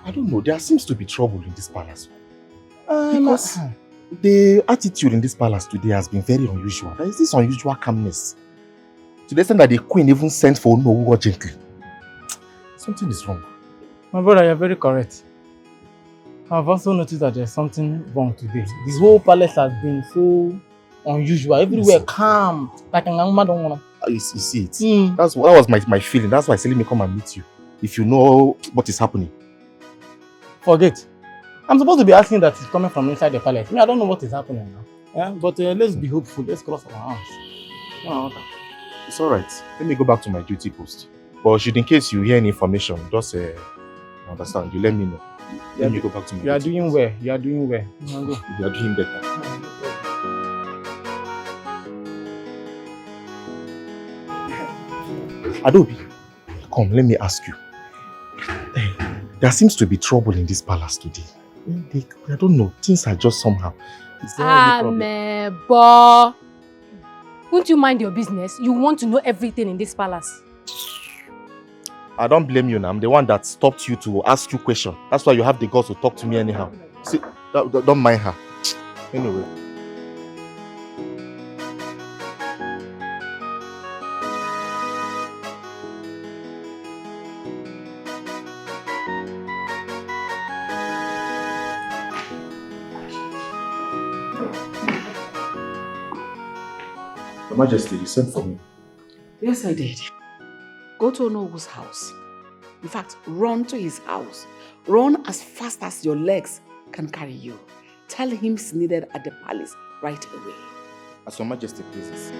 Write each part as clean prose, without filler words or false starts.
I don't know. There seems to be trouble in this palace. Because the attitude in this palace today has been very unusual. There is this unusual calmness. To the extent that the queen even sent for Onowu urgently. Something is wrong. My brother, you're very correct. I've also noticed that there's something wrong today. The whole palace has been so unusual. Everywhere calm. Like an don't wanna. You see it. That was my feeling. That's why I said let me come and meet you. If you know what is happening. Forget. I'm supposed to be asking that it's coming from inside the palace. I don't know what is happening now. Yeah, but let's be hopeful. Let's cross our arms. It's alright. Let me go back to my duty post. But should in case you hear any information, just understand. You let me know. Let me go back to my duty post. You are doing well. You are doing well. You are doing better. Adobe, come, let me ask you. There seems to be trouble in this palace today. I don't know, things are just somehow. Is there any problem? Boy. Won't you mind your business? You want to know everything in this palace. I don't blame you now. I'm the one that stopped you to ask you questions. That's why you have the guts to talk to me anyhow. See, don't mind her. Anyway. Your Majesty, you sent for me. Yes, I did. Go to Onowu's house. In fact, run to his house. Run as fast as your legs can carry you. Tell him he's needed at the palace right away. As Your Majesty pleases.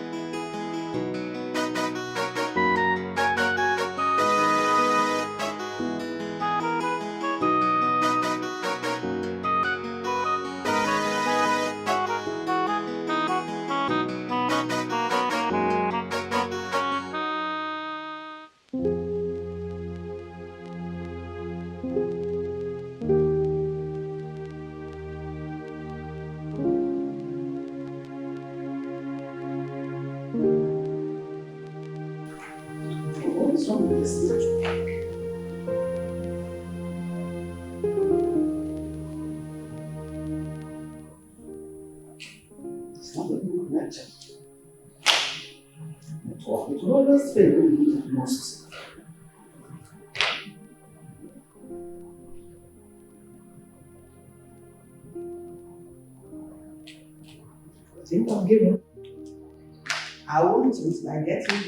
I want to by getting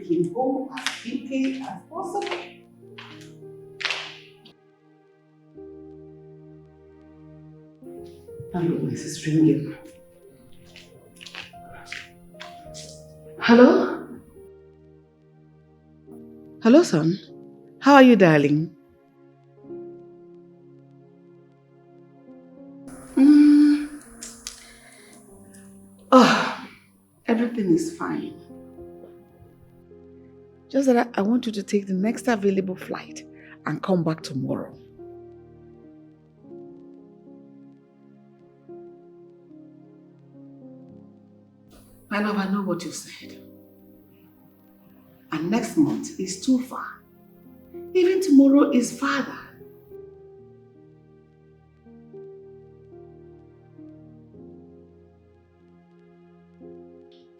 him home as quickly as possible. And my sister ringing. Hello? Hello, son. How are you, darling? Oh, everything is fine. Just that I want you to take the next available flight and come back tomorrow. My love, I know what you said. And next month is too far. Even tomorrow is farther.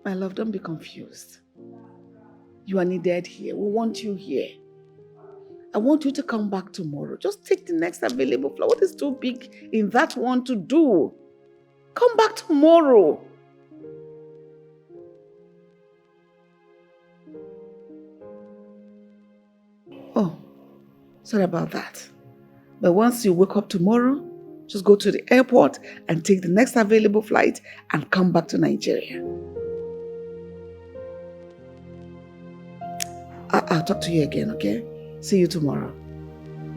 My love, don't be confused. You are needed here. We want you here. I want you to come back tomorrow. Just take the next available flight. What is too big in that one to do? Come back tomorrow. Oh, sorry about that. But once you wake up tomorrow, just go to the airport and take the next available flight and come back to Nigeria. I'll talk to you again, okay? See you tomorrow.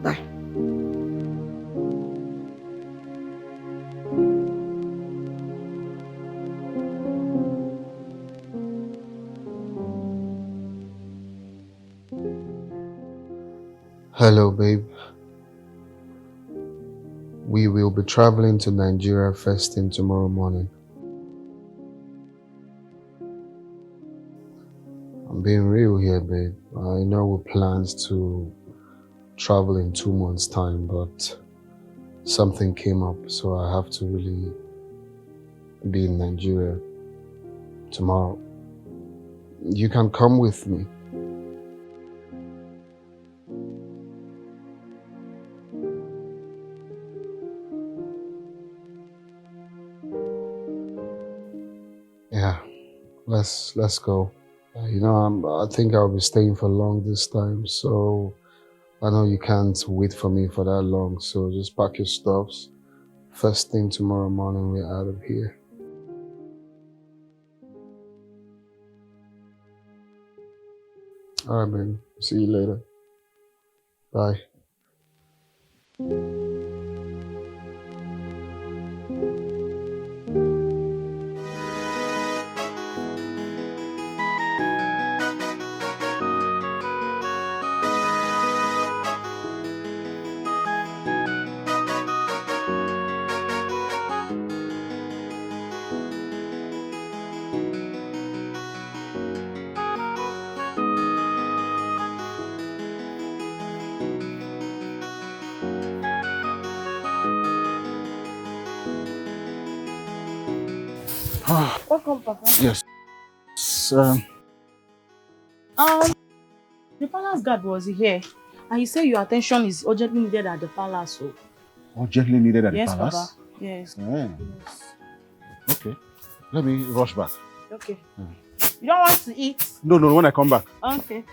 Bye. Hello, babe. We will be traveling to Nigeria first thing tomorrow morning. I'm being real here, babe. I know we planned to travel in 2 months' time, but something came up, so I have to really be in Nigeria tomorrow. You can come with me. Yeah, let's go. I think I'll be staying for long this time, so I know you can't wait for me for that long. So just pack your stuffs. First thing tomorrow morning, we're out of here. All right, man. See you later. Bye. Welcome, Papa. Yes. The palace guard was here, and he said your attention is urgently needed at the palace. So. Urgently needed at Yes, the palace? Papa. Yes. Yeah. Yes. Okay. Let me rush back. Okay. You don't want to eat? No, when I come back. Okay.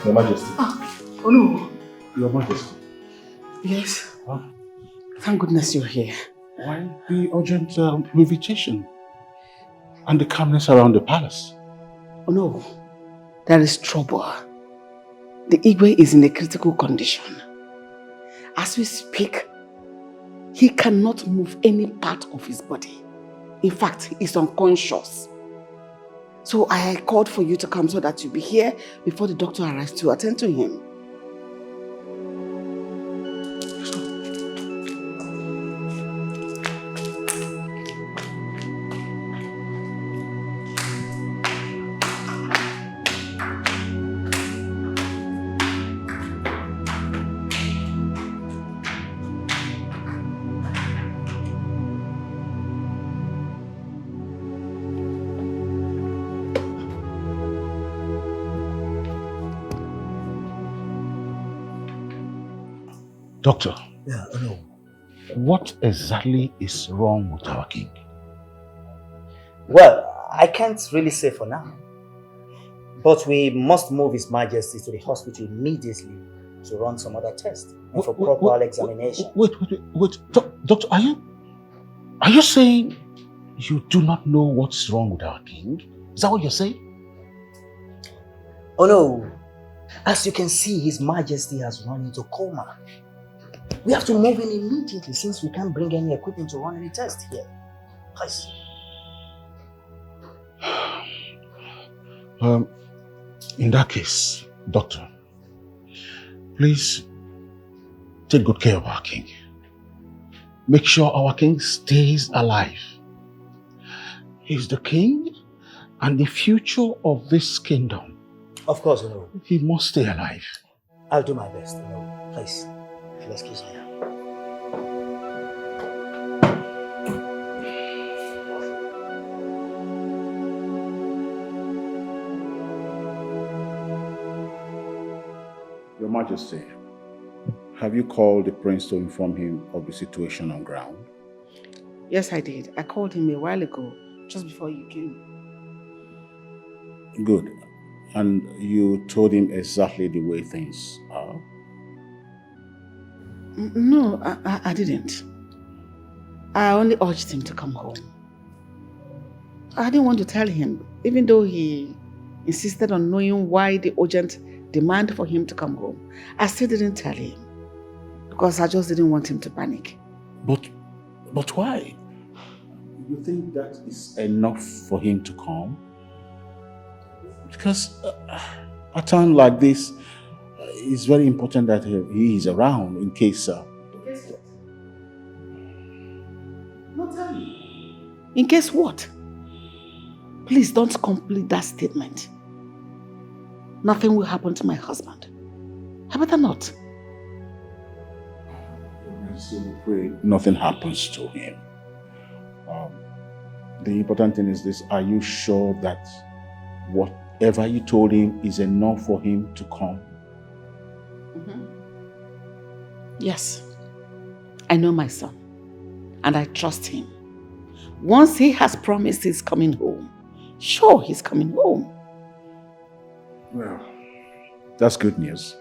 Your Majesty. Oh no. Your Majesty. Yes. Huh? Thank goodness you're here. Why the urgent invitation and the calmness around the palace? Oh no. There is trouble. The Igwe is in a critical condition. As we speak, he cannot move any part of his body. In fact, he's unconscious. So I called for you to come so that you'll be here before the doctor arrives to attend to him. Doctor. Yeah, I know. What exactly is wrong with our king? Well, I can't really say for now. But we must move His Majesty to the hospital immediately to run some other tests and for proper examination. Wait. Doctor, are you saying you do not know what's wrong with our king? Is that what you're saying? Oh no. As you can see, His Majesty has run into coma. We have to move in immediately since we can't bring any equipment to run any tests here. Please. In that case, doctor, please take good care of our king. Make sure our king stays alive. He's the king and the future of this kingdom. Of course, no. He must stay alive. I'll do my best, no. Please, if you'll excuse me. Your Majesty, have you called the prince to inform him of the situation on ground? Yes, I did. I called him a while ago, just before you came. Good. And you told him exactly the way things are? No, I didn't. I only urged him to come home. I didn't want to tell him, even though he insisted on knowing why the urgent demand for him to come home. I still didn't tell him because I just didn't want him to panic. But why? You think that is enough for him to come? Because a time like this, it's very important that he is around in case tell you. In case what? Please don't complete that statement. Nothing will happen to my husband. I better not. So we pray nothing happens to him. The important thing is this: are you sure that whatever you told him is enough for him to come? Yes. I know my son. And I trust him. Once he has promised he's coming home, sure, he's coming home. Well, that's good news.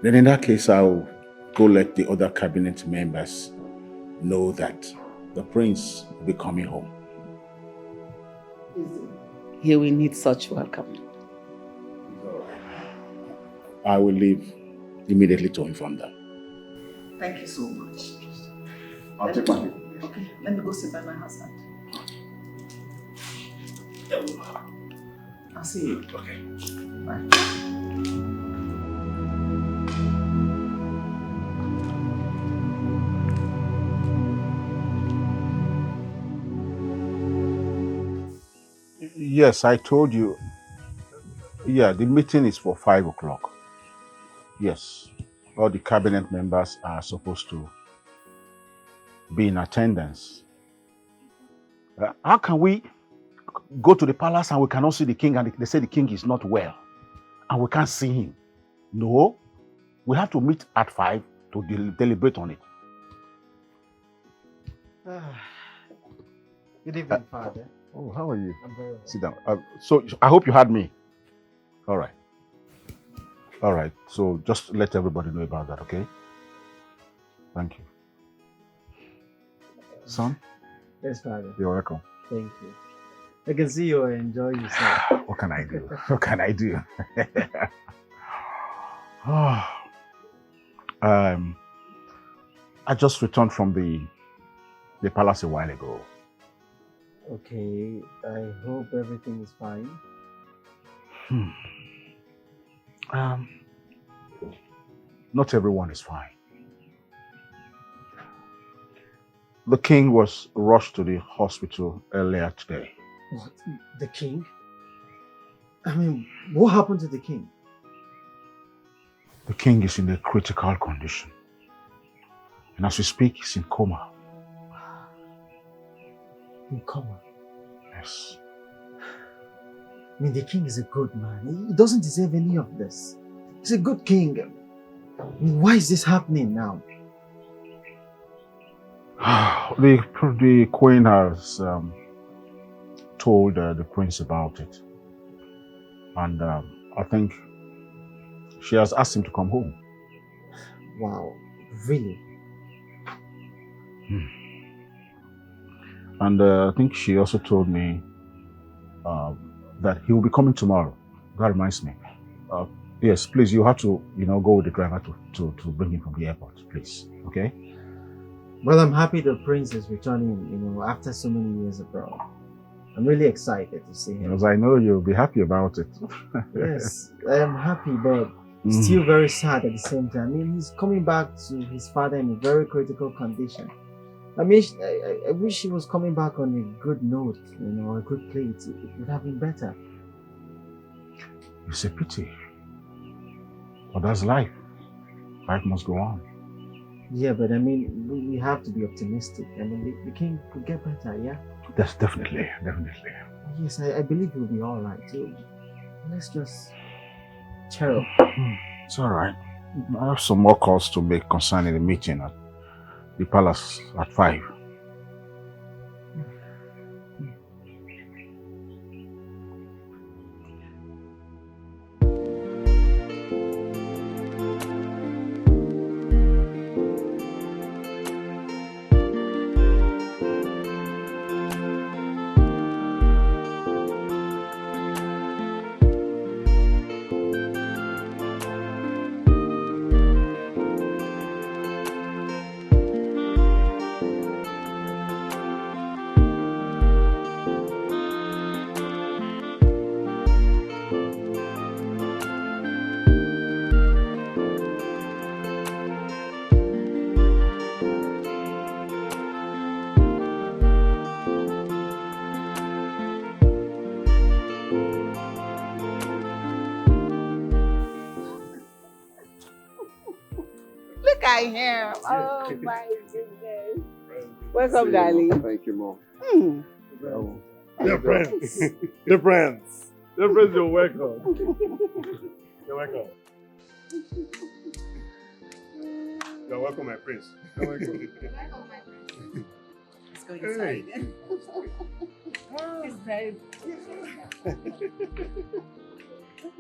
Then in that case, I'll go let the other cabinet members know that the prince will be coming home. He will need such welcome. I will leave immediately to inform them. Thank you so much. I'll take my leave. Okay, let me go sit by my husband. I'll see you. Okay. Bye. Yes, I told you. Yeah, the meeting is for 5 o'clock. Yes, all the cabinet members are supposed to be in attendance. How can we go to the palace and we cannot see the king and they say the king is not well and we can't see him? No, we have to meet at 5 to deliberate on it. Good evening, Father. Oh, how are you? I'm very well. Sit down. So I hope you heard me. All right. All right. So just let everybody know about that, okay? Thank you. Son? Yes, Father. You're welcome. Thank you. I can see you're enjoying yourself. What can I do? What can I do? I just returned from the palace a while ago. Okay, I hope everything is fine. Not everyone is fine. The king was rushed to the hospital earlier today. What? The king? I mean, what happened to the king? The king is in a critical condition. And as we speak, he's in coma. In coma? Yes. I mean, the king is a good man. He doesn't deserve any of this. He's a good king. I mean, why is this happening now? The queen has told the prince about it. And I think she has asked him to come home. Wow, really? And I think she also told me that he will be coming tomorrow. That reminds me. Yes, please, you have to, go with the driver to bring him from the airport, please. Okay? Well, I'm happy the prince is returning, after so many years abroad. I'm really excited to see him. Because I know you'll be happy about it. Yes, I am happy, but still very sad at the same time. I mean, he's coming back to his father in a very critical condition. I mean, I wish he was coming back on a good note, a good plate. It would have been better. It's a pity. But that's life. Life must go on. Yeah, but I mean, we have to be optimistic. I mean, the king could get better, yeah? That's definitely. Yes, I believe he'll be all right. So let's just cheer up. It's all right. I have some more calls to make concerning the meeting at the palace at 5. I am. Oh my goodness. Welcome, darling. Thank you, Mom. Dear friends. Dear friends. Dear friends, you're welcome. You're welcome. You're welcome, my prince. You're welcome. You're welcome, my prince. Let's go inside. It's very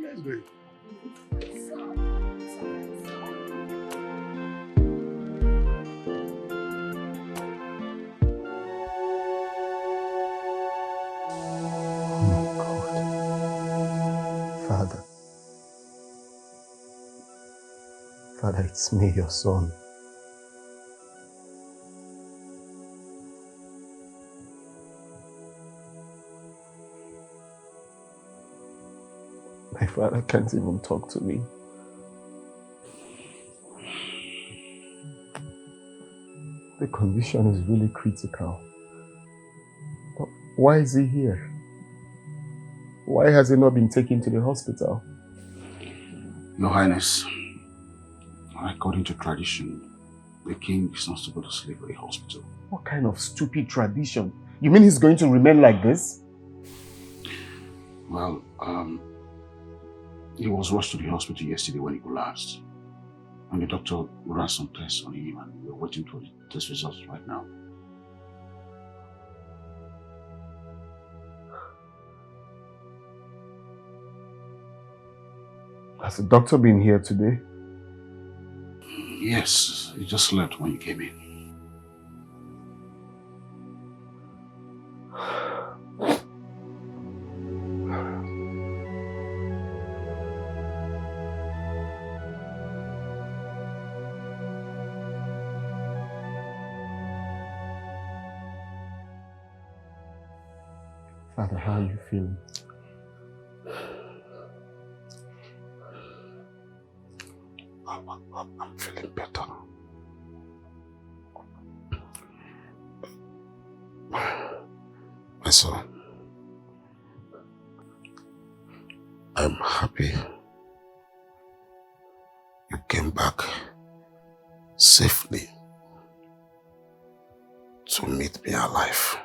Let's go. Father, it's me, your son. My father can't even talk to me. The condition is really critical. But why is he here? Why has he not been taken to the hospital? Your Highness, according to tradition, the king is not supposed to sleep at the hospital. What kind of stupid tradition? You mean he's going to remain like this? Well, he was rushed to the hospital yesterday when he collapsed. And the doctor ran some tests on him and we're waiting for the test results right now. Has the doctor been here today? Yes, he just left when you came in. Father, how are you feeling? I'm feeling better. My son, I'm happy you came back safely to meet me alive.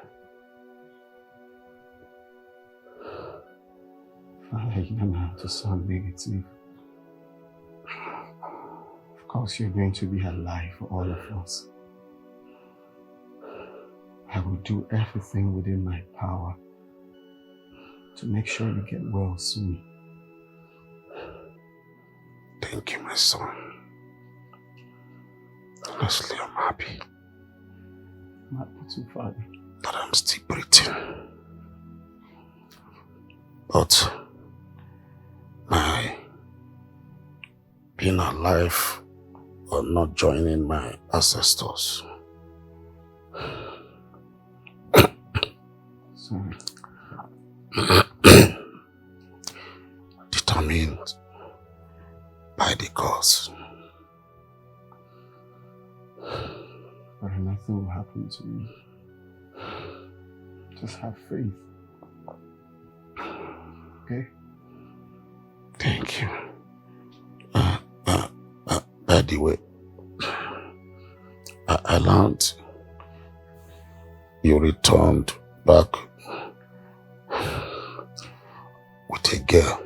Father, you don't have to sound negative. Of course, you're going to be alive for all of us. I will do everything within my power to make sure you get well soon. Thank you, my son. Honestly, I'm happy. I'm happy too, Father. That I'm still breathing. But my being alive or not joining my ancestors. Sorry. Determined by the gods. But nothing will happen to you. Just have faith. Okay? Thank you. By the way, I learned you returned back with a girl.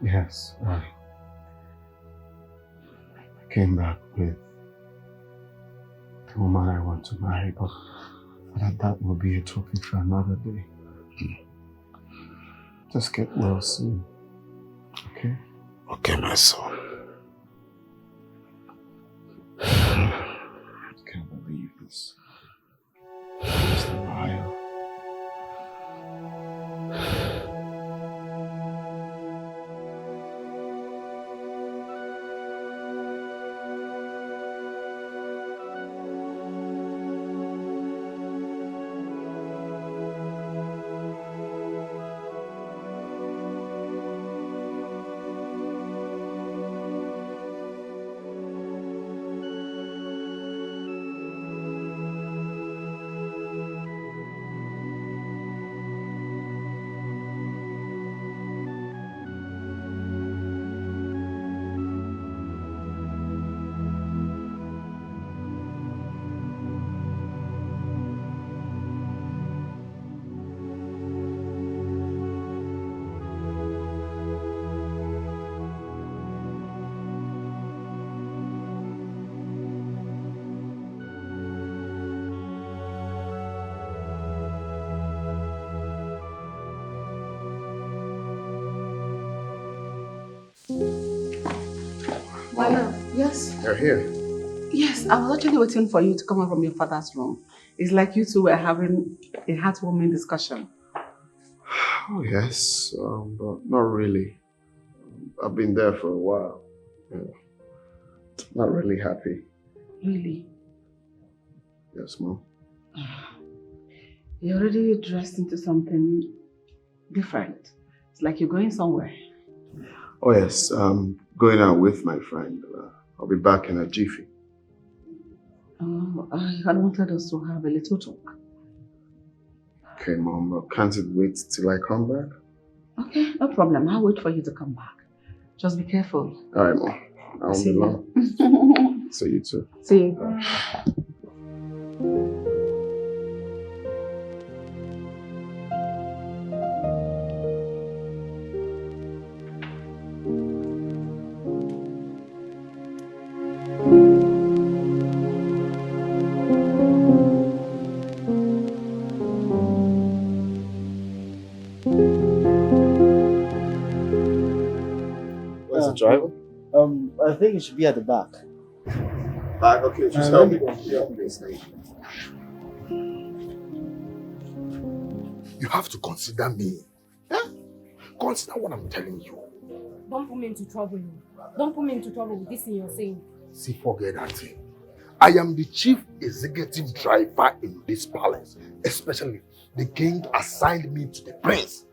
Yes, I came back with the woman I want to marry, but that will be a topic for another day. Just get well soon, okay? Okay, my son. I can't believe this. Just a while. Yes. You're here. Yes, I was actually waiting for you to come out from your father's room. It's like you two were having a heartwarming discussion. Oh, yes, but not really. I've been there for a while. Yeah. Not really happy. Really? Yes, Mom. You're already dressed into something different. It's like you're going somewhere. Oh, yes, I'm going out with my friend. I'll be back in a jiffy. Oh, I had wanted us to have a little talk. Okay, Mom, can't it wait till I come back? Okay, no problem. I'll wait for you to come back. Just be careful. All right, Mom. I won't be long. See you too. See you. Where's the driver? I think it should be at the back. Back? Okay, just help me. Help me. You have to consider me. Eh? Consider what I'm telling you. Don't put me into trouble. Don't put me into trouble with this thing you're saying. See, forget that thing. I am the chief executive driver in this palace. Especially, the king assigned me to the prince.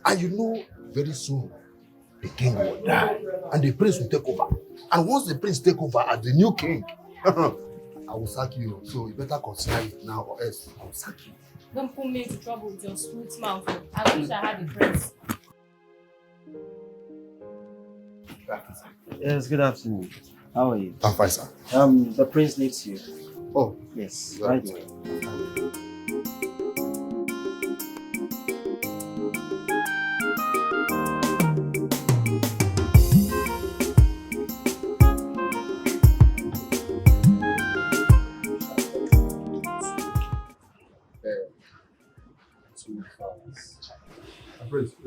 And you know, very soon, the king will die. And the prince will take over. And once the prince take over as the new king, I will sack you. So you better consider it now or else I will sack you. Don't put me into trouble with your smooth mouth. I wish I had a prince. Yes, good afternoon. How are you? I'm fine, sir. The prince needs you. Oh, yes, right.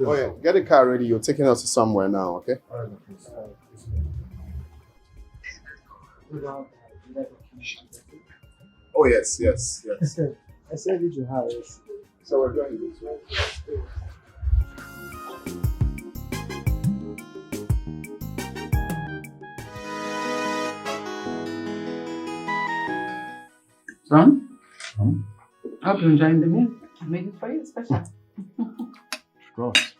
Oh yeah, get the car ready. You're taking us to somewhere now, okay? Oh yes, yes, yes. I said it to her, yes. So we're going this way. Son? I hope you're enjoying the meal. I made it for you, special. Of course.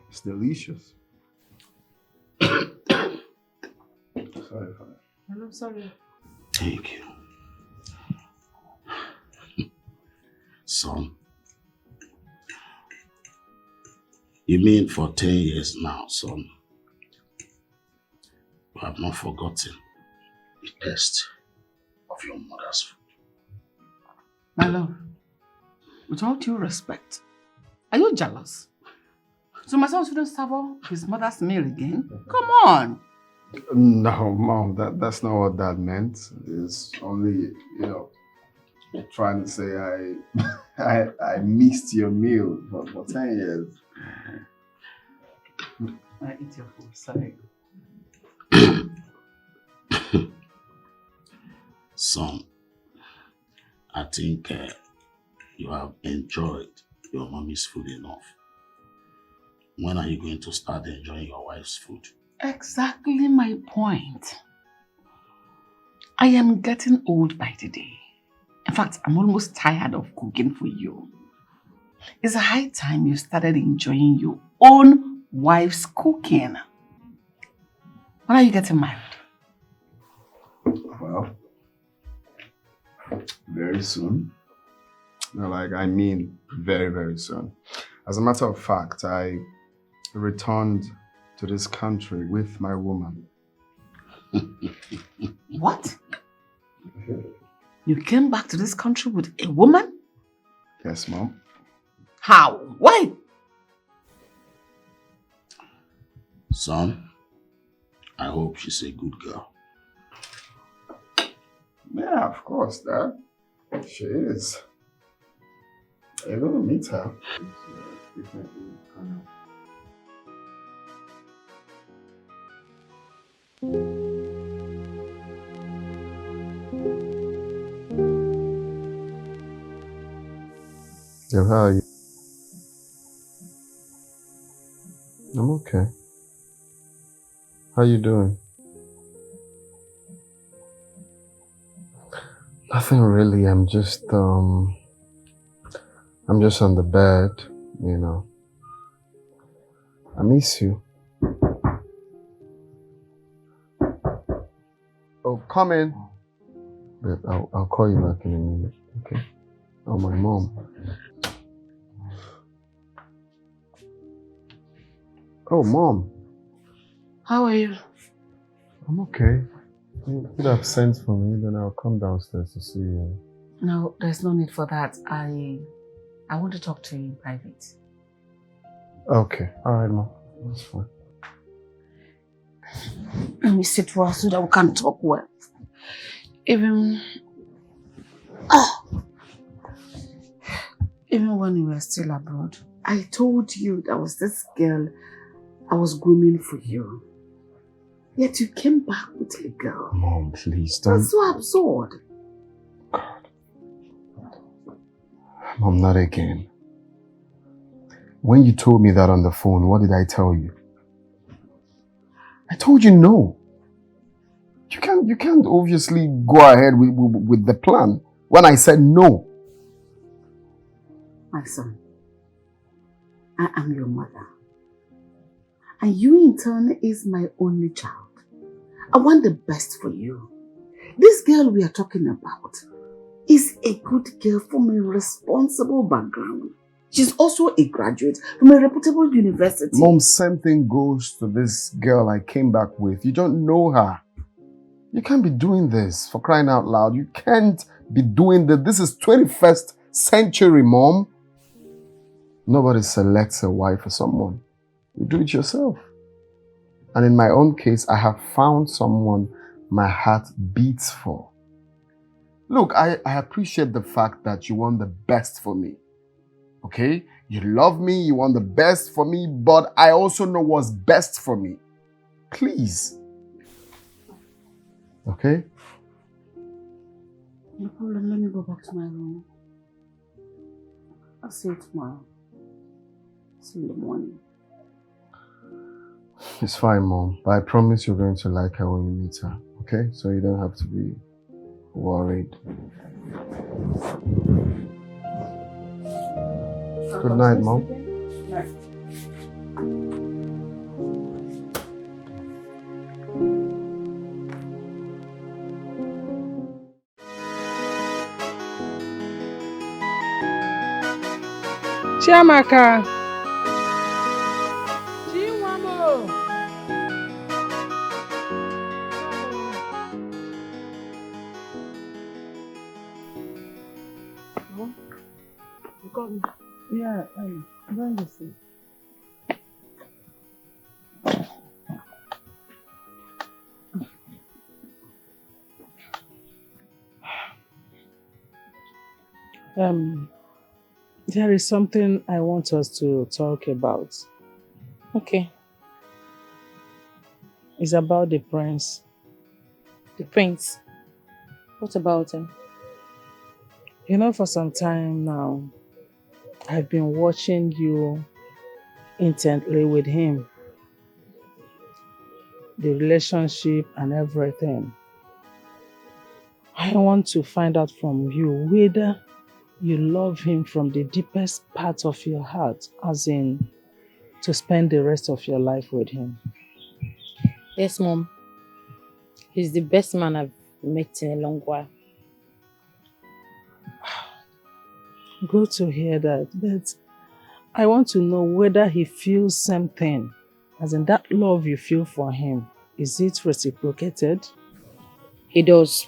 It's delicious. Sorry for that. I'm sorry. Thank you. Son, you mean for 10 years now, son, you have not forgotten the taste of your mother's food. My love, with all due respect, are you jealous? So my son shouldn't serve his mother's meal again? Come on! No, Mom, that's not what that meant. It's only, trying to say I missed your meal for 10 years. I eat your food, sorry. Son, I think you have enjoyed your mommy's food enough. When are you going to start enjoying your wife's food? Exactly my point. I am getting old by the day. In fact, I'm almost tired of cooking for you. It's a high time you started enjoying your own wife's cooking. When are you getting married? Well, very soon. No, I mean very, very soon. As a matter of fact, I returned to this country with my woman. What? You came back to this country with a woman? Yes, Mom. How? Why? Son, I hope she's a good girl. Yeah, of course, Dad. She is. You're gonna meet her. Yeah, how are you? I'm okay. How you doing? Nothing really. I'm just on the bed, you know. I miss you. Oh, come in. But I'll call you back in a minute, okay? Oh, my mom. Oh, Mom. How are you? I'm okay. You could have sent for me, then I'll come downstairs to see you. No, there's no need for that. I want to talk to you in private. Okay. All right, Mom. That's fine. Let me sit well so that we can talk well. Even when you were still abroad, I told you there was this girl I was grooming for you. Yet you came back with a girl. Mom, please don't. That's so absurd. Mom, not again. When you told me that on the phone, what did I tell you? I told you no. You can't obviously go ahead with the plan when I said no. My son, I am your mother. And you in turn is my only child. I want the best for you. This girl we are talking about is a good girl from a responsible background. She's also a graduate from a reputable university. Mom, same thing goes to this girl I came back with. You don't know her. You can't be doing this, for crying out loud. You can't be doing this. This is 21st century, Mom. Nobody selects a wife for someone. You do it yourself. And in my own case, I have found someone my heart beats for. Look, I appreciate the fact that you want the best for me. Okay? You love me, you want the best for me, but I also know what's best for me. Please. Okay? No problem, let me go back to my room. I'll see you tomorrow. See you in the morning. It's fine, Mom. But I promise you're going to like her when you meet her. Okay? So you don't have to be worried. Good night, Mom. Night. Chiamaka. Yeah, I'm going to see. There is something I want us to talk about. Okay. It's about the prince. The prince? What about him? You know, for some time now, I've been watching you intently with him. The relationship and everything. I want to find out from you whether you love him from the deepest part of your heart, as in to spend the rest of your life with him. Yes, Mom. He's the best man I've met in a long while. Good to hear that, but I want to know whether he feels something, as in that love you feel for him, is it reciprocated? He does.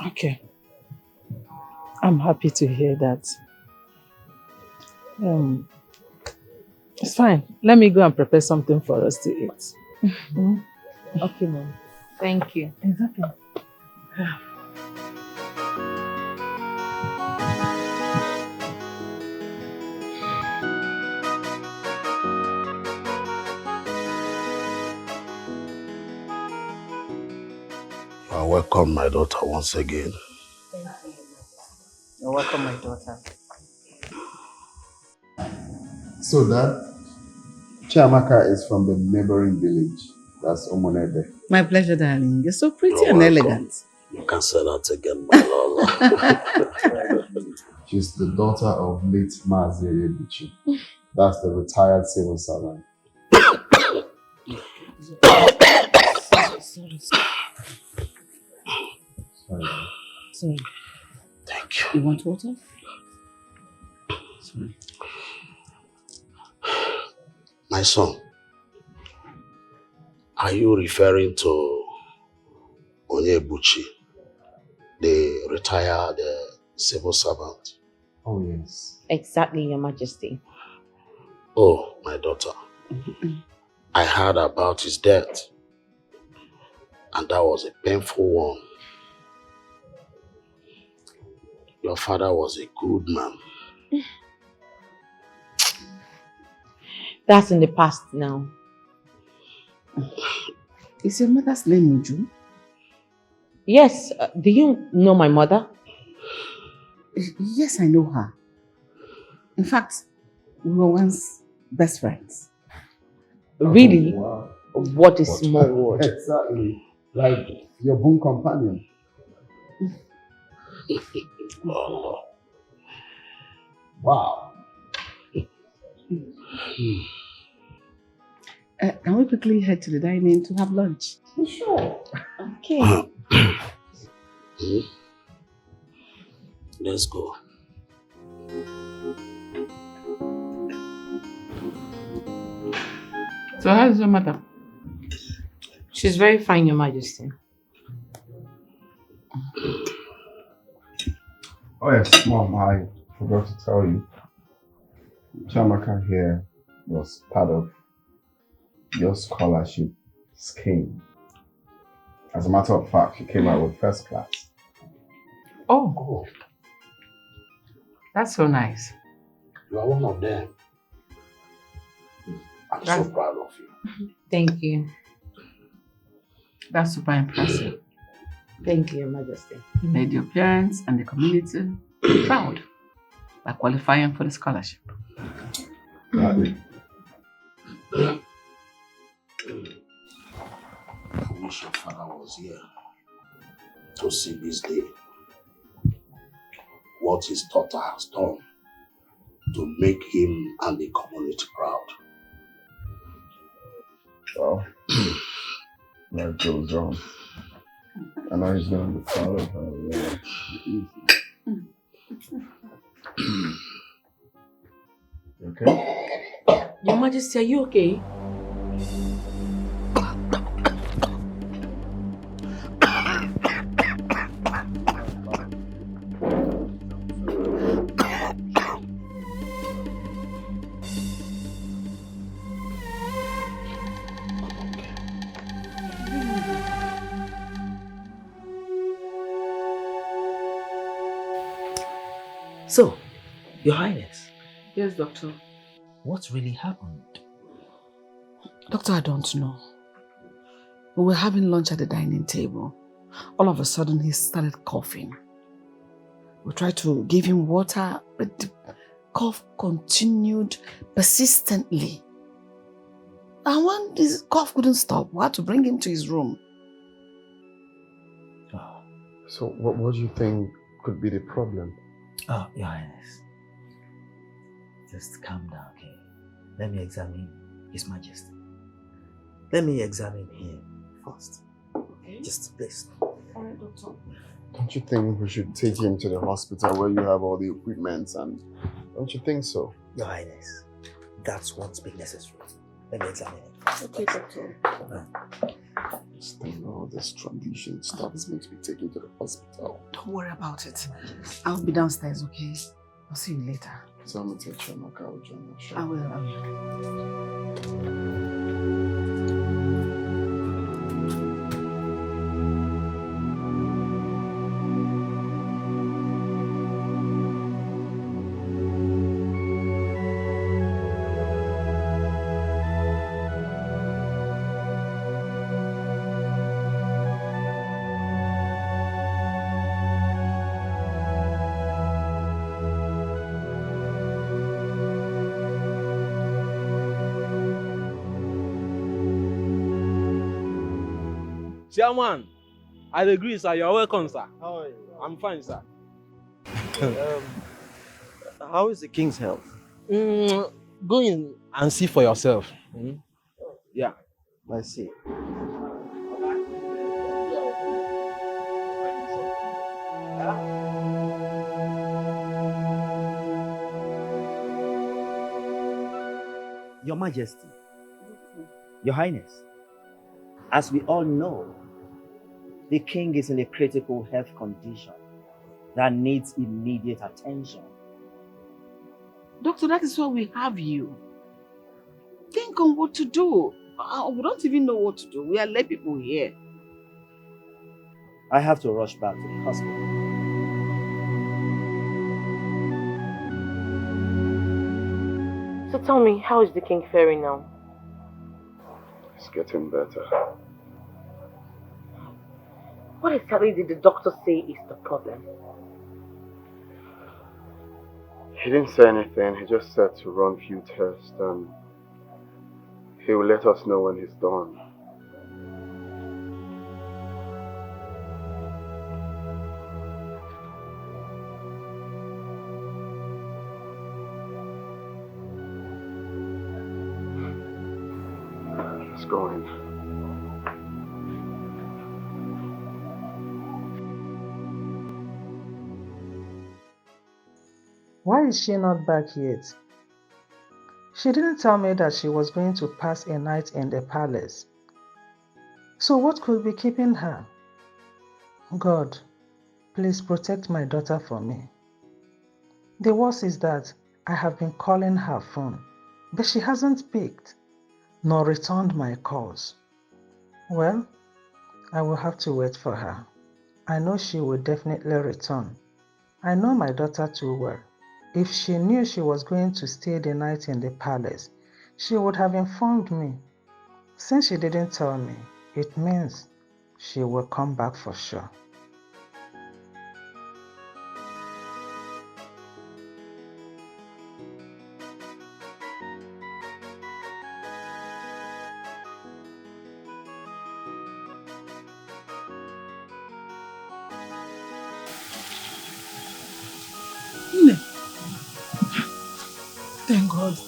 Okay. I'm happy to hear that. It's fine. Let me go and prepare something for us to eat. Okay, Mom. Thank you. It's okay. welcome my daughter once again. Thank you. You're welcome, my daughter. So, Dad, Chiamaka is from the neighboring village. That's Omonebe. My pleasure, darling. You're so pretty You're and welcome. elegant. You can say that again, my Lola. She's the daughter of late Mazi Ebuchi. That's the retired civil servant. Sorry. Thank you. You want water? Sorry. My son, are you referring to Onyebuchi, the retired civil servant? Oh, yes. Exactly, Your Majesty. Oh, my daughter. I heard about his death, and that was a painful one. Your father was a good man. That's in the past now. Is your mother's name Uju? Yes. Do you know my mother? Yes, I know her. In fact, we were once best friends. Really? Oh, wow. What a small word. Exactly. Like your boon companion. Oh. Wow. Can we quickly head to the dining to have lunch? Sure. Okay. Let's go. So how is your mother? She's very fine, Your Majesty. Oh yes, Mom, I forgot to tell you. Chiamaka here was part of your scholarship scheme. As a matter of fact, she came out with first class. Oh, that's so nice. You are one of them. I'm so proud of you. Thank you. That's super impressive. Thank you, Your Majesty. You made your parents and the community proud by qualifying for the scholarship. I wish your father was here to see this day. What his daughter has done to make him and the community proud. Well, life goes on. I know he's going to be proud of her. Yeah. You okay? Your Majesty, are you okay? So, Your Highness. Yes, Doctor. What really happened? Doctor, I don't know. We were having lunch at the dining table. All of a sudden, he started coughing. We tried to give him water, but the cough continued persistently. And when this cough couldn't stop, we had to bring him to his room. Oh. So what do you think could be the problem? Oh, Your Highness. Just calm down, okay? Let me examine His Majesty. Let me examine him first. Okay. Just please. Alright, Doctor. Don't you think we should take him to the hospital where you have all the equipment and don't you think so? Your Highness, that's what's been necessary. Let me examine it. Okay, Doctor. Just think all this tradition stuff makes me take him to the hospital. Don't worry about it. I'll be downstairs, okay? I'll see you later. So I'm going to take Chiamaka out, John. I will. Chairman, I agree, sir. You're welcome, sir. How are you? I'm fine, sir. How is the king's health? Go in and see for yourself. Yeah. I see. Your Majesty, Your Highness, as we all know, the king is in a critical health condition that needs immediate attention. Doctor, that is why we have you. Think on what to do. We don't even know what to do. We are lay people here. I have to rush back to the hospital. So tell me, how is the king faring now? It's getting better. What exactly did the doctor say is the problem? He didn't say anything. He just said to run few tests and he will let us know when he's done. Let's go in. Why is she not back yet? She didn't tell me that she was going to pass a night in the palace. So what could be keeping her? God, please protect my daughter for me. The worst is that I have been calling her phone, but she hasn't picked, nor returned my calls. Well, I will have to wait for her. I know she will definitely return. I know my daughter too well. If she knew she was going to stay the night in the palace, she would have informed me. Since she didn't tell me, it means she will come back for sure.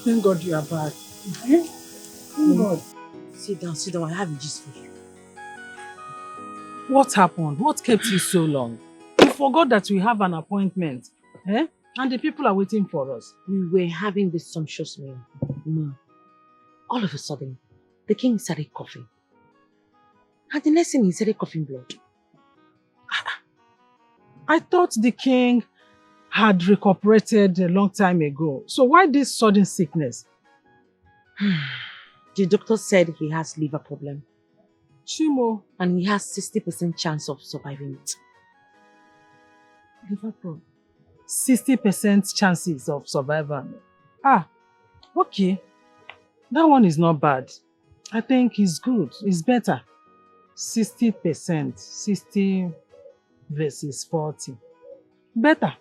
Thank God you are back. Thank God. Sit down, I have a gist for you. What happened? What kept you so long? You forgot that we have an appointment, eh? And the people are waiting for us. We were having this sumptuous meal. All of a sudden, the king started coughing. And the next thing he started coughing blood. I thought the king had recuperated a long time ago. So why this sudden sickness? The doctor said he has liver problem. Chimo. And he has 60% chance of surviving it. Liver problem. 60% chances of survival. Ah, okay. That one is not bad. I think it's good. It's better. 60%. 60 versus 40. Better.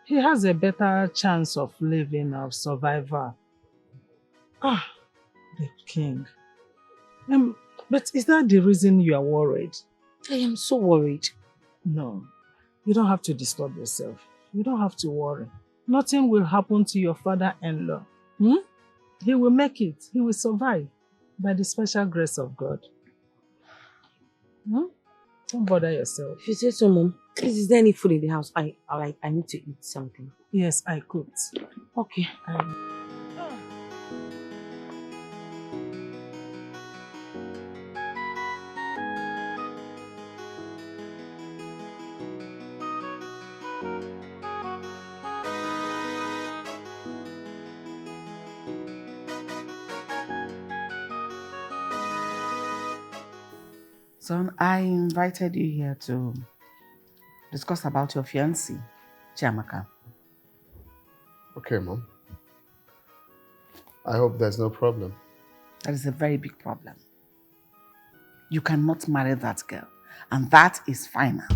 He has a better chance of living, of survival. Ah, the king. But is that the reason you are worried? I am so worried. No, you don't have to disturb yourself. You don't have to worry. Nothing will happen to your father-in-law. He will make it. He will survive by the special grace of God. Don't bother yourself. If you say so, Mom. Please, is there any food in the house? I need to eat something. Yes, I cooked. Okay. Son, I invited you here to discuss about your fiancée, Chiamaka. Okay, Mom. I hope there's no problem. That is a very big problem. You cannot marry that girl, and that is final.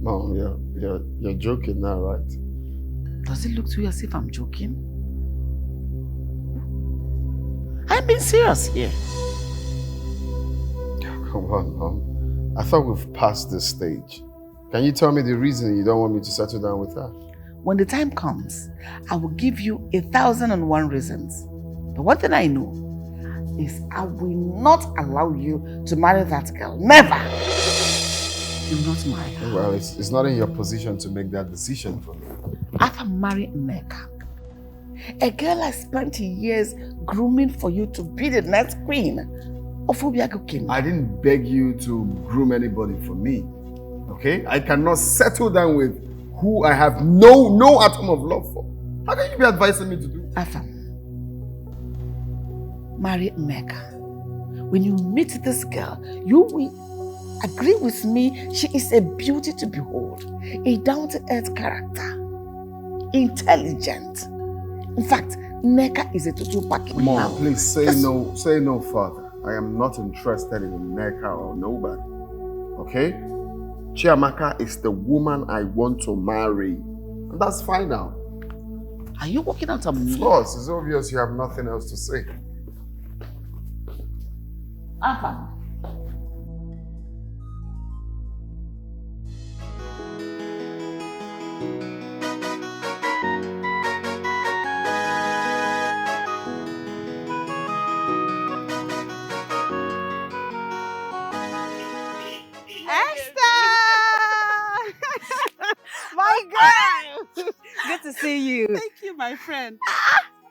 Mom, you're joking now, right? Does it look to you as if I'm joking? I'm being serious here. Come on, Mom. I thought we've passed this stage. Can you tell me the reason you don't want me to settle down with her? When the time comes, I will give you 1,001 reasons. But one thing I know is I will not allow you to marry that girl. Never! Do not marry her. Well, it's not in your position to make that decision for me. After marrying Nneka, a girl I spent years grooming for you to be the next queen of Obiago Kingdom. I didn't beg you to groom anybody for me. Okay? I cannot settle down with who I have no atom of love for. How can you be advising me to do? Afam, marry Nneka. When you meet this girl, you will agree with me she is a beauty to behold, a down-to-earth character, intelligent. In fact, Nneka is a total package. Mom, please say no further. I am not interested in Nneka or nobody. Okay? Chiamaka is the woman I want to marry. And that's fine now. Are you working out on me? Of course, it's obvious you have nothing else to say. Afam. My girl! Good to see you. Thank you, my friend.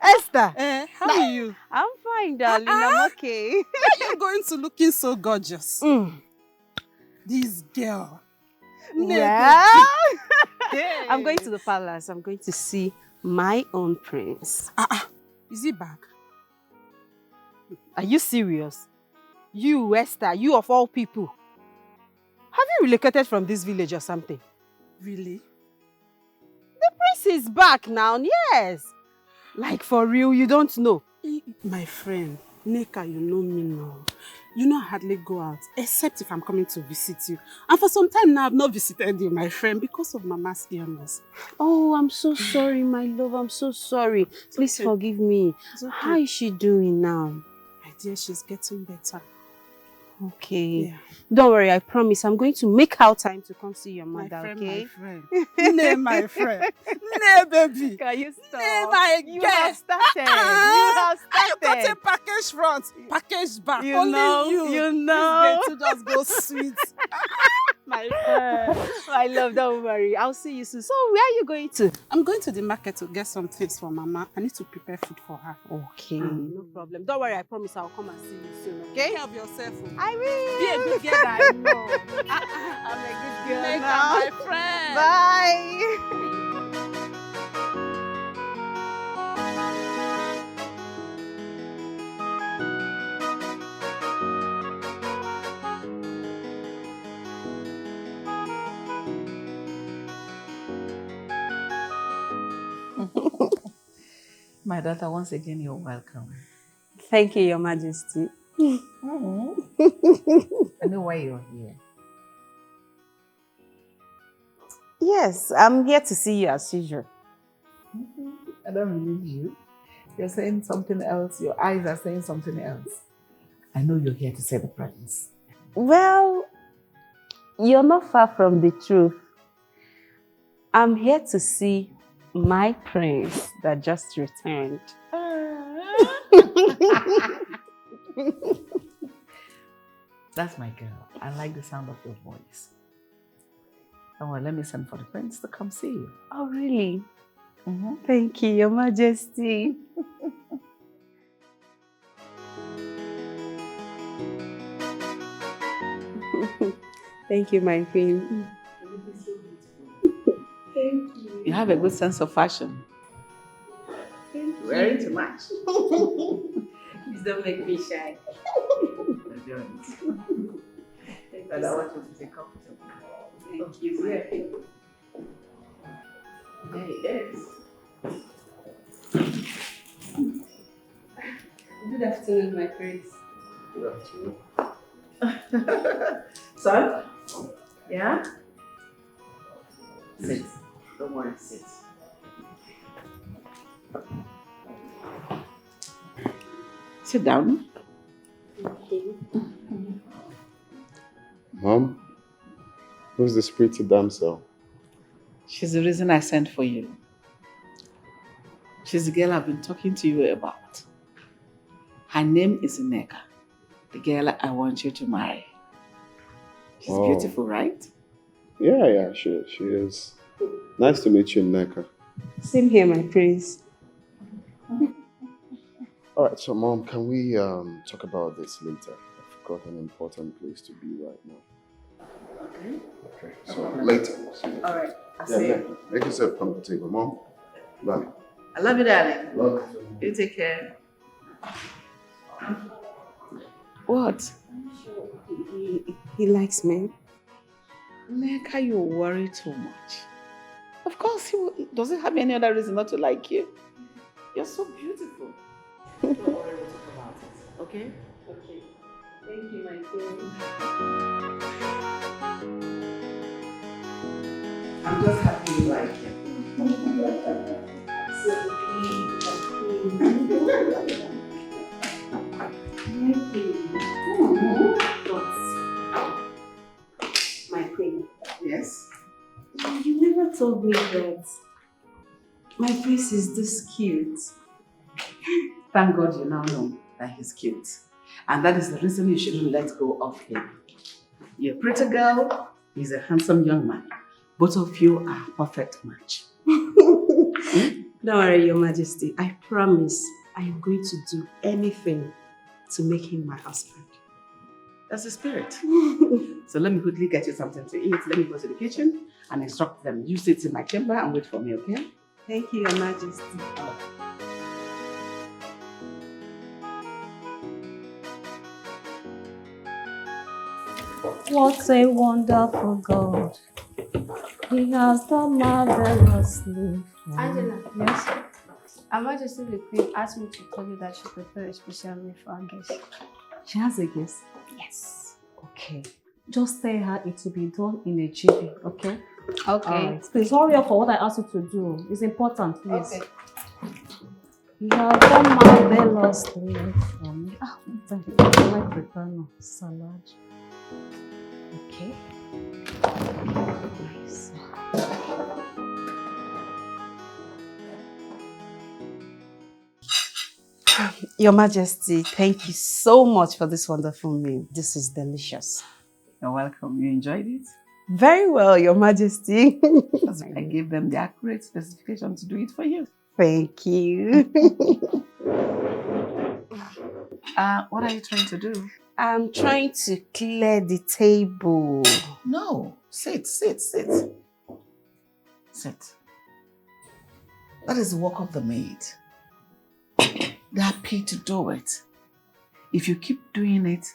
Esther! How are you? I'm fine, darling. I'm okay. Why are you going to looking so gorgeous? This girl. Well, I'm going to the palace. I'm going to see my own prince. Is he back? Are you serious? You, Esther, you of all people. Have you relocated from this village or something? Really? The prince is back now, yes. Like for real, you don't know. My friend, Nneka, you know me now. You know I hardly go out, except if I'm coming to visit you. And for some time now, I've not visited you, my friend, because of Mama's illness. Oh, I'm so sorry, my love. I'm so sorry. Please forgive me. Okay. How is she doing now? My dear, she's getting better. Okay. Yeah. Don't worry, I promise I'm going to make out time to come see your mother, My friend, okay? my friend. Nay, my friend. Nay, baby. Can you stop? Nay, my You girl. have started. You have I started. got a package front, package back. You Only know, you. you know. This girl to just go sweet. My friend. My love, don't worry. I'll see you soon. So where are you going to? I'm going to the market to get some things for Mama. I need to prepare food for her. Okay, no problem. Don't worry, I promise I'll come and see you soon, okay? Take care of yourself. I will. Be a good girl, I know. I'm a good girl Make now. her my friend. Bye. My daughter, once again, you're welcome. Thank you, Your Majesty. I know why you're here. Yes, I'm here to see you as usual. I don't believe you. You're saying something else. Your eyes are saying something else. I know you're here to say the prince. Well, you're not far from the truth. I'm here to see my prince that just returned. That's my girl. I like the sound of your voice. Don't worry, let me send for the prince to come see you. Oh, really? Thank you, Your Majesty. Thank you, my queen. Thank you. You have a good sense of fashion. Thank you. Wearing too much. Please don't make me shy. I don't. But I want you to take comfortable. Thank you, my queen. There it is. Good afternoon, my prince. Good afternoon. Son? Yeah? Sit. Don't worry, sit. Sit down. Mom, who's this pretty damsel? She's the reason I sent for you. She's the girl I've been talking to you about. Her name is Nneka, the girl I want you to marry. She's beautiful, right? Yeah, she is. Nice to meet you, Nneka. Same here, my prince. Alright, so Mom, can we talk about this later? I've got an important place to be right now. Okay, so later. Alright, I'll Yeah, see you. make yourself comfortable, Mom. Love you. I love you, darling. Love you. You take care. What? He likes me. Nneka, you worry too much. Of course, doesn't have any other reason not to like you. You're so beautiful. Don't worry, we'll talk about it. Okay? Okay. Thank you, my dear. I'm just happy you like it. My queen. Yes? You never told me that my prince is this cute. Thank God you now know that he's cute. And that is the reason you shouldn't let go of him. You're a pretty girl, he's a handsome young man. Both of you are a perfect match. Don't worry, Your Majesty. I promise I am going to do anything to make him my husband. That's the spirit. So let me quickly get you something to eat. Let me go to the kitchen and instruct them. You sit in my chamber and wait for me, okay? Thank you, Your Majesty. What a wonderful God. He has done marvelously. Angela. Yes? Her Majesty the Queen asked me to tell you that she prepared a special meal for our guest. She has a guess? Yes. Okay. Just tell her it will be done in a jiffy, okay? Okay. Alright. Please hurry up for what I asked you to do. It's important, please. Okay. You have done marvelously for me. Thank you. I like preparing salad. Okay. Nice. Your Majesty, thank you so much for this wonderful meal. This is delicious. You're welcome. You enjoyed it? Very well, Your Majesty. I gave them the accurate specification to do it for you. Thank you. What are you trying to do? I'm trying to clear the table. No. Sit. Sit. That is the work of the maid. They are paid to do it. If you keep doing it,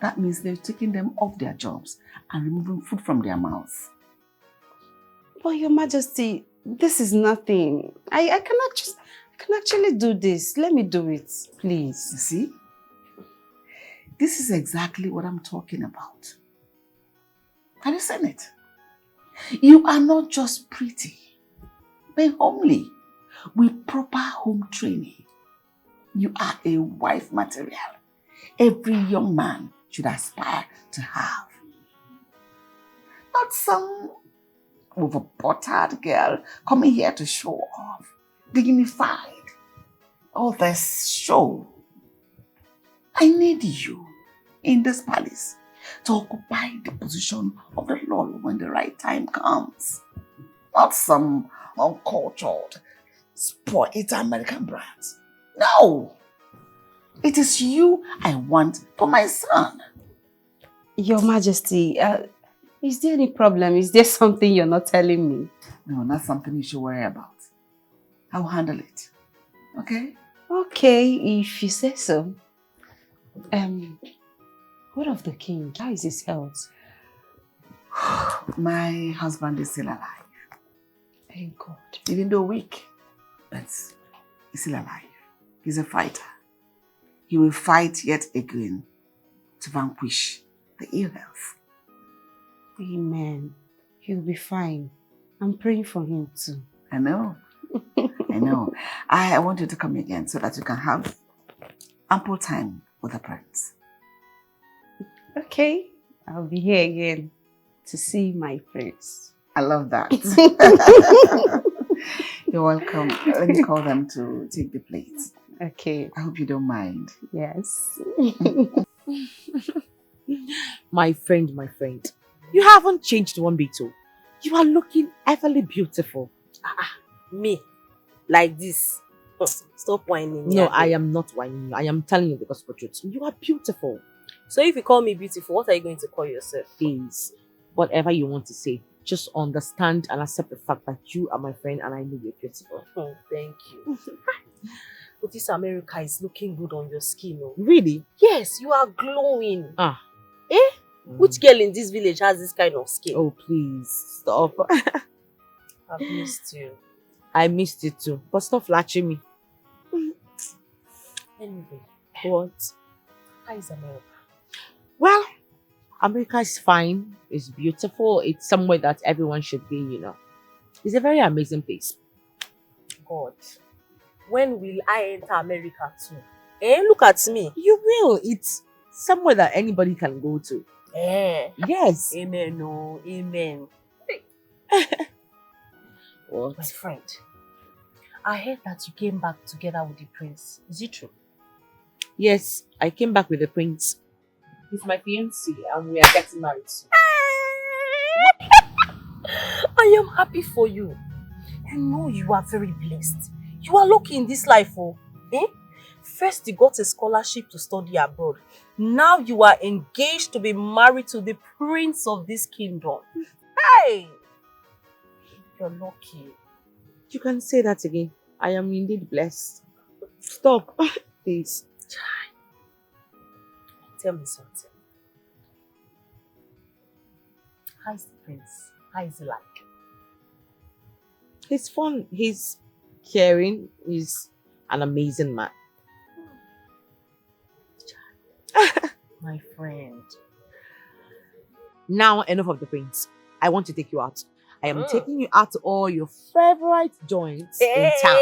that means they're taking them off their jobs and removing food from their mouths. But Your Majesty, this is nothing. I can actually do this. Let me do it, please. You see? This is exactly what I'm talking about. Have you seen it? You are not just pretty, but homely, with proper home training. You are a wife material every young man should aspire to have. Not some over-buttered girl coming here to show off, dignified. All this show. I need you in this palace to occupy the position of the Lord when the right time comes. Not some uncultured, spoiled American brats. No! It is you I want for my son. Your Majesty, is there any problem? Is there something you're not telling me? No, not something you should worry about. I'll handle it. Okay? Okay, if you say so. What of the king? How is his health? My husband is still alive. Thank God. Even though weak, but he's still alive. He's a fighter. He will fight yet again to vanquish the ill health. Amen. He'll be fine. I'm praying for him too. I know. I know. I want you to come again so that you can have ample time with the prince. Okay, I'll be here again to see my friends. I love that. You're welcome. Let me call them to take the plates. Okay. I hope you don't mind. Yes. My friend, you haven't changed one bit. Oh. You are looking everly beautiful. Me? Like this? Stop whining. No, I am not whining you. I am telling you the gospel truth. You are beautiful. So if you call me beautiful, what are you going to call yourself? Please, whatever you want to say, just understand and accept the fact that you are my friend and I know you're beautiful. Thank you. But this America is looking good on your skin. Oh. Really? Yes, you are glowing. Eh? Which girl in this village has this kind of skin? Oh, please, stop. I've missed you. I missed you too. But stop flatching me. Anyway. What? How is America? Well, America is fine. It's beautiful. It's somewhere that everyone should be, you know. It's a very amazing place. God. When will I enter America too? Look at me. You will. It's somewhere that anybody can go to. Yes. Amen. No. Amen. What? My friend, I heard that you came back together with the prince. Is it true? Yes, I came back with the prince. He's my fiancé and we are getting married soon. I am happy for you. You know you are very blessed. You are lucky in this life, oh. First you got a scholarship to study abroad. Now you are engaged to be married to the prince of this kingdom. Hey! You're lucky. You can say that again. I am indeed blessed. Stop, please. Tell me something. How is the prince? How is he like? He's fun. He's caring. He's an amazing man. My friend. Now enough of the prince. I want to take you out. I am taking you out to all your favorite joints in town.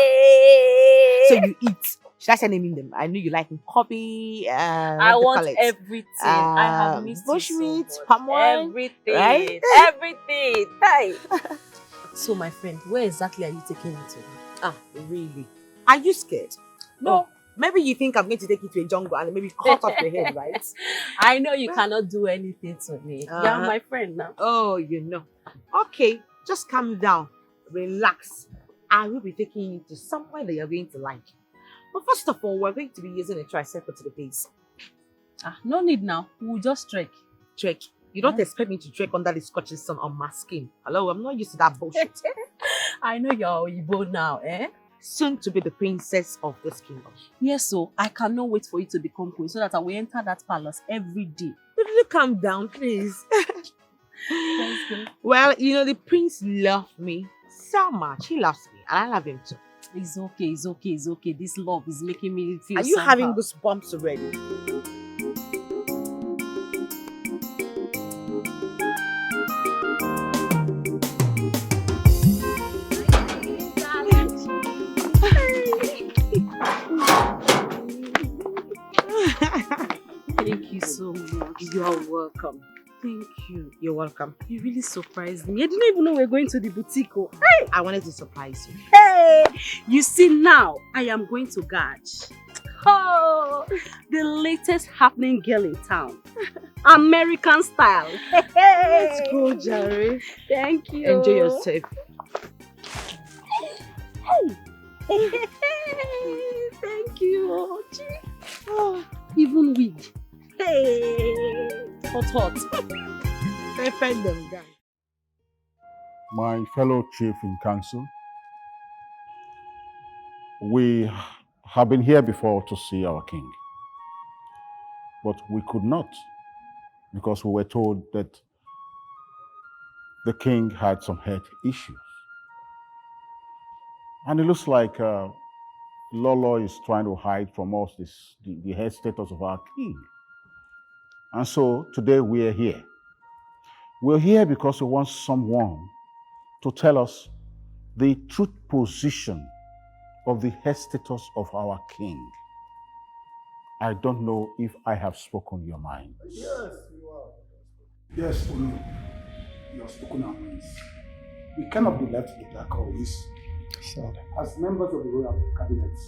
So you eat. Should I say naming them? I know you like coffee. I want everything. I have missed bushmeat, so palm wine, everything. right? Everything. Hey. So my friend, where exactly are you taking me to? Really? Are you scared? No. Maybe you think I'm going to take you to a jungle and maybe cut off your head, right? I know you cannot do anything to me. You're my friend now. Oh, you know. Okay, just calm down. Relax. I will be taking you to somewhere that you're going to like. But first of all, we're going to be using a tricycle to the place. No need now. We'll just trek. Trek? You don't expect me to trek under the scorching sun on my skin. Hello, I'm not used to that bullshit. I know you're Igbo now, eh? Soon to be the princess of this kingdom. Yes, so I cannot wait for you to become queen so that I will enter that palace every day. Will you calm down, please? Well, you know, the prince loves me so much. He loves me and I love him too. It's okay, it's okay, it's okay. This love is making me feel Are you somehow. having goosebumps already? Thank you so much. You are welcome. Thank you. You're welcome. You really surprised me. I didn't even know we were going to the boutique. Oh. Hey, I wanted to surprise you. Hey, you see now, I am going to Gaj. Oh, the latest happening girl in town. American style. Hey. Let's go, Jerry. Thank you. Enjoy yourself. Hey. Thank you. Oh, even wig. Hey. Hot. Defend them, guys. My fellow chief in council, we have been here before to see our king, but we could not because we were told that the king had some health issues. And it looks like Lolo is trying to hide from us the health status of our king. And so today we are here. We're here because we want someone to tell us the truth position of the health status of our king. I don't know if I have spoken your mind. Yes, you are. Yes, Olu. You have spoken our minds. We cannot be left in the dark always. As members of the royal cabinet,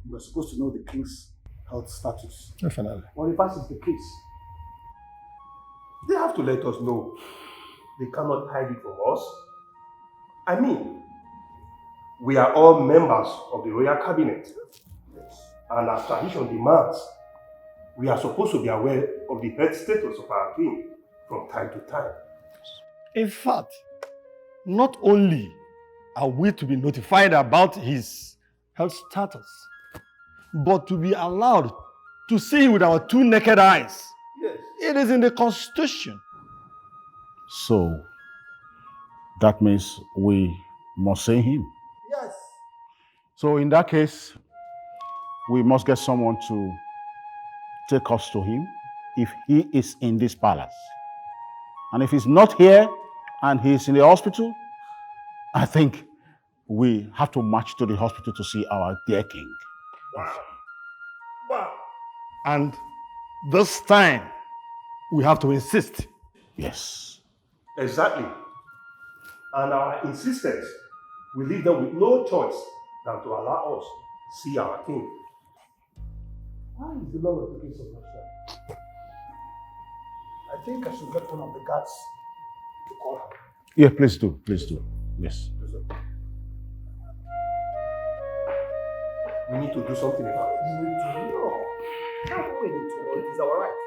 we are supposed to know the king's health status. Definitely. Or if that is the case, they have to let us know. They cannot hide it from us. I mean, we are all members of the royal cabinet. And as tradition demands, we are supposed to be aware of the health status of our king from time to time. In fact, not only are we to be notified about his health status, but to be allowed to see him with our two naked eyes. Yes. It is in the constitution. So, that means we must see him. Yes. So in that case, we must get someone to take us to him if he is in this palace. And if he's not here and he's in the hospital, I think we have to march to the hospital to see our dear king. Wow. And this time, we have to insist. Yes. Exactly. And our insistence will leave them with no choice than to allow us see our king. Why is the Lord taking so much time? I think I should get one of the guards to call her. Yeah, please do. Please do. Yes. We need to do something about it. You need to know. How we need to know? It is our right.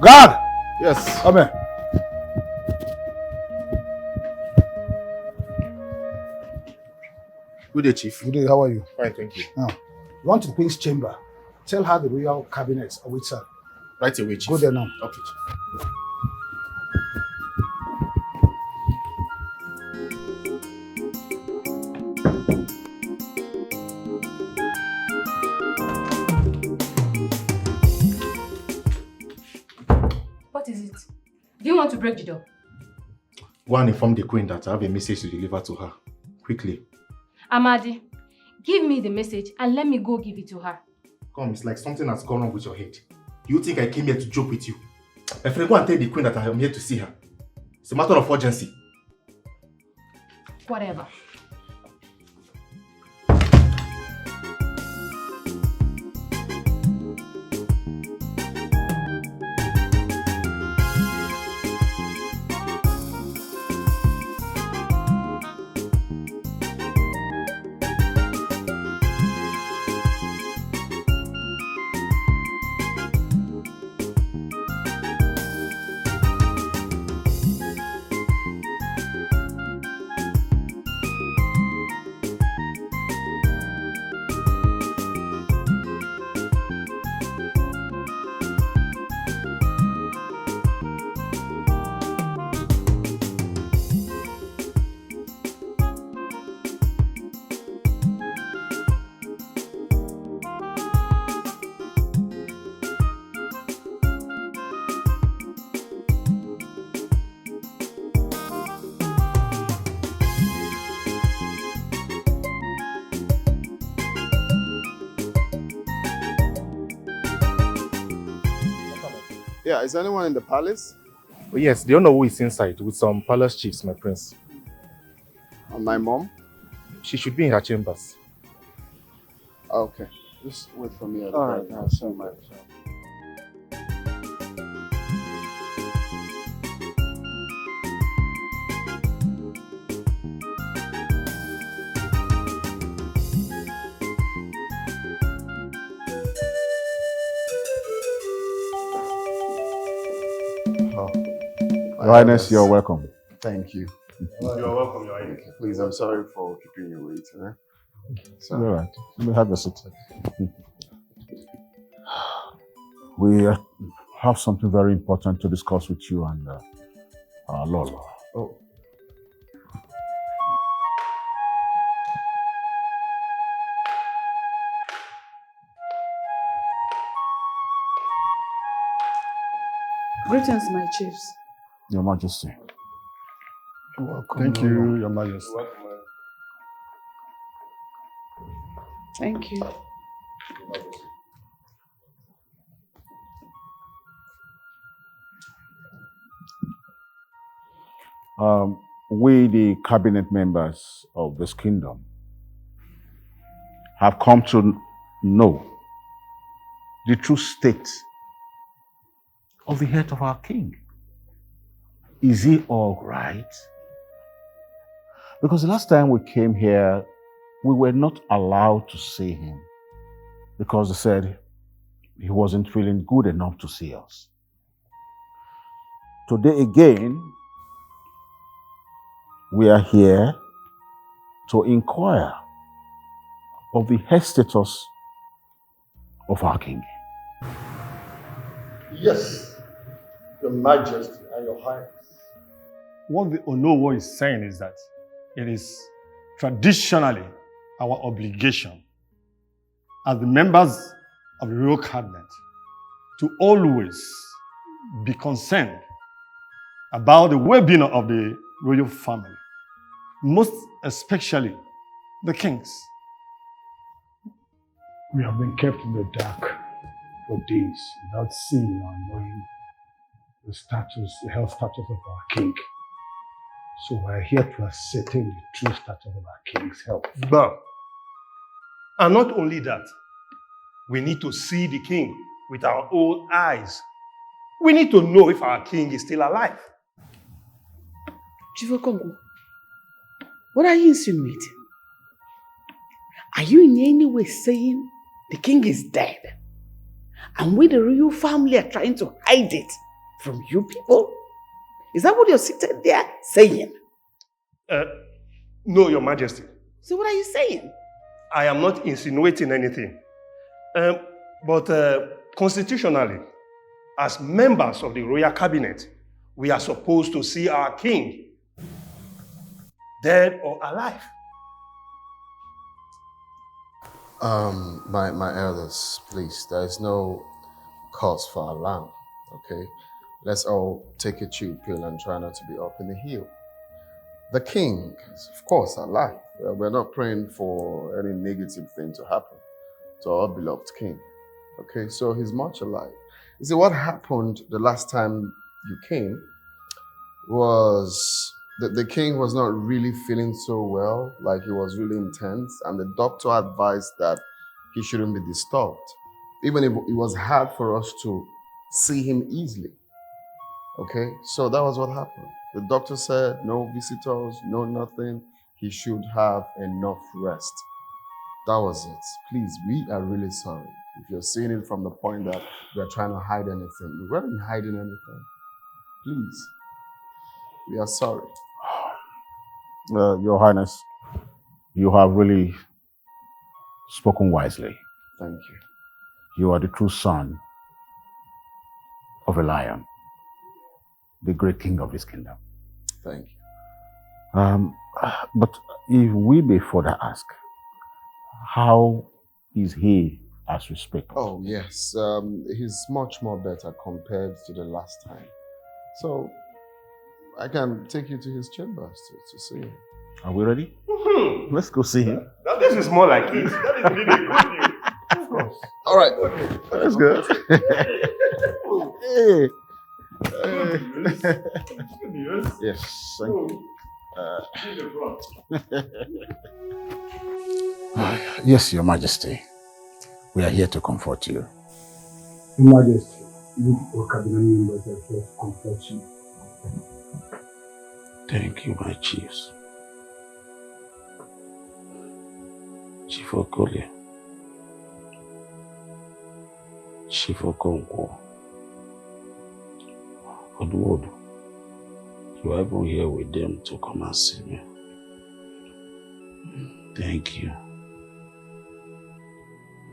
Guard! Yes. Come here. Good day, Chief. Good day, how are you? Fine, thank you. Now, run to the Queen's chamber. Tell her the royal cabinet awaits her. Right away, Chief. Go there now. Okay, Chief. What is it? Do you want to break the door? Go and inform the Queen that I have a message to deliver to her. Quickly. Amadi, give me the message and let me go give it to her. Come, it's like something has gone wrong with your head. You think I came here to joke with you? My friend, go and tell the Queen that I am here to see her. It's a matter of urgency. Whatever. Yeah, is anyone in the palace? Oh, yes, they don't know who is inside with some palace chiefs, my prince. And my mom? She should be in her chambers. Okay, just wait for me at the All back. right, I'll see my Your Highness, you're welcome. Thank you. You're welcome, Your Highness. Please, I'm sorry for keeping you waiting. All right. Let me have a seat. We have something very important to discuss with you and our Lord. Oh. Greetings, my chiefs. Your Majesty. You're welcome. Thank you, Your Majesty. Thank you. We, the cabinet members of this kingdom, have come to know the true state of the health of our king. Is he all right? Because the last time we came here, we were not allowed to see him because they said he wasn't feeling good enough to see us. Today again, we are here to inquire of the health status of our king. Yes, Your Majesty and Your Highness. What the Onowo is saying is that it is traditionally our obligation as the members of the royal cabinet to always be concerned about the well-being of the royal family, most especially the kings. We have been kept in the dark for days without seeing or knowing the health status of our king. So we're here to ascertain the true status of our king's health. But, and not only that, we need to see the king with our own eyes. We need to know if our king is still alive. Chivokongo, what are you insinuating? Are you in any way saying the king is dead? And we, the royal family, are trying to hide it from you people? Is that what you're sitting there saying? No, Your Majesty. So what are you saying? I am not insinuating anything. But constitutionally, as members of the royal cabinet, we are supposed to see our king, dead or alive. My elders, please, there is no cause for alarm, okay? Let's all take a chill pill and try not to be up in the hill. The king is, of course, alive. We're not praying for any negative thing to happen to our beloved king, okay? So he's much alive. You see, what happened the last time you came was that the king was not really feeling so well, like he was really intense, and the doctor advised that he shouldn't be disturbed. Even if it was hard for us to see him easily. Okay, so that was what happened. The doctor said no visitors, no nothing. He should have enough rest. That was it. Please, we are really sorry. If you're seeing it from the point that we're trying to hide anything, we weren't hiding anything. Please, we are sorry. Your Highness, you have really spoken wisely. Thank you. You are the true son of a lion, the great king of this kingdom. Thank you. But if we may further ask, how is he as we speak? Oh, yes. He's much more better compared to the last time. So, I can take you to his chambers to see him. Are we ready? Let's go see him. This is more like it. That is really good news. Of course. All right. Let's go. Hey. Yes, thank you. Yes, Your Majesty. We are here to comfort you. Your Majesty, you or cabinet members are here to comfort you. Thank you, my chiefs. Chief Okole, Chief Okonkwo, Odwood, you are even here with them to come and see me. Thank you.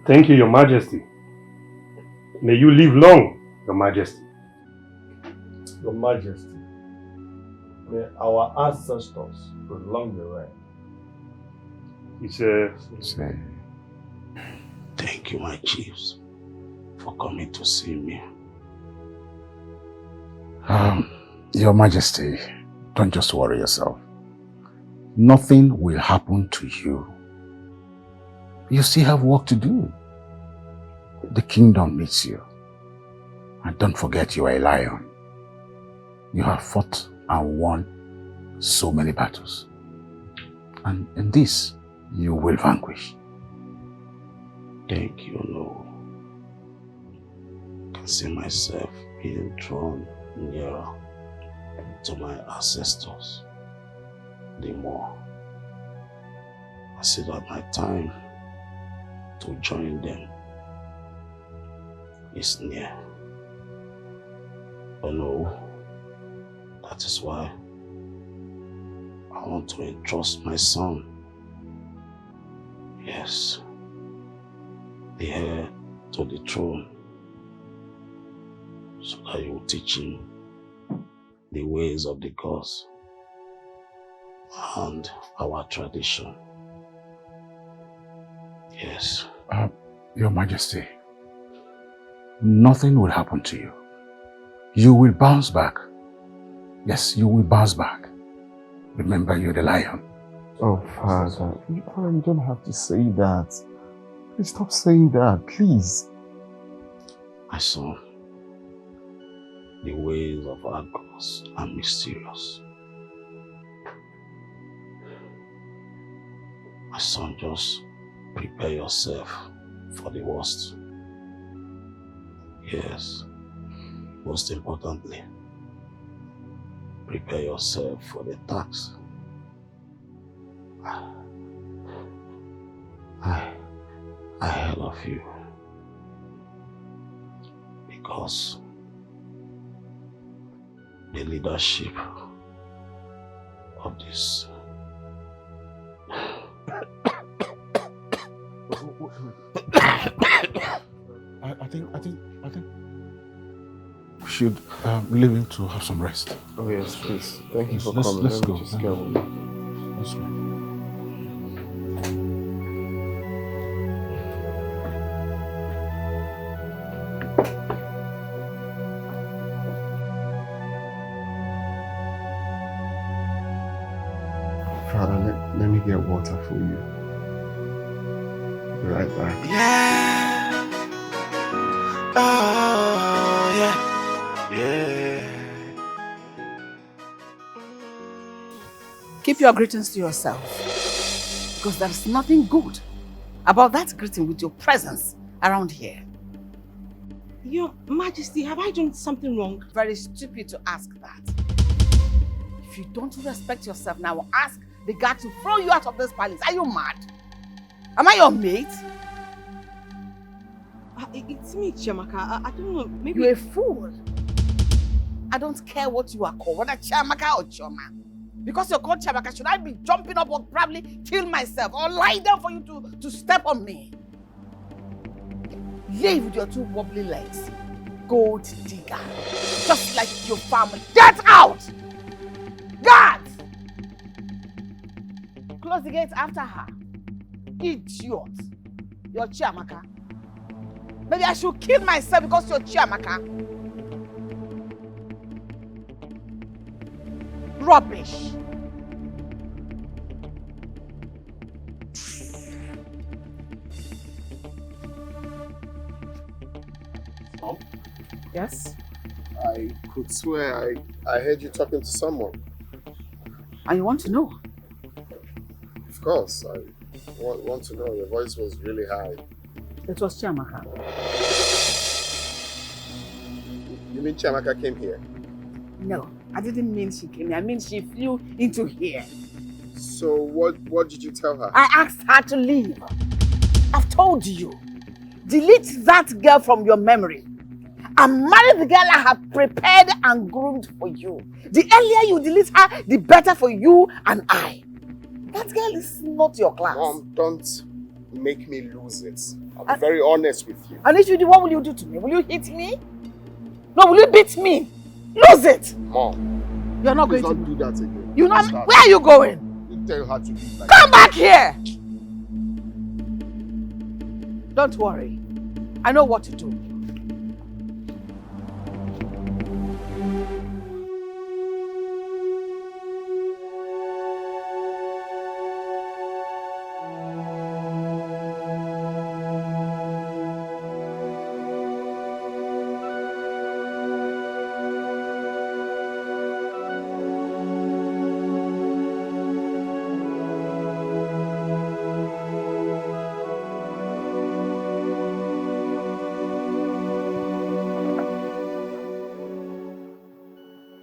Thank you, Your Majesty. May you live long, Your Majesty. Your Majesty, may our ancestors prolong the reign. Thank you, my chiefs, for coming to see me. Your Majesty, don't just worry yourself. Nothing will happen to you. You still have work to do. The kingdom needs you. And don't forget you are a lion. You have fought and won so many battles. And in this, you will vanquish. Thank you, Lord. I can see myself being drawn nearer to my ancestors. The more I see that my time to join them is near. But no, that is why I want to entrust my son, yes, the heir to the throne, so that you will teach him the ways of the gods and our tradition. Yes. Your Majesty, nothing will happen to you. You will bounce back. Yes, you will bounce back. Remember, you're the lion. Oh, Father, you don't have to say that. Please stop saying that, please. My son, the ways of our gods are mysterious. My son, just prepare yourself for the worst. Yes, most importantly, prepare yourself for the tax. I heard of you because the leadership of this I think we should leave him to have some rest. Oh yes, please. Thank you for Let's coming. Let's Let me go. just go. Let's go. Father, let me get water for you. Be right back. Yeah. Oh, yeah. Yeah. Keep your greetings to yourself. Because there's nothing good about that greeting with your presence around here. Your Majesty, have I done something wrong? Very stupid to ask that. If you don't respect yourself now, ask the guard to throw you out of this palace. Are you mad? Am I your mate? It's me, Chiamaka. I don't know. Maybe You're a fool. I don't care what you are called, whether Chiamaka or Chioma. Because you're called Chiamaka, should I be jumping up or probably kill myself or lie down for you to step on me? Lay with your two wobbly legs. Gold digger. Just like your family. Get out! Guards! Close the gate after her. Idiot. You're Chiamaka. Maybe I should kill myself because you're Chiamaka. Rubbish. Yes? I could swear I heard you talking to someone. And you want to know? Of course, I want to know. Your voice was really high. It was Chiamaka. You mean Chiamaka came here? No, I didn't mean she came here. I mean she flew into here. So what did you tell her? I asked her to leave. I've told you. Delete that girl from your memory. And marry the girl I have prepared and groomed for you. The earlier you delete her, the better for you and I. That girl is not your class. Mom, don't make me lose it. I'll be very honest with you. And if you do, what will you do to me? Will you hit me? No, will you beat me? Lose it! Mom, you're not please going to do that again. You know, where are you going? You tell her to leave. Like Come back here! Don't worry. I know what to do.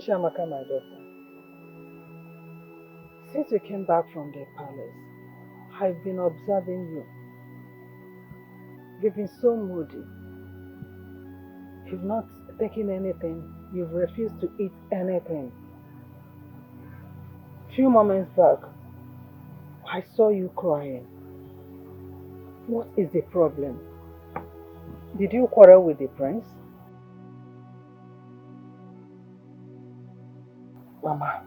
Chiamaka, my daughter, since you came back from the palace, I've been observing you. You've been so moody. You've not taken anything. You've refused to eat anything. A few moments back, I saw you crying. What is the problem? Did you quarrel with the prince? Mama,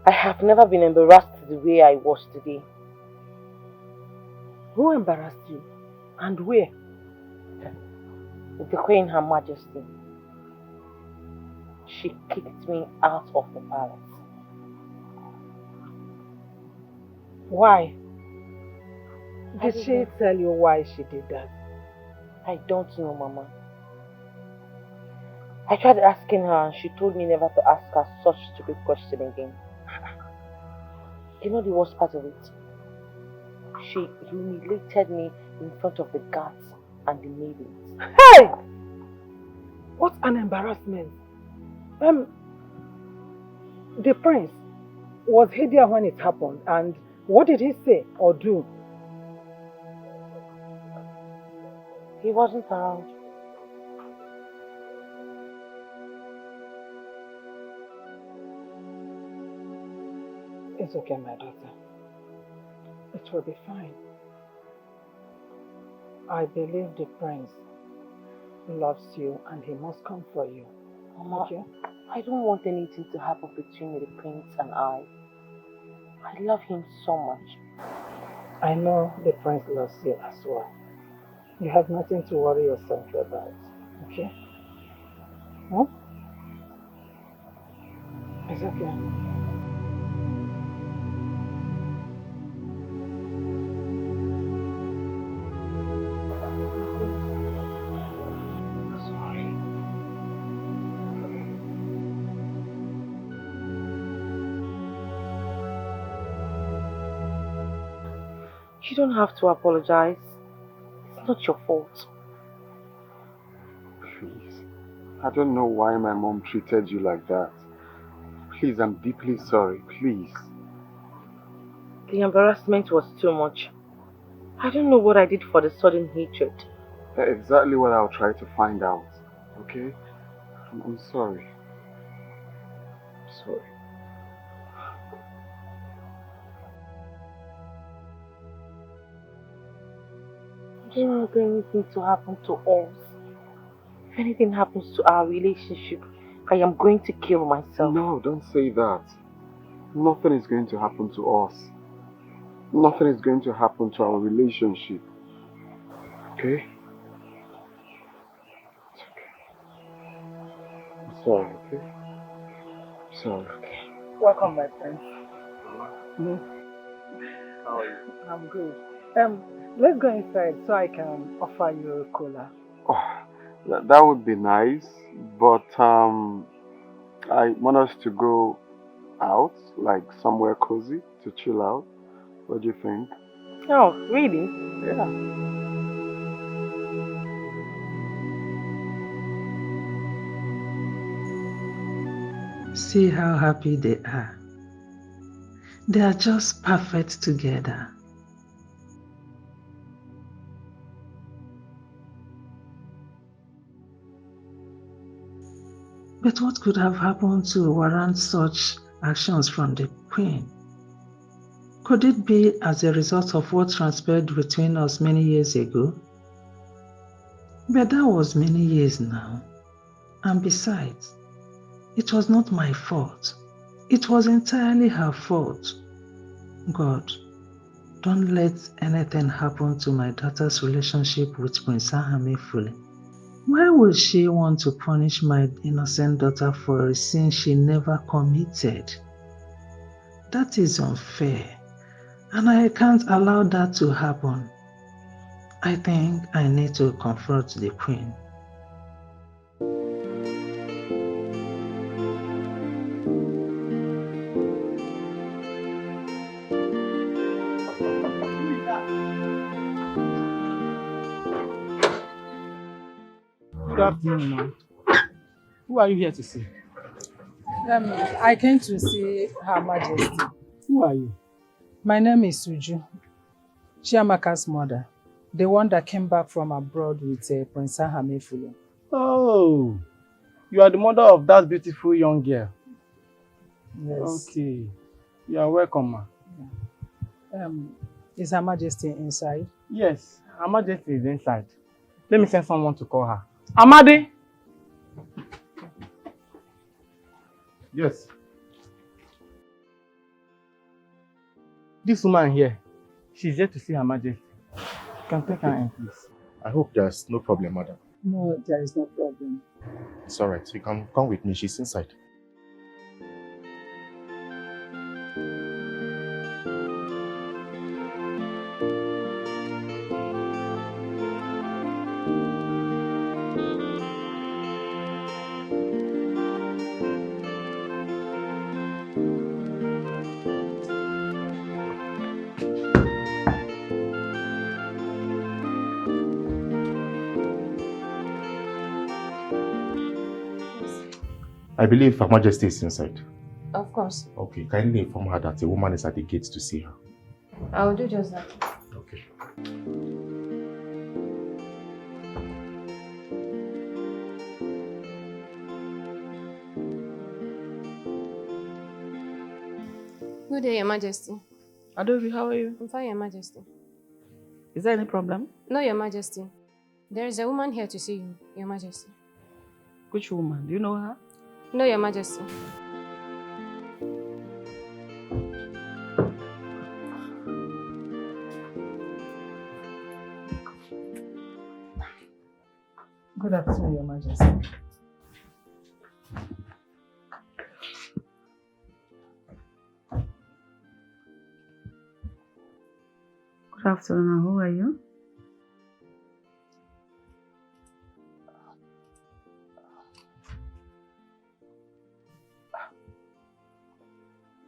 I have never been embarrassed the way I was today. Who embarrassed you? And where? The Queen, Her Majesty. She kicked me out of the palace. Why? Did she tell you why she did that? I don't know, Mama. I tried asking her and she told me never to ask her such stupid question again. You know the worst part of it? She humiliated me in front of the guards and the maidens. Hey! What an embarrassment. The prince, was he there when it happened? And what did he say or do? He wasn't around. It's okay, my daughter. It will be fine. I believe the prince loves you and he must come for you. Mama, okay? I don't want anything to happen between the prince and I. I love him so much. I know the prince loves you as well. You have nothing to worry yourself about, okay? Huh? It's okay. You don't have to apologize. It's not your fault. Please. I don't know why my mom treated you like that. Please, I'm deeply sorry. Please. The embarrassment was too much. I don't know what I did for the sudden hatred. Exactly what I'll try to find out. Okay? I'm sorry. I'm sorry. I don't want anything to happen to us. If anything happens to our relationship, I am going to kill myself. No, don't say that. Nothing is going to happen to us. Nothing is going to happen to our relationship. Okay? It's okay. I'm sorry, okay? I'm sorry. Welcome, my friend. How are you? I'm good. Let's go inside so I can offer you a cola. Oh, that would be nice, but I want us to go out, like somewhere cozy to chill out. What do you think? Oh, really? Yeah. See how happy they are. They are just perfect together. But what could have happened to warrant such actions from the Queen? Could it be as a result of what transpired between us many years ago? But that was many years now. And besides, it was not my fault. It was entirely her fault. God, don't let anything happen to my daughter's relationship with Prince Ahamefule. Why would she want to punish my innocent daughter for a sin she never committed? That is unfair, and I can't allow that to happen. I think I need to confront the Queen. Good afternoon, ma'am. Who are you here to see? I came to see Her Majesty. Who are you? My name is Suju, Chiamaka's mother, the one that came back from abroad with Prince Ahamefulu. Oh, you are the mother of that beautiful young girl. Yes. Okay, you are welcome, ma. Is Her Majesty inside? Yes, Her Majesty is inside. Let me send someone to call her. Amadi! Yes. This woman here, she's here to see Her Majesty. You can take her in, please. I hope there's no problem, madam. No, there is no problem. It's alright. You can come with me. She's inside. I believe Her Majesty is inside. Of course. Okay, kindly inform her that a woman is at the gate to see her. I will do just that. Okay. Good day, Your Majesty. Adobe, how are you? I'm fine, Your Majesty. Is there any problem? No, Your Majesty. There is a woman here to see you, Your Majesty. Which woman? Do you know her? No, Your Majesty. Good afternoon, Your Majesty. Good afternoon. Who are you?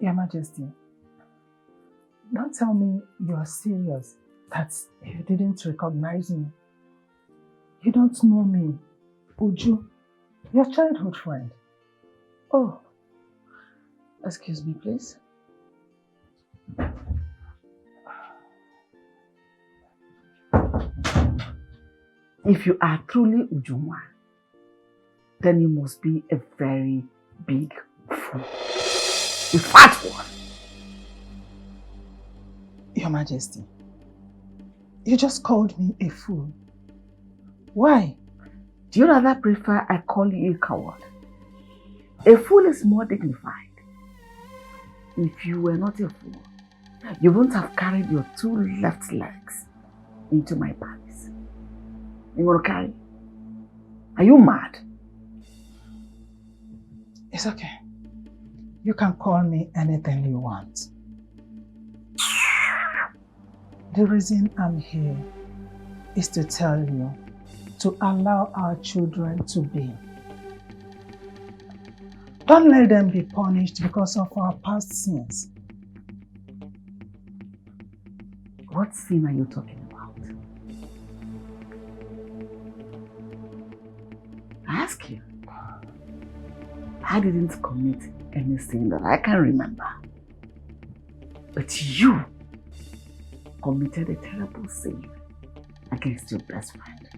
Your Majesty, don't tell me you are serious, that you didn't recognize me. You don't know me, Uju, your childhood friend. Oh, excuse me, please. If you are truly Ujuma, then you must be a very big fool. A fat one. Your Majesty, you just called me a fool. Why? Do you rather prefer I call you a coward? A fool is more dignified. If you were not a fool, you wouldn't have carried your two left legs into my palace. You want to carry? Are you mad? It's okay. You can call me anything you want. The reason I'm here is to tell you to allow our children to be. Don't let them be punished because of our past sins. What sin are you talking about? I ask you. I didn't commit any sin that I can remember. But you committed a terrible sin against your best friend.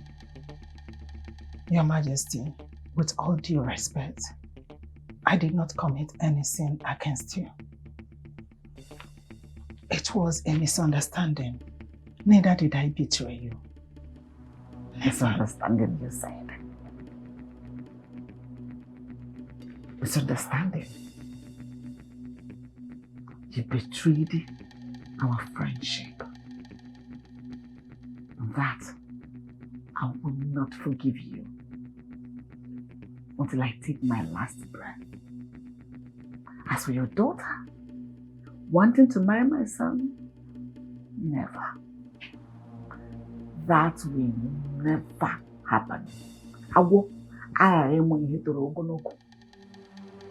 Your Majesty, with all due respect, I did not commit any sin against you. It was a misunderstanding. Neither did I betray you. Misunderstanding, you said. Misunderstanding. You betrayed our friendship. That I will not forgive you until I take my last breath. As for your daughter, wanting to marry my son, never. That will never happen.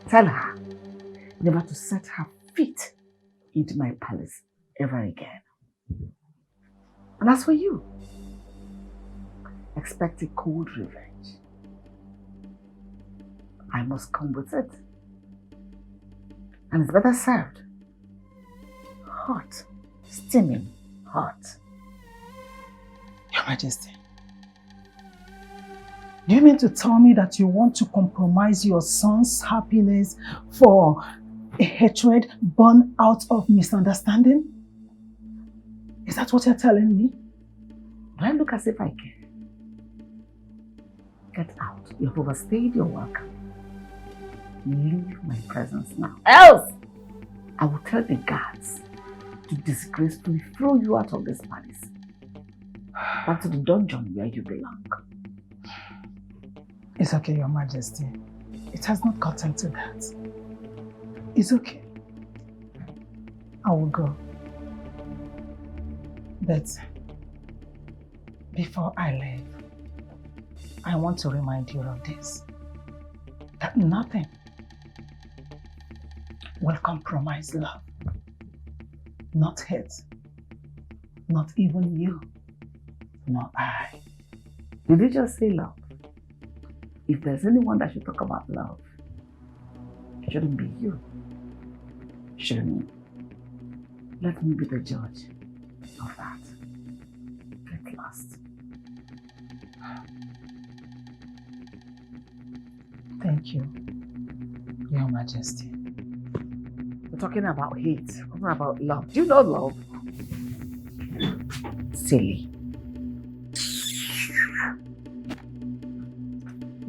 Tell her never to set her feet into my palace ever again. And as for you, expect a cold revenge. I must come with it. And it's better served. Hot. Steaming hot. Your Majesty, do you mean to tell me that you want to compromise your son's happiness for a hatred born out of misunderstanding? Is that what you're telling me? Do I look as if I care? Get out. You have overstayed your welcome. Leave my presence now. Else, I will tell the guards to disgracefully throw you out of this palace. Back to the dungeon where you belong. It's okay, Your Majesty. It has not gotten to that. It's okay. I will go. But before I leave, I want to remind you of this. That nothing will compromise love. Not hate. Not even you. Nor I. Did you just say love? If there's anyone that should talk about love, it shouldn't be you. Shouldn't me. Let me be the judge of that. Get lost. Thank you, Your Majesty. We're talking about hate. We're talking about love. Do you know love? Silly.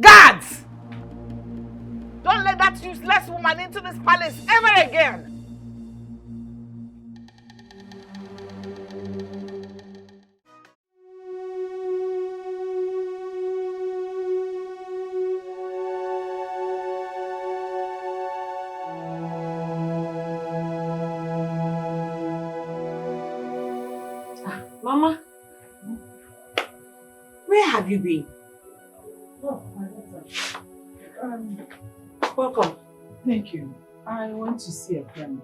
Guards! Don't let that useless woman into this palace ever again! Mama, where have you been? Oh, my daughter. Welcome. Thank you. I went to see a friend.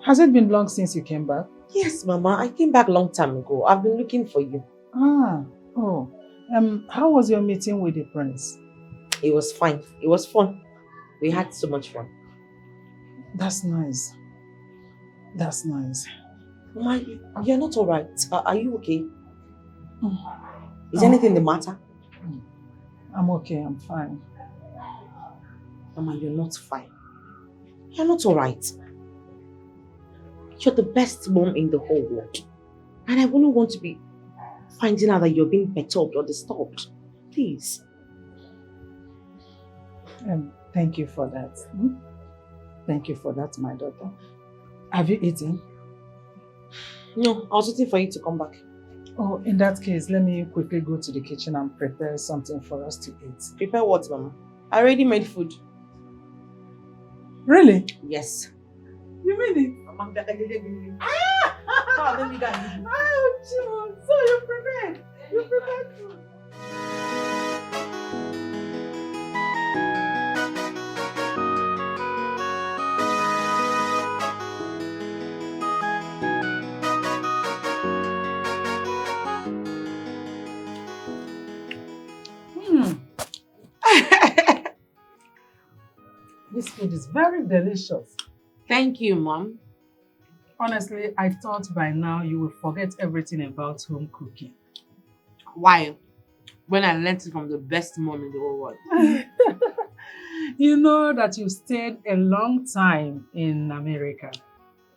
Has it been long since you came back? Yes, Mama. I came back a long time ago. I've been looking for you. Oh. How was your meeting with the prince? It was fine. It was fun. We had so much fun. That's nice. That's nice. Mama, you're not alright. Are you okay? Is anything the matter? I'm okay. I'm fine. Mama, you're not fine. You're not alright. You're the best mom in the whole world. And I wouldn't want to be finding out that you're being perturbed or disturbed. Please. Thank you for that. Thank you for that, my daughter. Have you eaten? No, I was waiting for you to come back. Oh, in that case, let me quickly go to the kitchen and prepare something for us to eat. Prepare what, Mama? I already made food. Really? Yes. You made it? Mama, Oh, John, so you prepared. You prepared food. This food is very delicious. Thank you, Mom. Honestly, I thought by now you will forget everything about home cooking. Why? When I learned it from the best mom in the whole world. You know that you stayed a long time in America.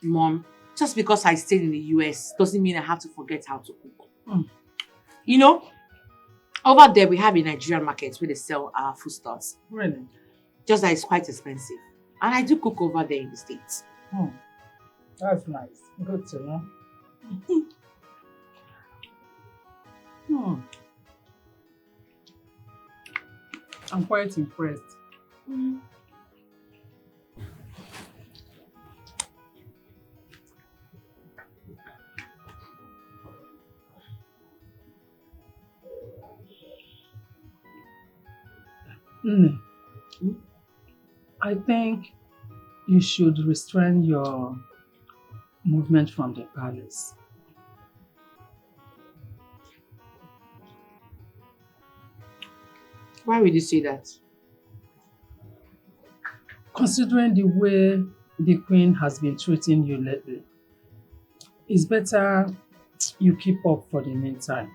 Mom, just because I stayed in the US doesn't mean I have to forget how to cook. You know, over there we have a Nigerian market where they sell our foodstuffs. Really? Just that it's quite expensive. And I do cook over there in the States. That's nice. Good to know. I'm quite impressed. I think you should restrain your movement from the palace. Why would you say that? Considering the way the Queen has been treating you lately, it's better you keep up for the meantime.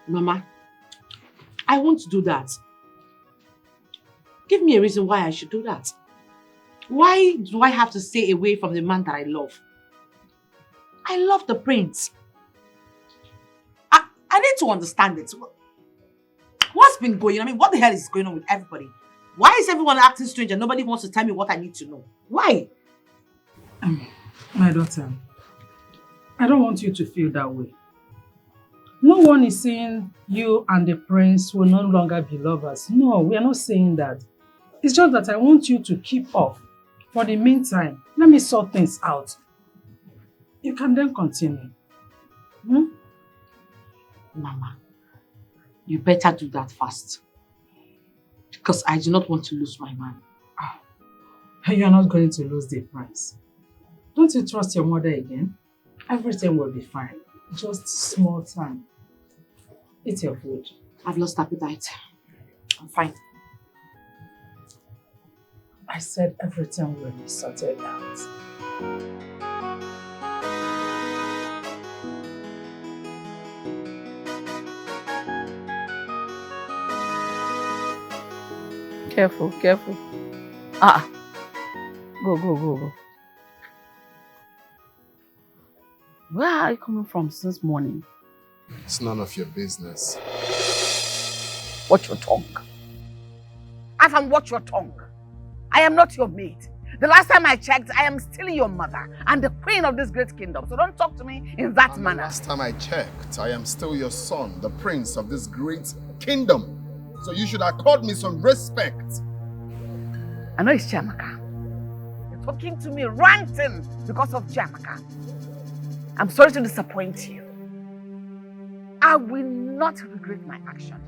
Mama, I want to do that. Give me a reason why I should do that. Why do I have to stay away from the man that I love? I love the prince. I need to understand it. What's been going on? I mean, what the hell is going on with everybody? Why is everyone acting strange and nobody wants to tell me what I need to know? Why? My daughter, I don't want you to feel that way. No one is saying you and the prince will no longer be lovers. No, we are not saying that. It's just that I want you to keep off. For the meantime, let me sort things out. You can then continue. Mama, you better do that fast. Because I do not want to lose my man. You are not going to lose the prince. Don't you trust your mother again? Everything will be fine. Just small time. Eat your food. I've lost appetite. I'm fine. I said everything will be sorted out. Careful, careful. Go. Where are you coming from since morning? It's none of your business. Watch your tongue. Afam, watch your tongue. I am not your maid. The last time I checked, I am still your mother and the queen of this great kingdom. So don't talk to me in that manner. Last time I checked, I am still your son, the prince of this great kingdom. So you should accord me some respect. I know it's Chaka. You're talking to me ranting because of Chaka. I'm sorry to disappoint you. I will not regret my action.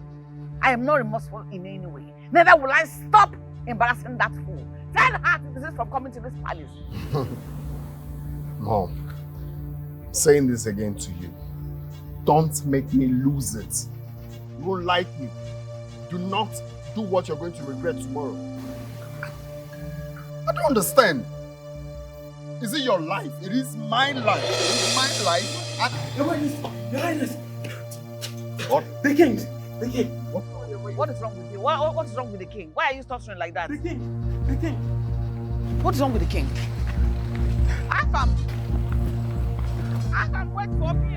I am not remorseful in any way. Neither will I stop embarrassing that fool. Tell her to desist from coming to this palace. Mom, I'm saying this again to you. Don't make me lose it. You won't like me. Do not do what you're going to regret tomorrow. I don't understand. Is it your life? It is my life. It is my life. Your Highness. What? The king. What is wrong with you? What is wrong with the king? Why are you stuttering like that? The king. What is wrong with the king? Afam, wait for me.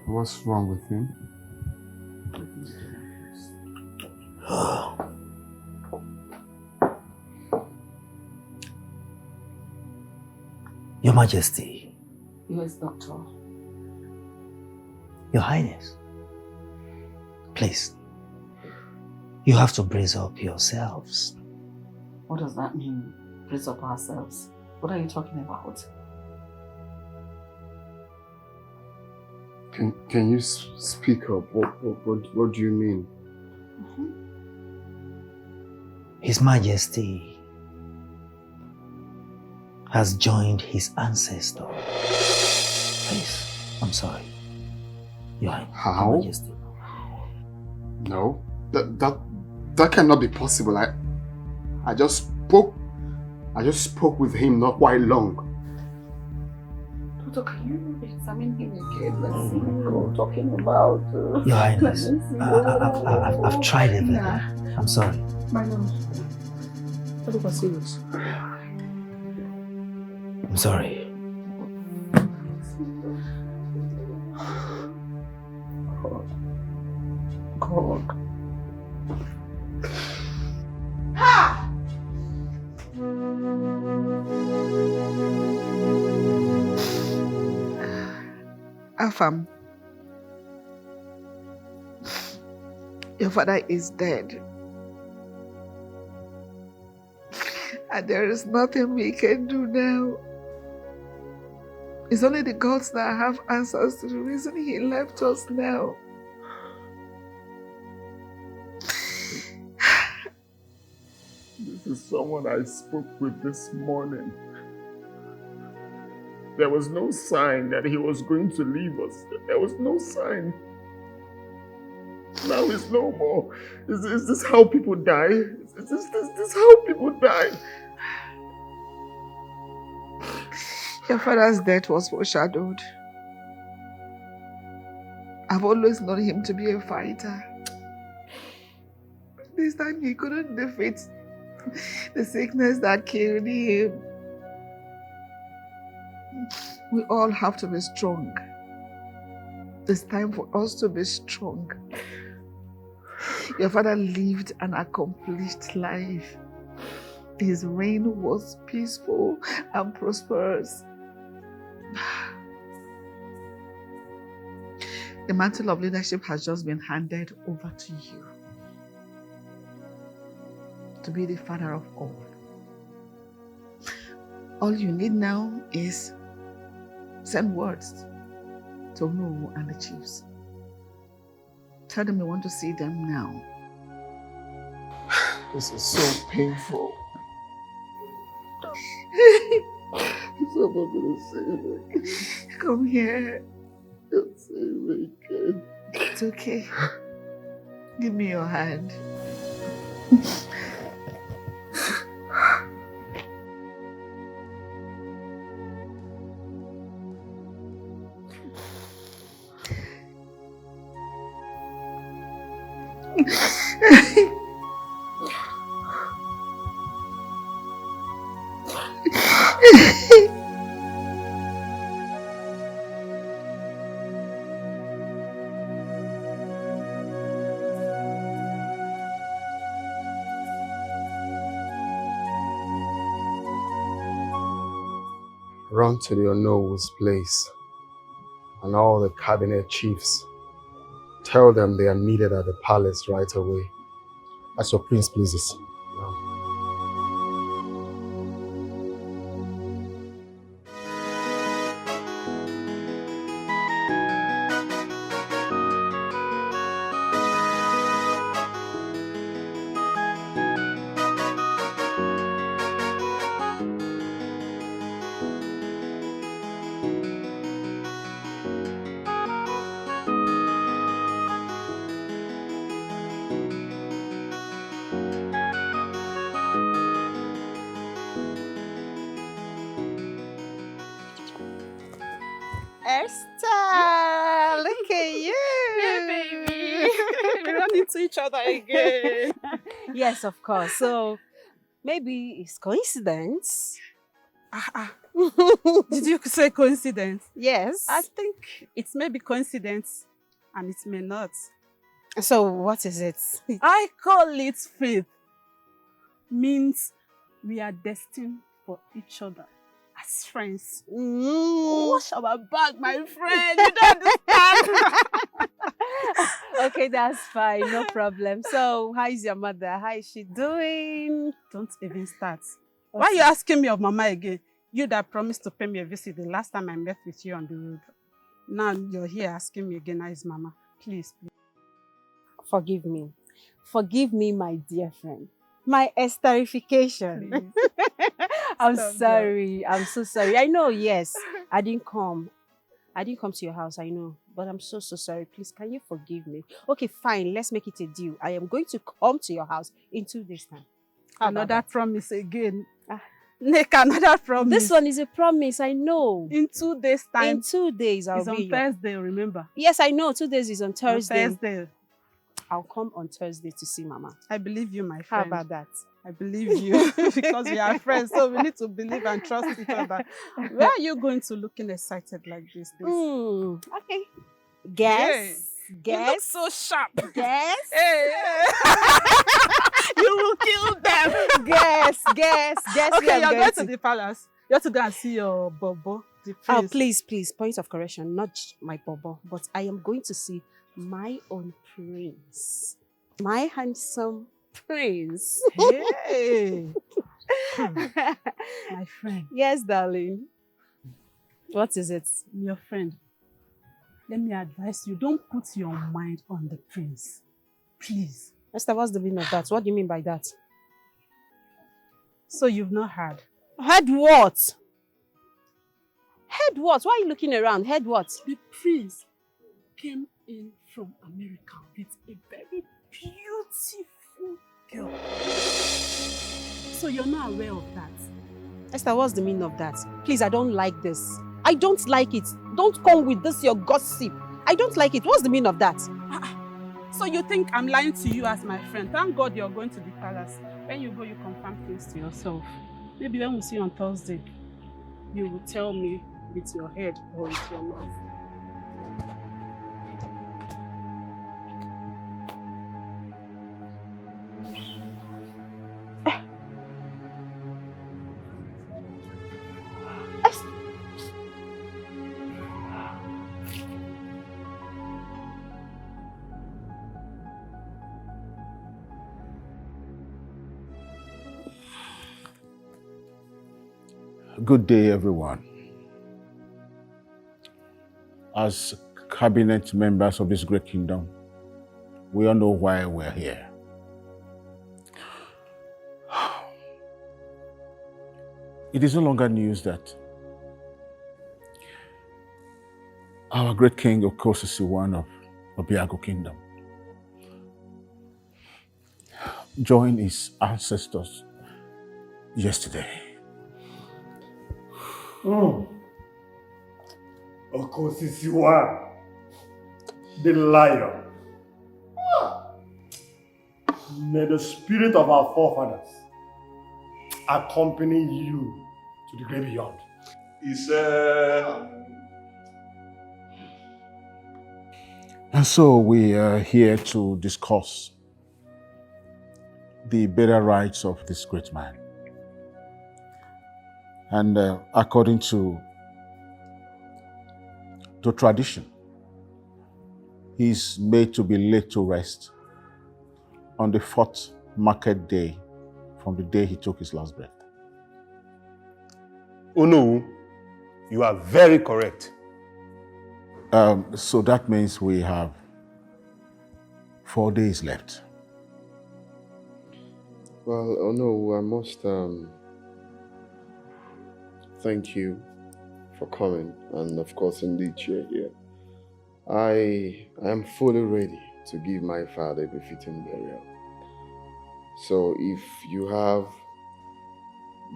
What's wrong with him? Your Majesty. Yes, Doctor. Your Highness. Please. You have to brace up yourselves. What does that mean? Brace up ourselves. What are you talking about? Can you speak up? What do you mean? His Majesty has joined his ancestor. Please, I'm sorry. Your How? Majesty. No, that cannot be possible. I just spoke with him not quite long. Doctor, can you examine him again? Let's see what we're talking about. Your Highness, I've tried everything. I'm sorry. My nose. What about serious? I'm sorry. God. Afam, your father is dead. And there is nothing we can do now. It's only the gods that have answers to the reason he left us now. This is someone I spoke with this morning. There was no sign that he was going to leave us. There was no sign. Now he's no more. Is this how people die? Is this how people die? Your father's death was foreshadowed. I've always known him to be a fighter. This time he couldn't defeat the sickness that killed him. We all have to be strong. It's time for us to be strong. Your father lived an accomplished life. His reign was peaceful and prosperous. The mantle of leadership has just been handed over to you to be the father of all. All you need now is send words to Onu and the chiefs. Tell them you want to see them now. This is so painful. Someone gonna save me. Come here. Don't save me again. It's okay. Give me your hand. Run to the Onowo's place and all the cabinet chiefs. Tell them they are needed at the palace right away. As your prince pleases. Esther, look at you. Yeah, baby. We run into each other again. Yes, of course. So maybe it's coincidence. Did you say coincidence? Yes. I think it may be coincidence and it may not. So what is it? I call it faith. Means we are destined for each other as friends. Wash our back, my friend. You don't understand. Okay, that's fine. No problem. So how is your mother? How is she doing? Don't even start. Why are you asking me of Mama again? You that promised to pay me a visit the last time I met with you on the road. Now you're here asking me again, how is Mama? Please, please. Forgive me. Forgive me, my dear friend. My esterification. I'm sorry. I'm so sorry. I know, yes. I didn't come to your house, I know. But I'm so sorry. Please, can you forgive me? Okay, fine. Let's make it a deal. I am going to come to your house in 2 days' time. Another promise again. Nick, another promise. This one is a promise, I know. In 2 days' time. In 2 days, I'll be. It's on Thursday, remember? Yes, I know. 2 days is on Thursday. On Thursday. I'll come on Thursday to see Mama. I believe you, my friend. How about that? I believe you because we are friends, so we need to believe and trust each other. Where are you going to looking excited like this? Okay. Guess. You look so sharp. Guess. Hey. You will kill them. Guess. Okay, you're going to the palace. You have to go and see your bobo. Oh, please, please, point of correction, not my bobo, but I am going to see my own prince. My handsome prince. Hey! My friend. Yes, darling. What is it? Your friend. Let me advise you, don't put your mind on the prince. Please. Esther, what's the meaning of that? What do you mean by that? So you've not heard? Heard what? Heard what? Why are you looking around? Heard what? The prince came in from America with a very beautiful girl. So you're not aware of that? Esther, what's the meaning of that? Please, I don't like this. I don't like it. Don't come with this, your gossip. I don't like it. What's the meaning of that? So you think I'm lying to you as my friend? Thank God you're going to the palace. When you go, you confirm things to yourself. Maybe when we see you on Thursday, you will tell me with your head or with your mouth. Good day, everyone. As cabinet members of this great kingdom, we all know why we're here. It is no longer news that our great king, Okosisi I of Obiago Kingdom, joined his ancestors yesterday. Okosisi I, the lion. May the spirit of our forefathers accompany you to the great beyond. And so we are here to discuss the better rights of this great man. And according to tradition, he's made to be laid to rest on the 4th market day from the day he took his last breath. Oh no, you are very correct. So that means we have 4 days left. Well, oh no, I must thank you for coming, and of course, indeed, you're here. I am fully ready to give my father a befitting burial. So if you have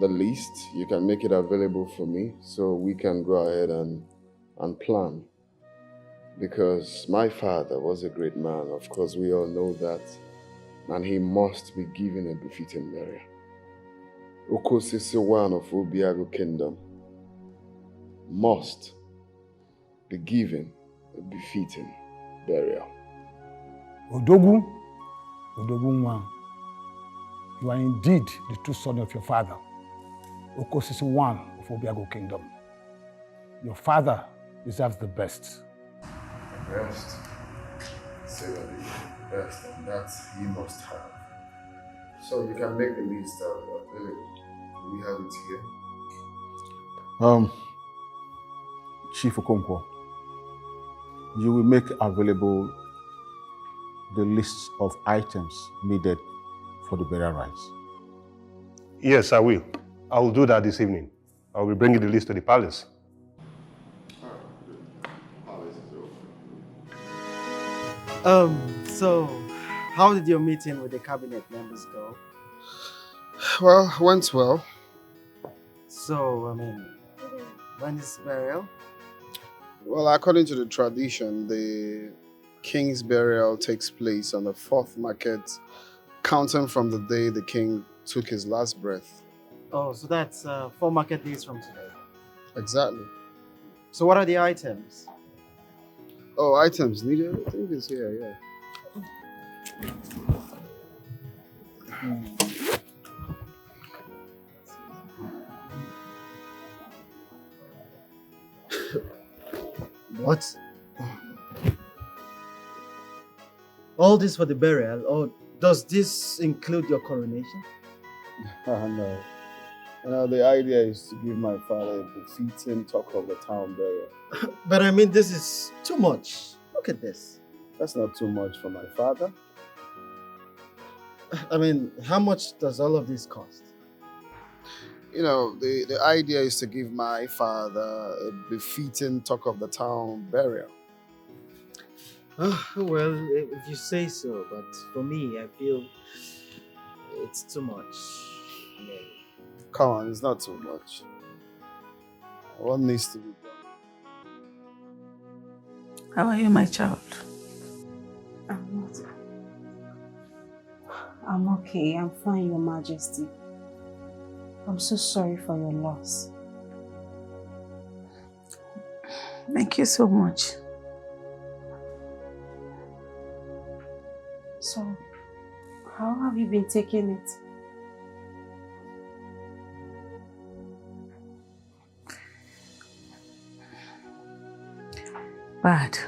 the list, you can make it available for me so we can go ahead and plan. Because my father was a great man, of course, we all know that, and he must be given a befitting burial. Okosisi I of Obiago Kingdom must be given a befitting burial. Odogu Nwa, you are indeed the true son of your father, Okosisi I of Obiago Kingdom. Your father deserves the best. The best? Say that the best, and that he must have. So you can make the list available. We have it here. Chief Okonkwo, you will make available the list of items needed for the burial rites. Yes, I will. I will do that this evening. I will be bringing the list to the palace. So, how did your meeting with the cabinet members go? Well, went well. So, when is burial? Well, according to the tradition, the king's burial takes place on the 4th market, counting from the day the king took his last breath. Oh, so that's 4 market days from today. Exactly. So what are the items? Oh, items needed? I think it's here, yeah. What? All this for the burial, or does this include your coronation? No. The idea is to give my father a befitting talk of the town burial. But I mean, this is too much. Look at this. That's not too much for my father. I mean, how much does all of this cost? The idea is to give my father a befitting talk of the town burial. Oh, well, if you say so, but for me, I feel it's too much. Come on, it's not too much. What needs to be done? How are you, my child? I'm okay. I'm fine, Your Majesty. I'm so sorry for your loss. Thank you so much. So, how have you been taking it? Bad.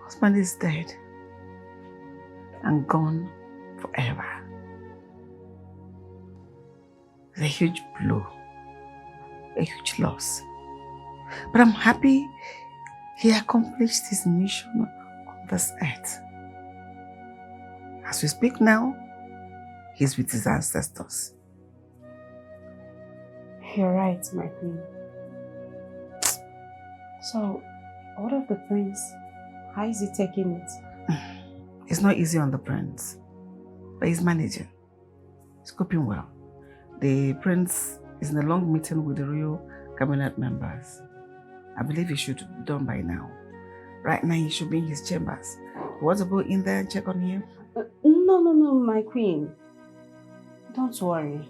Husband is dead and gone forever. It's a huge blow, a huge loss. But I'm happy he accomplished his mission on this earth. As we speak now, he's with his ancestors. You're right, my queen. So, what of the prince? How is he taking it? It's not easy on the prince, but he's managing. He's coping well. The prince is in a long meeting with the royal cabinet members. I believe he should be done by now. Right now, he should be in his chambers. You want to go in there and check on him? No, my queen. Don't worry.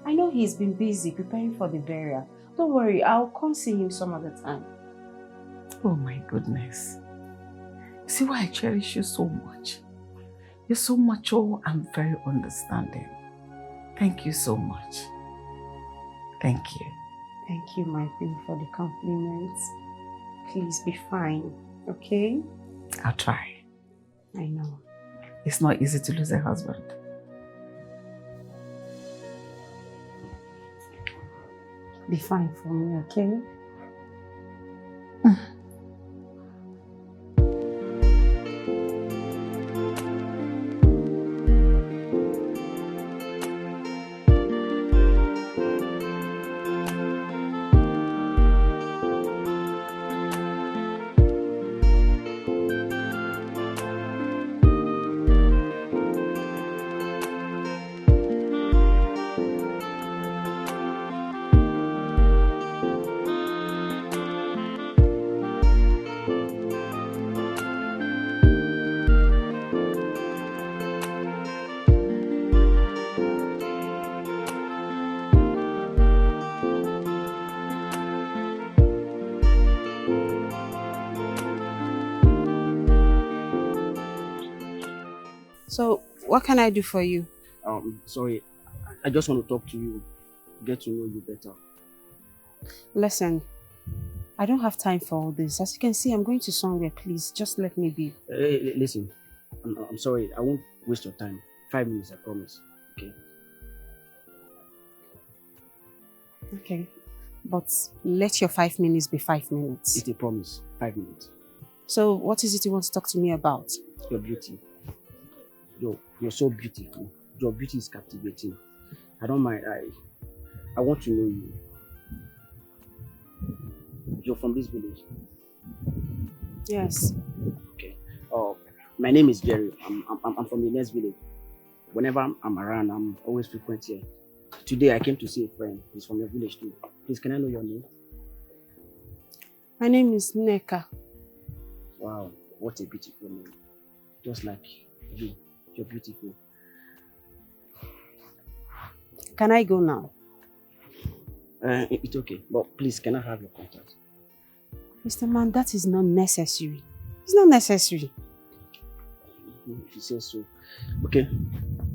I know he's been busy preparing for the burial. Don't worry, I'll come see him some other time. Oh my goodness. See why I cherish you so much. You're so mature and very understanding. Thank you so much. Thank you. Thank you, my queen, for the compliments. Please be fine, okay? I'll try. I know. It's not easy to lose a husband. Be fine for me, okay? So, what can I do for you? Sorry, I just want to talk to you, get to know you better. Listen, I don't have time for all this. As you can see, I'm going to somewhere. Please, just let me be. Hey, listen, I'm sorry, I won't waste your time. 5 minutes, I promise. Okay? Okay, but let your 5 minutes be 5 minutes. It's a promise. 5 minutes. So, what is it you want to talk to me about? Your beauty. You're so beautiful. Your beauty is captivating. I don't mind. I want to know you. You're from this village? Yes. Okay. My name is Jerry. I'm from the next village. Whenever I'm around, I'm always frequent here. Today I came to see a friend. He's from your village too. Please, can I know your name? My name is Neka. Wow, what a beautiful name. Just like you. You're beautiful. Can I go now? It's okay, but please, can I have your contact? Mr. Man, that is not necessary. It's not necessary. If you say so. Okay,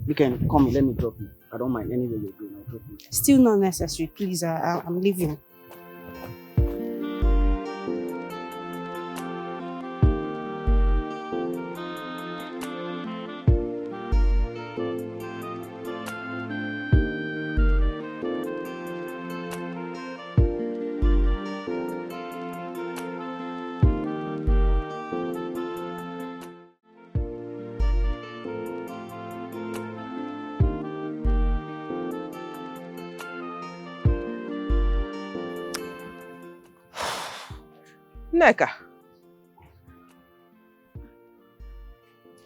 you can come, let me drop you. I don't mind. Anyway you're going, I'll drop you. Still not necessary. Please, I'm leaving. Nneka.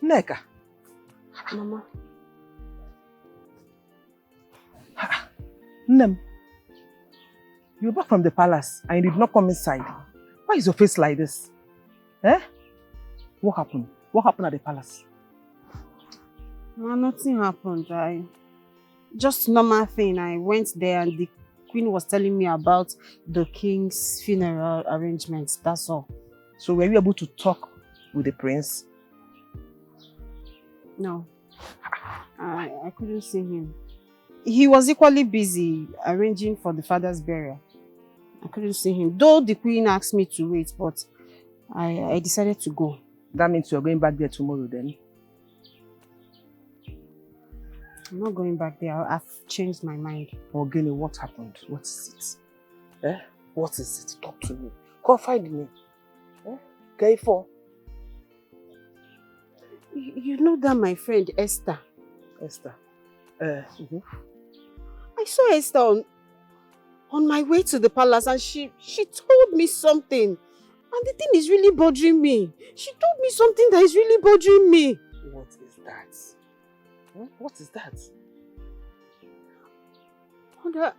Nneka. Mama. Nem. You're back from the palace and you did not come inside. Why is your face like this? Eh? What happened? What happened at the palace? Well, nothing happened. Just normal thing. I went there and the queen was telling me about the king's funeral arrangements. That's all. So were you able to talk with the prince? No. I couldn't see him. He was equally busy arranging for the father's burial. I couldn't see him. Though the queen asked me to wait, but I decided to go. That means you're going back there tomorrow then? I'm not going back there. I've changed my mind. Ogene, what happened? What is it? Eh? What is it? Talk to me. Confide in me. Eh? K4. You know that my friend Esther. Esther. I saw Esther on my way to the palace and she told me something. And the thing is really bothering me. She told me something that is really bothering me. What is that? What is that? Mother,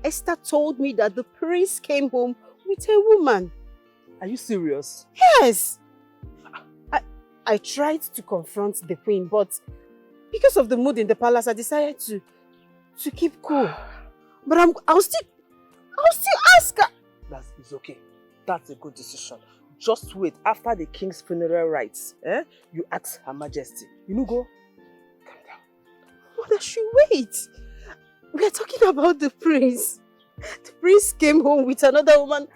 Esther told me that the prince came home with a woman. Are you serious? Yes! I tried to confront the queen, but because of the mood in the palace, I decided to keep cool. But I'll still ask her. It's okay. That's a good decision. Just wait. After the king's funeral rites, you ask Her Majesty. You know, go. Mother, should wait. We are talking about the prince. The prince came home with another woman.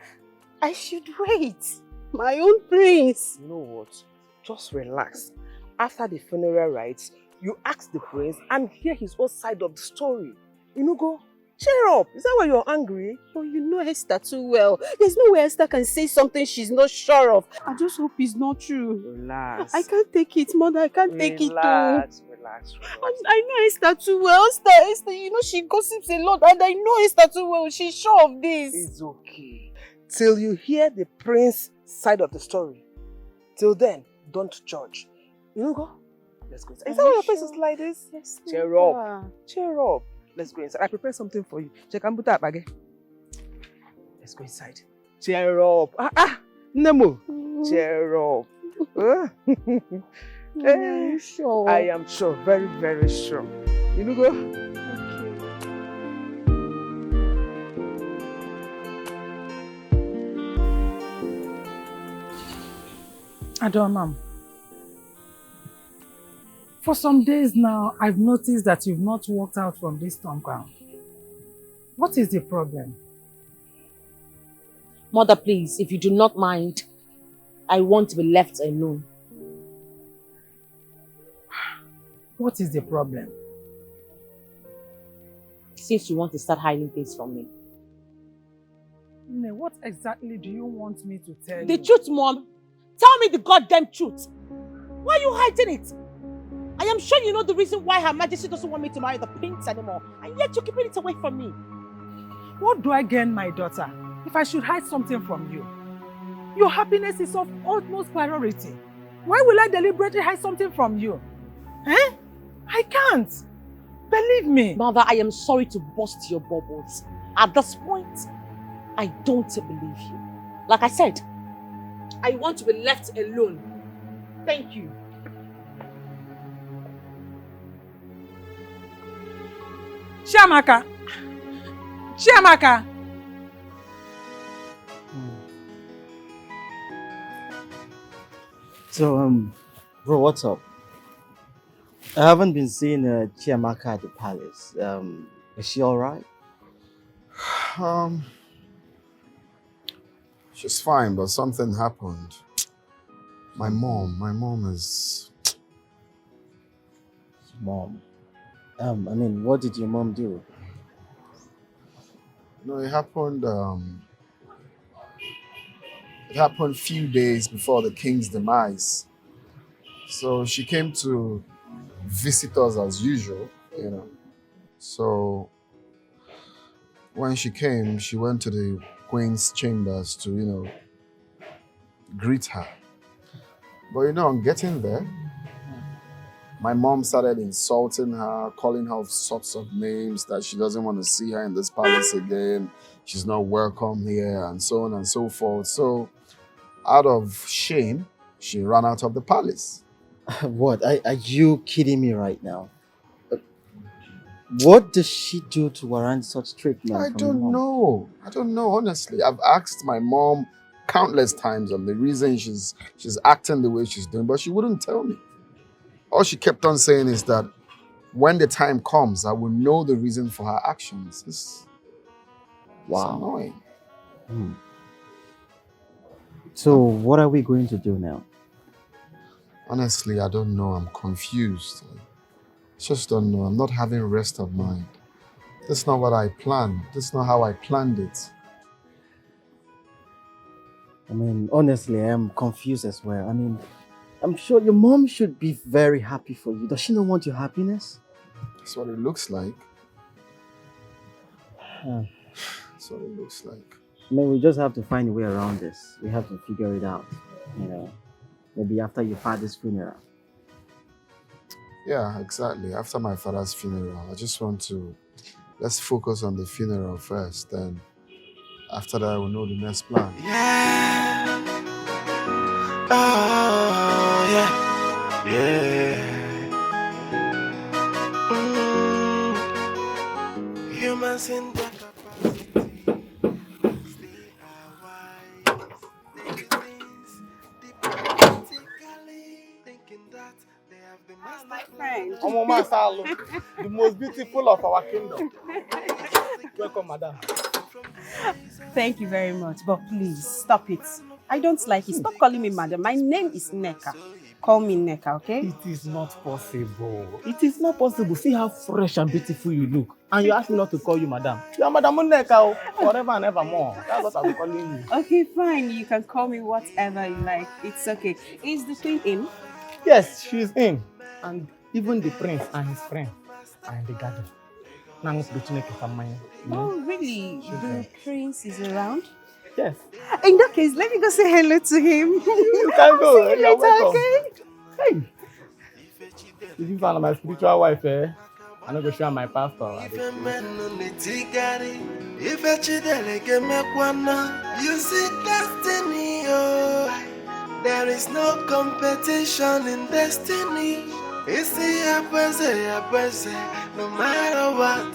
I should wait. My own prince. You know what? Just relax. After the funeral rites, you ask the prince and hear his own side of the story. You know, go. Cheer up. Is that why you're angry? Oh, you know Esther too well. There's no way Esther can say something she's not sure of. I just hope it's not true. Relax. I can't take it, Mother. I can't take it too. Relax. I know Esther too well. Esther, you know she gossips a lot and I know Esther too well. She's sure of this. It's okay. Till you hear the prince's side of the story. Till then, don't judge. You know, go. Let's go inside. Is that why your face is like this? Yes, cheer up. Cheer up. Let's go inside. I prepared something for you. Chaka, put that bag. Let's go inside. Cheer up. Nemo. Cheer up. Are you sure? I am sure. Very, very sure. You know, go. Adormam. For some days now, I've noticed that you've not walked out from this compound. What is the problem? Mother, please, if you do not mind, I want to be left alone. What is the problem? Since you want to start hiding things from me. What exactly do you want me to tell you? The truth, Mom. Tell me the goddamn truth. Why are you hiding it? I am sure you know the reason why Her Majesty doesn't want me to marry the prince anymore, and yet you're keeping it away from me. What do I gain, my daughter, if I should hide something from you? Your happiness is of utmost priority. Why will I deliberately hide something from you? I can't. Believe me. Mother, I am sorry to burst your bubbles. At this point, I don't believe you. Like I said, I want to be left alone. Thank you. Chiamaka! Chiamaka! So, bro, what's up? I haven't been seeing Chiamaka at the palace. Is she all right? Um, she's fine, but something happened. My mom is... Mom. I mean, what did your mom do? No, it happened a few days before the king's demise. So she came to visit us as usual, you know. So when she came, she went to the queen's chambers to, greet her. But on getting there, my mom started insulting her, calling her all sorts of names, that she doesn't want to see her in this palace again. She's not welcome here, and so on and so forth. So out of shame, she ran out of the palace. What? Are you kidding me right now? What does she do to warrant such treatment? I don't know, honestly. I've asked my mom countless times on the reason she's acting the way she's doing, but she wouldn't tell me. All she kept on saying is that when the time comes, I will know the reason for her actions. It's annoying. So what are we going to do now? Honestly, I don't know. I'm confused. I just don't know. I'm not having rest of mind. That's not what I planned. That's not how I planned it. I mean, honestly, I am confused as well. I mean, I'm sure your mom should be very happy for you. Does she not want your happiness? That's what it looks like. That's what it looks like. I mean, we just have to find a way around this. We have to figure it out, maybe after your father's funeral. Yeah, exactly. After my father's funeral, I just want to... Let's focus on the funeral first, then after that, we'll know the next plan. Yeah. Oh, yeah. Yeah. Humans in their capacity. They are wise. They do things diplomatically, thinking that they have the master. My friend. Omoma Salo, the most beautiful of our kingdom. Welcome, madam. Thank you very much, but please stop it. I don't like it. Stop calling me madam. My name is Nneka. Call me Nneka, okay? It is not possible. It is not possible. See how fresh and beautiful you look. And you ask me not to call you madam. You are Madam Nneka forever and ever more. That's what I'm calling you. Okay, fine. You can call me whatever you like. It's okay. Is the queen in? Yes, she's in. And even the prince and his friend are in the garden. Oh, really? The prince is around? Yes. In that case, let me go say hello to him. You can go. See you You're later, welcome. okay? Hey. If you find my spiritual wife, I'm not going to share my pastor. You see destiny, oh. There is no competition in destiny. It's the no matter what,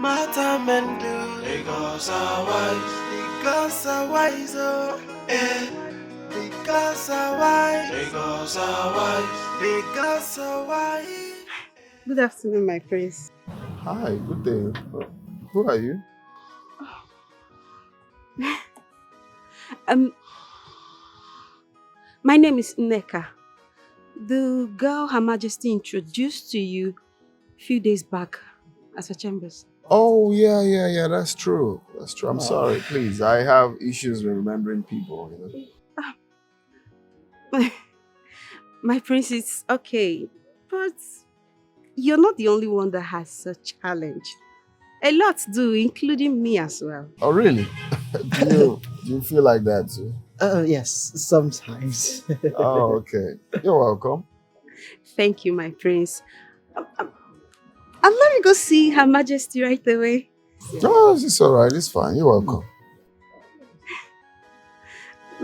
matter men do. The gods are wise. The gods are wise, oh. The gods are wise. The gods are wise. The gods are wise. Good afternoon, my prince. Hi, good day. Who are you? My name is Nneka. The girl Her Majesty introduced to you a few days back at her chambers. Oh, yeah, that's true. That's true. I'm sorry, please. I have issues with remembering people, My prince, it's okay. But you're not the only one that has such challenge. A lot do, including me as well. Oh, really? Do you feel like that too? Yes, sometimes. Oh, okay. You're welcome. Thank you, my prince. Let me go see Her Majesty right away. Oh, it's all right. It's fine. You're welcome.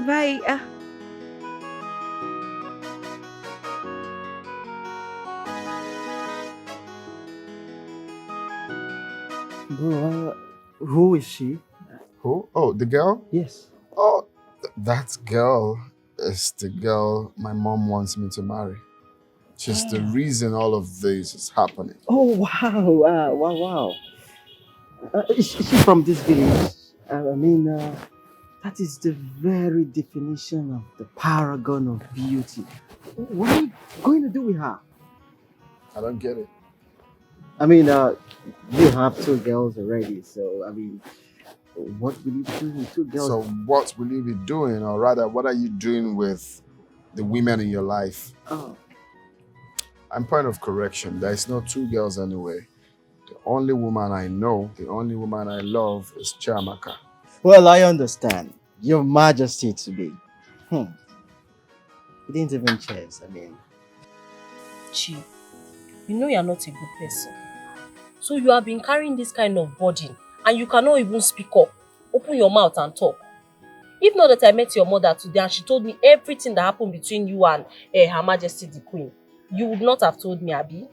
Bye. Bro, who is she? Who? Oh, the girl? Yes. Oh, that girl is the girl my mom wants me to marry. She's the reason all of this is happening. Oh, wow. Wow. Is she from this village? That is the very definition of the paragon of beauty. What are you going to do with her? I don't get it. You have 2 girls already, so, what will you do with 2 girls? So what will you be doing, or rather, what are you doing with the women in your life? Oh. I'm point of correction. There is no 2 girls anyway. The only woman I know, the only woman I love is Chiamaka. Well, I understand. Your Majesty to be. You didn't even chase, Chi, you know you're not a good person. So you have been carrying this kind of burden and you cannot even speak up. Open your mouth and talk. If not that I met your mother today and she told me everything that happened between you and Her Majesty the Queen, you would not have told me, Abi.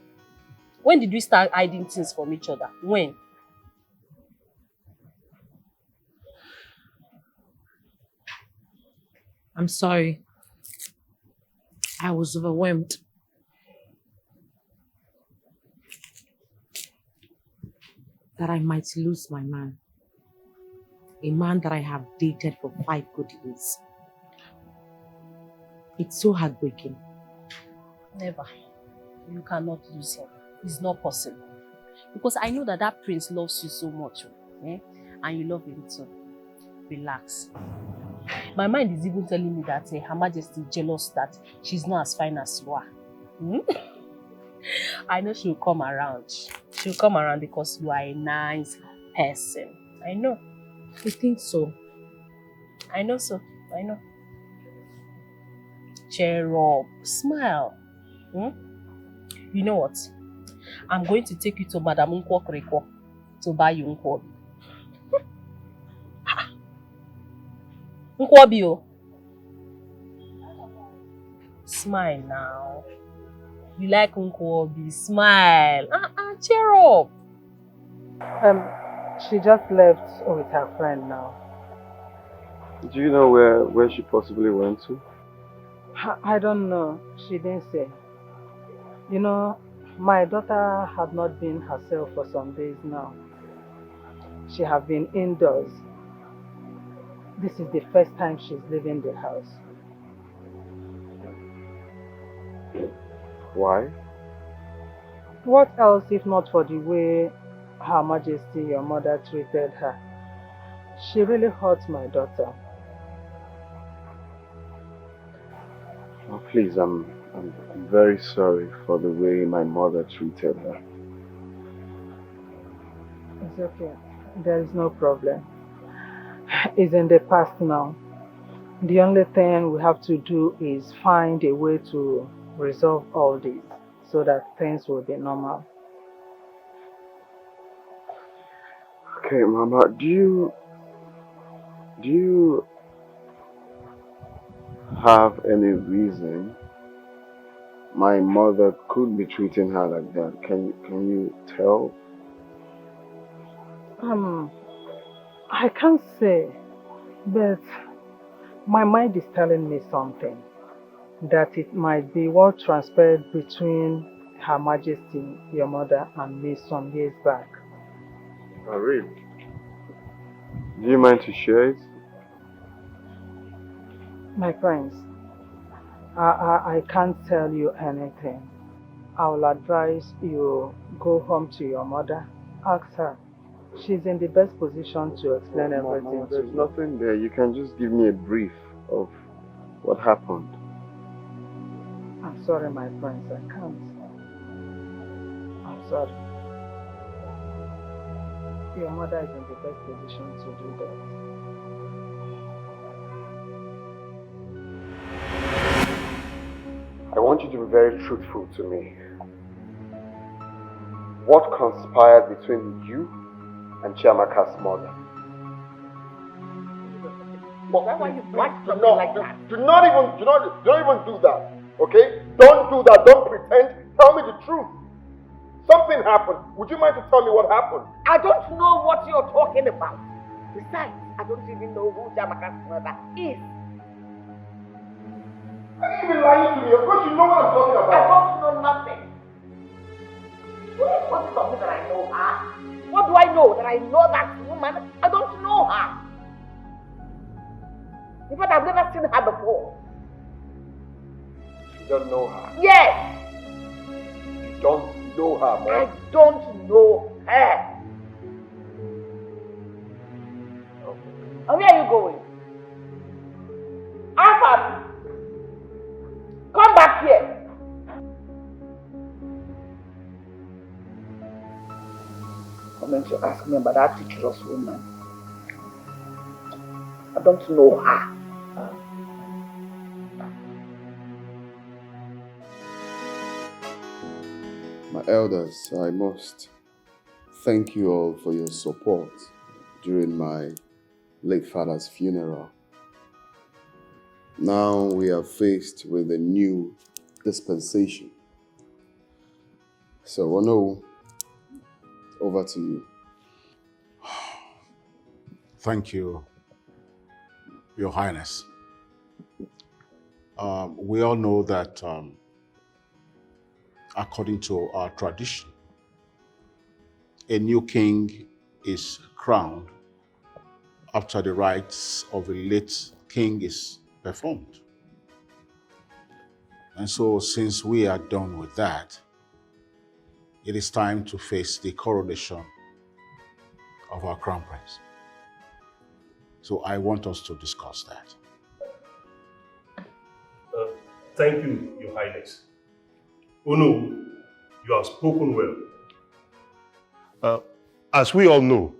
When did we start hiding things from each other? When? I'm sorry. I was overwhelmed. That I might lose my man. A man that I have dated for 5 good years. It's so heartbreaking. Never. You cannot lose him. It's not possible. Because I know that prince loves you so much. And you love him too. Relax. My mind is even telling me that Her Majesty is jealous that she's not as fine as you are. I know she'll come around. She'll come around because you are a nice person. I know. You think so? I know so. I know. Cheer up. Smile. You know what? I'm going to take you to Madam Nkwokreko to buy you Nkwobi. Nkwobi, oh. Smile now. You like Nkwobi? Smile. Cheer up. She just left with her friend now. Do you know where she possibly went to? I don't know. She didn't say. You know, my daughter had not been herself for some days now. She have been indoors. This is the first time she's leaving the house. Why? What else if not for the way Her Majesty, your mother, treated her? She really hurt my daughter. Oh, please, I'm very sorry for the way my mother treated her. It's okay. There is no problem. It's in the past now. The only thing we have to do is find a way to resolve all this so that things will be normal. Okay, Mama, do you have any reason my mother could be treating her like that? Can you tell? I can't say, but my mind is telling me something. That it might be what transpired between Her Majesty, your mother, and me some years back. Oh, really? Do you mind to share it? My friends, I can't tell you anything. I will advise you go home to your mother. Ask her. She's in the best position to explain everything. Mama, there's nothing there. You can just give me a brief of what happened. I'm sorry, my friends, I can't. I'm sorry. Your mother is in the best position to do that. I want you to be very truthful to me. What conspired between you and Chiamaka's mother? Why you like that? Do not even do that. Okay? Don't do that. Don't pretend. Tell me the truth. Something happened. Would you mind to tell me what happened? I don't know what you're talking about. Besides, I don't even know who Chiamaka's mother is. Are you even lying to me? Of course you know what I'm talking about. I don't know nonsense. What is what is of me that I know her? What do I know? That I know that woman? I don't know her. In fact, I've never seen her before. You don't know her? Yes! You don't know her, Mom? I don't know her. And where are you going? Alpha, come back here. Coming to ask me about that treacherous woman. I don't know her. My elders, I must thank you all for your support during my late father's funeral. Now we are faced with a new dispensation. So, Ono, over to you. Thank you, Your Highness. We all know that according to our tradition, a new king is crowned after the rites of a late king is performed. And so since we are done with that, it is time to face the coronation of our crown prince. So I want us to discuss that. Thank you, Your Highness. Oh no, you have spoken well. As we all know,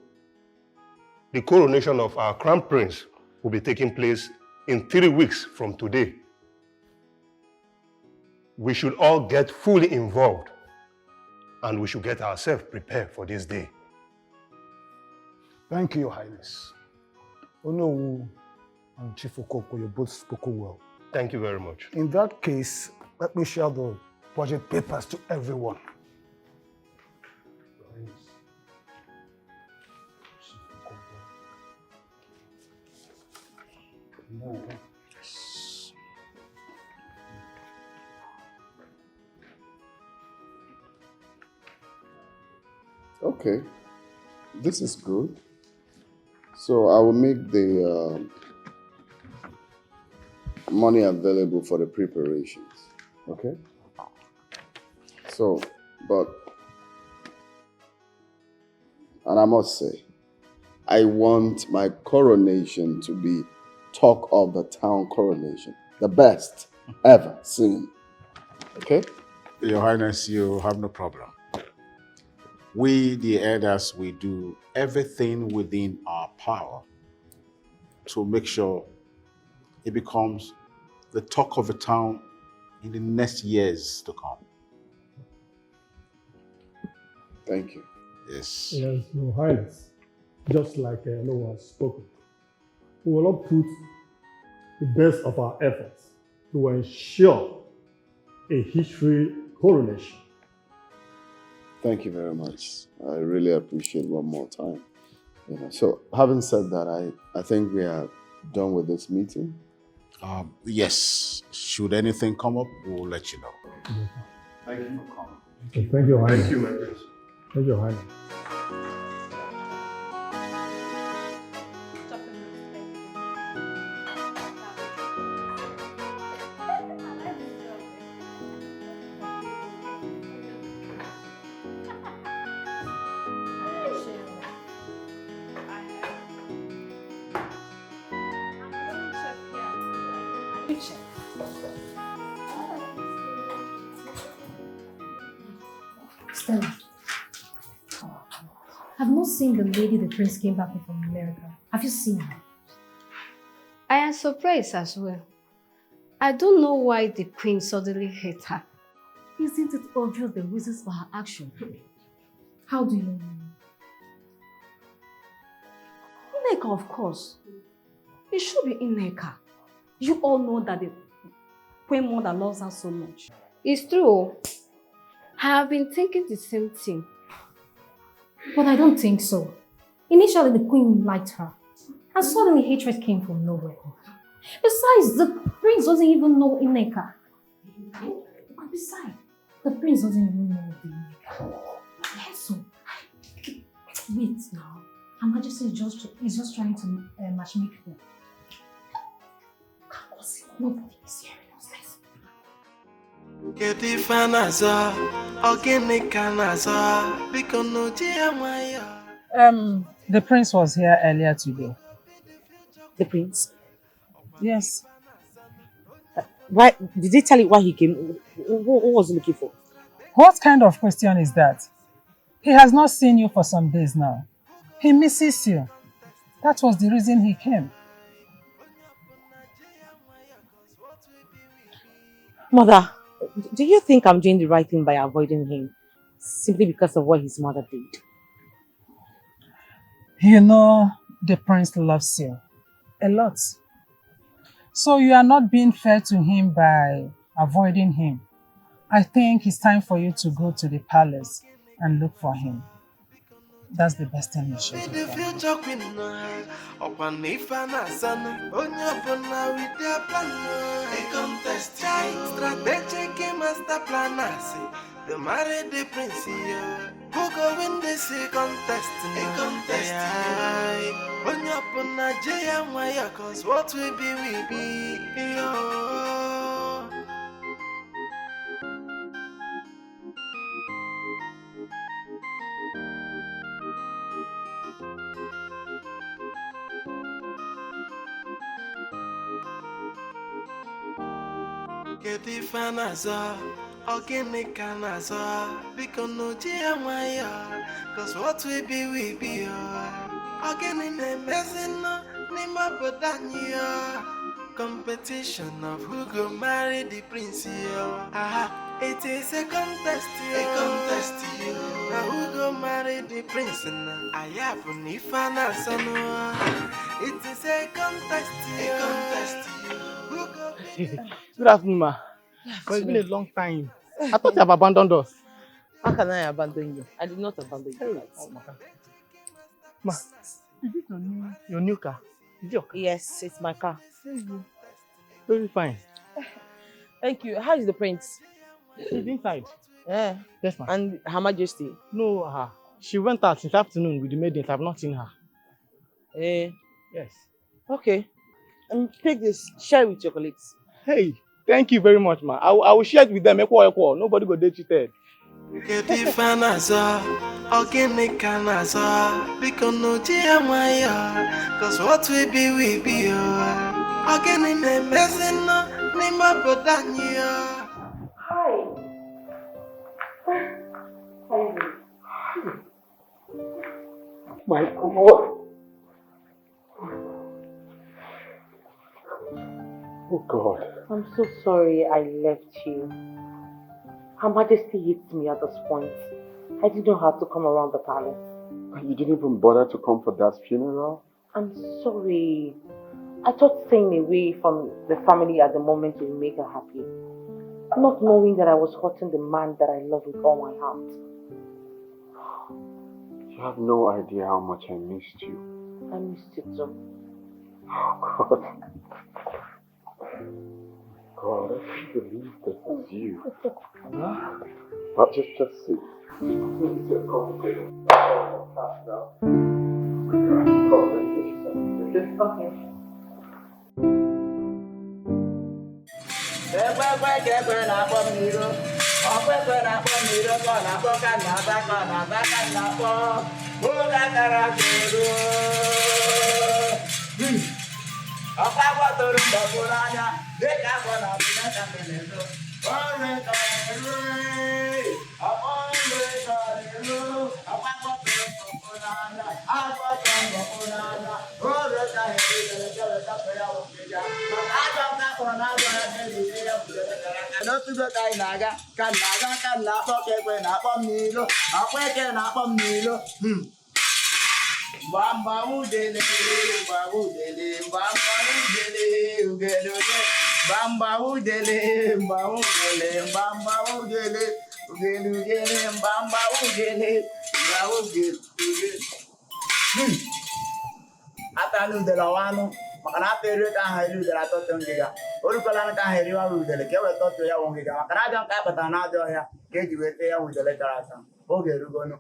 the coronation of our crown prince will be taking place in 3 weeks from today. We should all get fully involved and we should get ourselves prepared for this day. Thank you, Your Highness. Onowu and Chief Okoko, you both spoken well. Thank you very much. In that case, let me share the budget papers to everyone. Okay, this is good. So I will make the money available for the preparations, okay? So, and I must say, I want my coronation to be talk of the town coronation, the best ever seen, okay? Your Highness, you have no problem. We, the elders, we do everything within our power to make sure it becomes the talk of the town in the next years to come. Thank you. Yes. Yes, Your Highness. Just like Noah has spoken, we will not put the best of our efforts to ensure a history coronation. Thank you very much. I really appreciate one more time. So having said that, I think we are done with this meeting. Yes. Should anything come up, we'll let you know. Thank you for coming. Okay, thank you, Your Highness. Thank you, my prince. Thank you, Your Highness. Stella, I've not seen the lady the prince came back with from America. Have you seen her? I am surprised as well. I don't know why the queen suddenly hate her. Isn't it obvious the reasons for her action? How do you know? Ineka, of course. It should be Ineka. You all know that the queen mother loves her so much. It's true. I have been thinking the same thing. But I don't think so. Initially, the queen liked her. And suddenly, hatred came from nowhere. Besides, the prince doesn't even know Ineka. And besides, the The prince doesn't even know the Nika. Yes, so. Wait now. Her Majesty is just trying to matchmake them. Nobody is hearing us. Get the fanaza, organic canaza, because no The prince was here earlier today. The prince? Yes. Why did he tell you why he came? What was he looking for? What kind of question is that? He has not seen you for some days now. He misses you. That was the reason he came. Mother, do you think I'm doing the right thing by avoiding him simply because of what his mother did? You know, the prince loves you a lot. So you are not being fair to him by avoiding him. I think it's time for you to go to the palace and look for him. That's the best thing you should do. The future queen, upon me son, on your phone with their plan, a contest, strategic master plan, the married the prince, who go win this contest, a contest, on your phone, Jay and Wire, cause what we be, Get the fanaza, organic canaza, because no Maya, cause what we be, organic messing, Nima Bodania, competition of who go marry the prince, it is a contest, now who go marry the prince, I have Nifana Sanoa, it is a contest, Good afternoon, ma. But it's been a long time. I thought you have abandoned us. How can I abandon you? I did not abandon you guys. Oh, ma, is this your new car? Is it your car? Yes, it's my car. Very fine. Thank you. How is the prince? She's inside. Yeah. Yes, ma'am. And Her Majesty? No, she went out since afternoon with the maidens. I've not seen her. Yes. Okay. Take this. Share it with your colleagues. Hey, thank you very much, ma. I will share it with them. Equal. Nobody go dey cheated. Get the fanaza, organic canaza, because no Maya, cause what we be, organic messing, Nima Bodania. Hi. My God. Oh God. I'm so sorry I left you. Her Majesty hates me at this point. I didn't have to come around the palace. You didn't even bother to come for that funeral? I'm sorry. I thought staying away from the family at the moment would make her happy. Not knowing that I was hurting the man that I love with all my heart. You have no idea how much I missed you. I missed you too. Oh God. God, I can't believe this is you. But just sit. Please sit comfortable. Okay. Bamba udele, bamba udele, ugele, bamba udele, bamba udele, ugele, bamba udele, Atalu de la wano, makana pere ka hailu de la totongiga. Uru kolana ka hairi wa udele, kewe toto ya wongiga. Makana jam ka patana jo ya. ka eji weta ya nwetara tara ata oge erugono.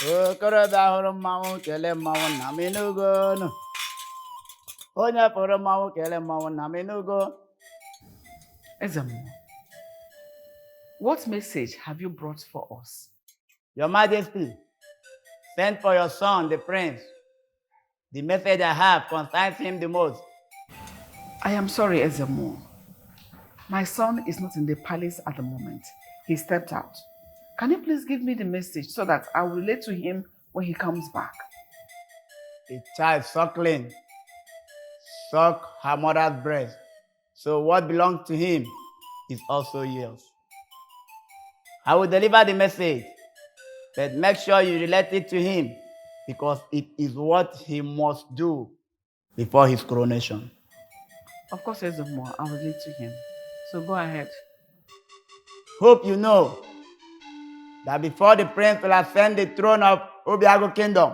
Okorobịa hụrụ mmanwụ kelee mmanwụ na m enugo. Onye fụrụ mmanwụ kelee mmanwụ na m enugo. Ezemo, what message have you brought for us? Your Majesty, send for your son, the prince. The message I have concerns him the most. I am sorry, Ezemo. My son is not in the palace at the moment. He stepped out. Can you please give me the message so that I will relate to him when he comes back? A child suckling suck her mother's breast. So what belongs to him is also yours. I will deliver the message, but make sure you relate it to him because it is what he must do before his coronation. Of course, Ezemo, I will relate to him. So go ahead. Hope you know that before the prince will ascend the throne of Obiago Kingdom,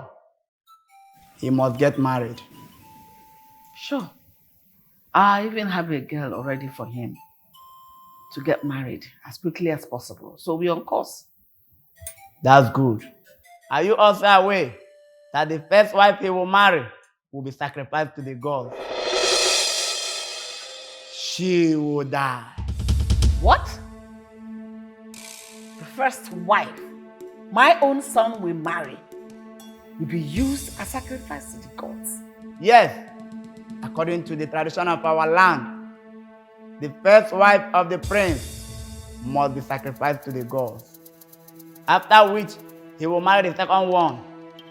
he must get married. Sure. I even have a girl already for him to get married as quickly as possible. So we're on course. That's good. Are you also aware that the first wife he will marry will be sacrificed to the gods? She will die. What? The first wife my own son will marry will be used as sacrifice to the gods? Yes. According to the tradition of our land, the first wife of the prince must be sacrificed to the gods. After which, he will marry the second one,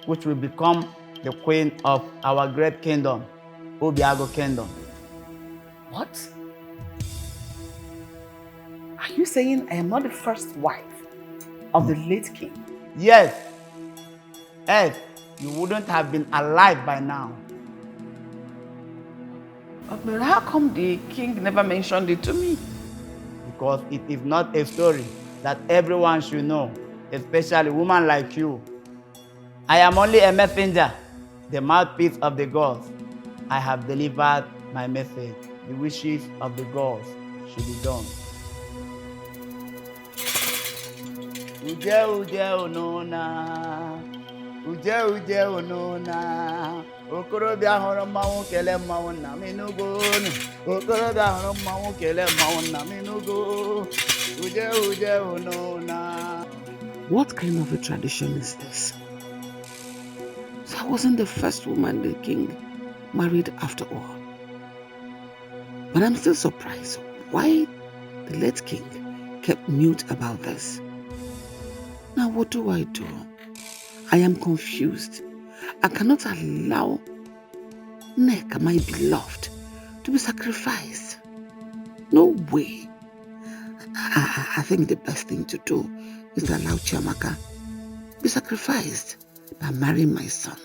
which will become the queen of our great kingdom, Obiago Kingdom. What? Are you saying I am not the first wife of the late king? Yes. Else, you wouldn't have been alive by now. But how come the king never mentioned it to me? Because it is not a story that everyone should know, especially women like you. I am only a messenger, the mouthpiece of the gods. I have delivered my message. The wishes of the gods should be done. Uje uje onona, uje uje onona. Okorobịa hụrụ mmanwụ kelee mmanwụ na m enugo. Okorobịa hụrụ mmanwụ kelee mmanwụ na m enugo. Uje uje onona. What kind of a tradition is this? So I wasn't the first woman the king married after all. But I'm still surprised why the late king kept mute about this. Now what do? I am confused. I cannot allow Nneka, my beloved, to be sacrificed. No way. I think the best thing to do is to allow Chiamaka be sacrificed by marrying my son.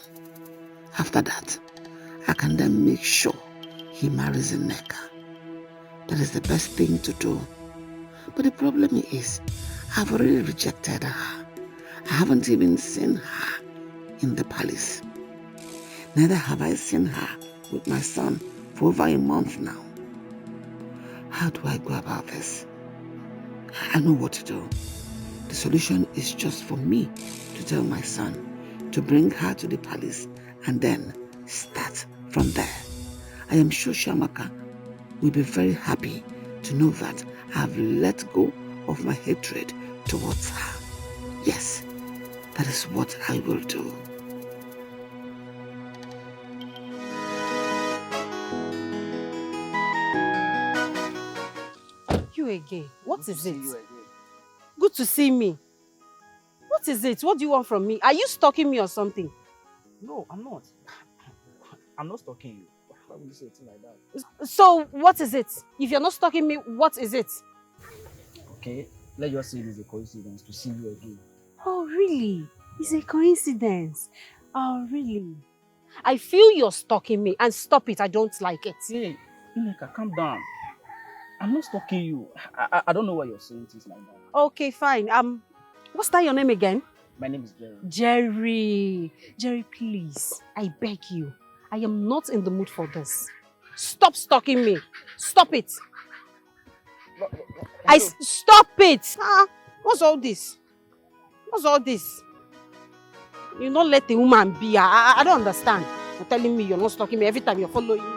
After that, I can then make sure he marries Nneka. That is the best thing to do. But the problem is, I've already rejected her. I haven't even seen her in the palace. Neither have I seen her with my son for over a month now. How do I go about this? I know what to do. The solution is just for me to tell my son to bring her to the palace and then start from there. I am sure Chiamaka will be very happy to know that I have let go of my hatred towards her. Yes, that is what I will do. You again? What is it? Good to see me. What is it? What do you want from me? Are you stalking me or something? No, I'm not. I'm not stalking you. Why would you say a thing like that? So, what is it? If you're not stalking me, what is it? Okay, let's just say it is a coincidence to see you again. Oh, really? It's a coincidence. Oh, really? I feel you're stalking me, and stop it. I don't like it. Hey, Nneka, calm down. I'm not stalking you. I don't know why you're saying things like that. Okay, fine. What's that your name again? My name is Jerry. Jerry. Jerry, please. I beg you. I am not in the mood for this. Stop stalking me. Stop it. Stop it. What's all this? What's all this? You don't let the woman be. I don't understand. You're telling me you're not stalking me every time you're following me.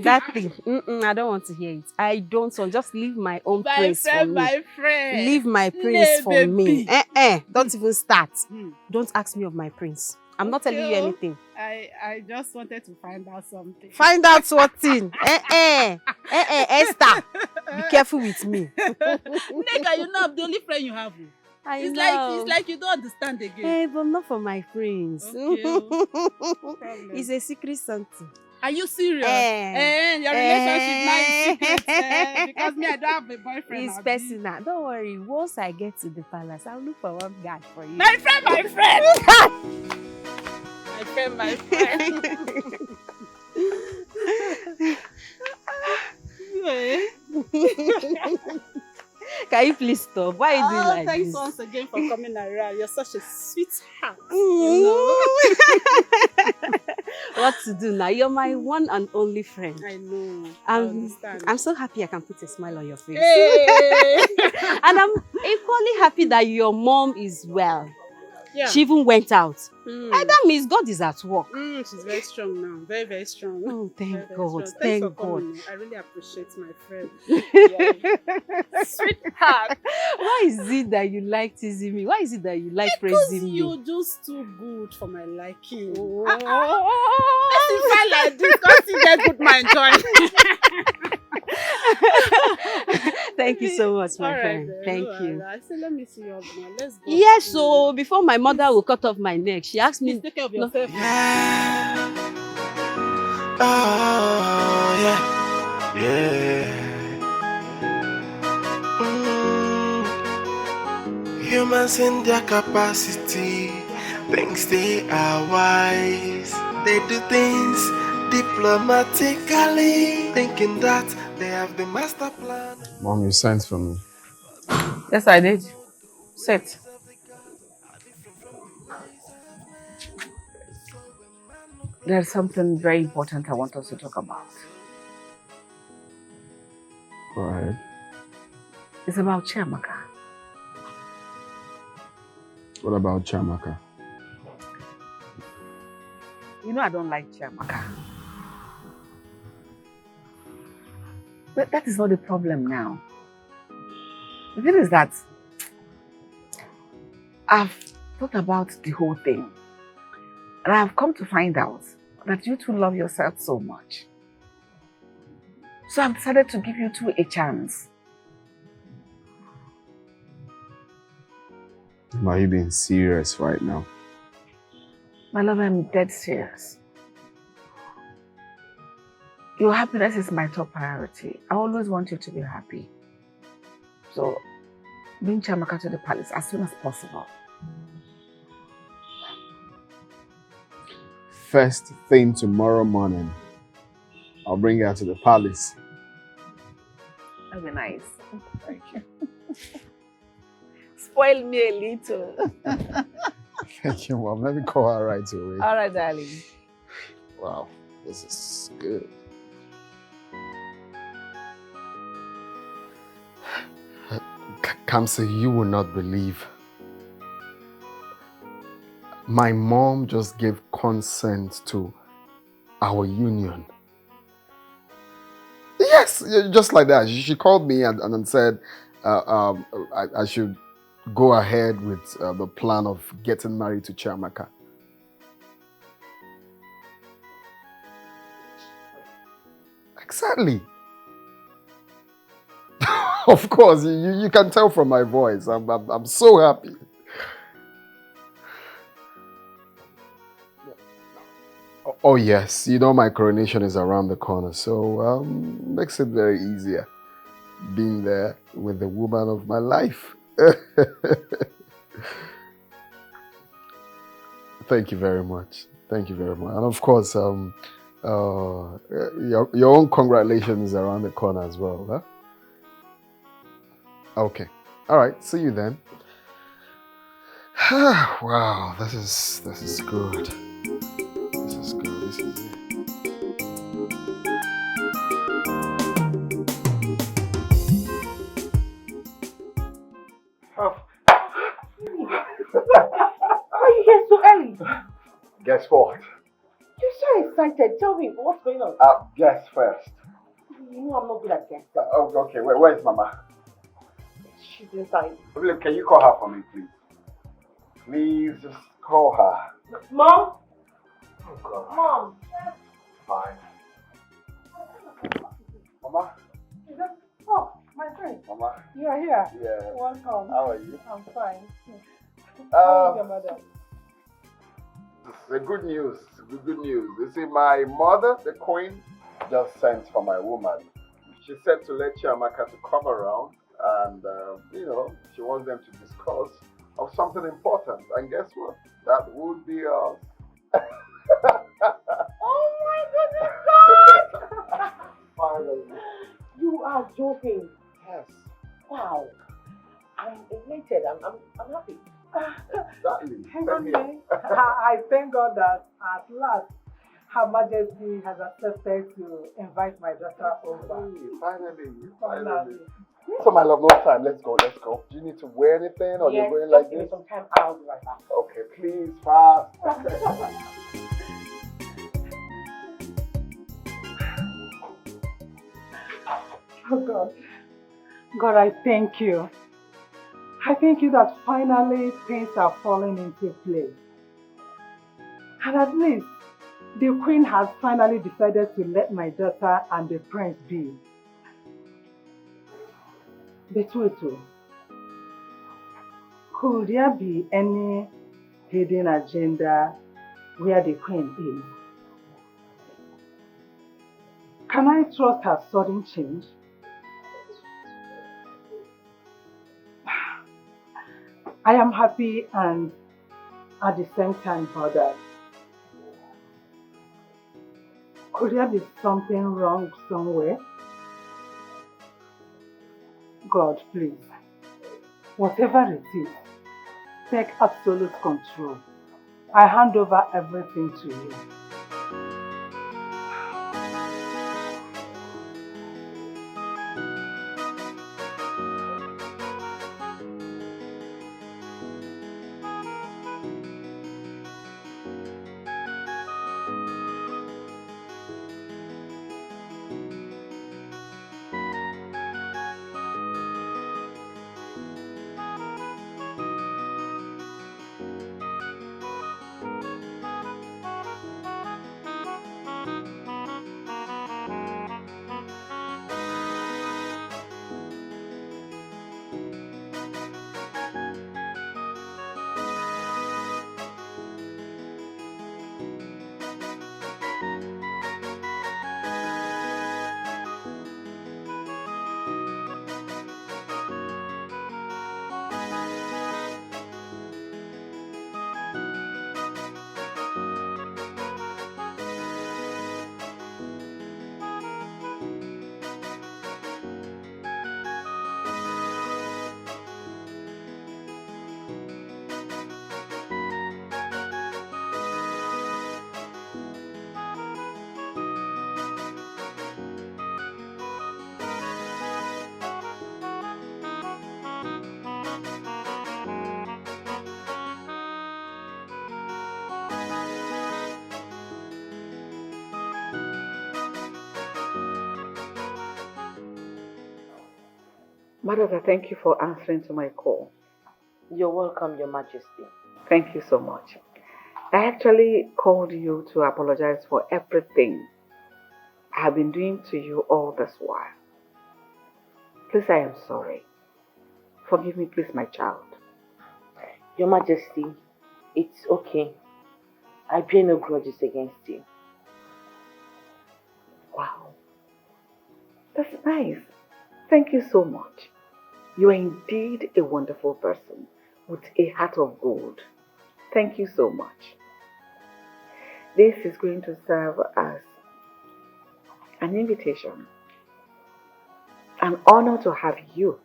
That thing. I don't want to hear it. I don't want. Just leave my own praise for me. My friend. Leave my praise for me. Don't even start. Don't ask me of my prince. I'm not telling you anything. I just wanted to find out something. Find out what thing? Esther. Be careful with me. Nigga, you know I'm the only friend you have. It's like you don't understand again. Hey, but not for my prince. Okay. It's a secret something. Are you serious? Your relationship now is secret. Because me, I don't have a boyfriend. It's personal. Don't worry. Once I get to the palace, I'll look for one guy for you. My friend! My friend. Can you please stop? Why are you doing like thanks this? Once again for coming around. You're such a sweetheart. You know? What to do now? You're my one and only friend. I know. I understand. I'm so happy I can put a smile on your face. Hey! And I'm equally happy that your mom is well. Yeah. She even went out. And that means God is at work. She's very strong now. Very, very strong. Oh, thank God. Thanks for God. coming. I really appreciate my friend. Yeah. Sweetheart. Why is it that you like teasing me? Why is it that you like praising me? Because you're just too good for my liking. Let's find like this. Because you get good mind joy. Thank you so much, my friend. Thank you. I said, let me see your man. Let's go. Yes, so before my mother will cut off my neck, she asked me. Please take care of yourself. Yeah. Oh, yeah. Yeah. Humans in their capacity, thinks they are wise. They do things diplomatically, thinking that they have the master plan. Mom, you sent for me. Yes, I did. Sit. There's something very important I want us to talk about. Go ahead. It's about Chiamaka. What about Chiamaka? You know I don't like Chiamaka. But that is not the problem now. The thing is that I've thought about the whole thing. And I've come to find out that you two love yourself so much. So I've decided to give you two a chance. Are you being serious right now? My love, I'm dead serious. Your happiness is my top priority. I always want you to be happy. So, bring Chiamaka to the palace as soon as possible. First thing tomorrow morning, I'll bring her to the palace. That'd be nice. Thank you. Spoil me a little. Thank you, Mom. Let me call her right away. All right, darling. Wow, this is good. Kamsi, you will not believe. My mom just gave consent to our union. Yes, just like that. She called me and said I should go ahead with the plan of getting married to Chiamaka. Exactly. Of course, you can tell from my voice. I'm so happy. Oh yes, you know my coronation is around the corner, so makes it very easier. being there with the woman of my life. Thank you very much. Thank you very much. And of course, your own congratulations is around the corner as well, huh? Okay. All right. See you then. Wow, this is good. This is good. This is it. Why are you here so early? Guess what? You're so excited. Tell me, what's going on? Guess first. You know I'm not good at guessing. Oh, okay. Where's Mama? She's inside. Can you call her for me, please? Please, just call her. Mom? Oh, God. Mom? Fine. Mama? Oh, my friend. Mama? You are here? Yeah. Welcome. How are you? I'm fine. How is your mother? The good news. Good news. You see, my mother, the queen, just sent for my woman. She said to let Chiamaka to come around and, she wants them to discuss of something important. And guess what? That would be us. Oh my goodness, God! Finally. You are joking. Yes. Wow. I'm elated. I'm happy. Exactly. I thank God that at last Her Majesty has accepted to invite my daughter over. Finally. So my love, no time. Let's go. Do you need to wear anything or you're going like this? Yes, some time. I'll be right back. Okay, please, fast. Oh God. God, I thank you. I thank you that finally things are falling into place. And at least the queen has finally decided to let my daughter and the prince be. But wait, could there be any hidden agenda where the queen is? Can I trust her sudden change? I am happy and at the same time bothered. Could there be something wrong somewhere? God, please, whatever it is, take absolute control. I hand over everything to you. Madam, thank you for answering to my call. You're welcome, Your Majesty. Thank you so much. I actually called you to apologize for everything I have been doing to you all this while. Please, I am sorry. Forgive me, please, my child. Your Majesty, it's okay. I bear no grudges against you. Wow. That's nice. Thank you so much. You are indeed a wonderful person with a heart of gold. Thank you so much. This is going to serve as an invitation, an honor to have you,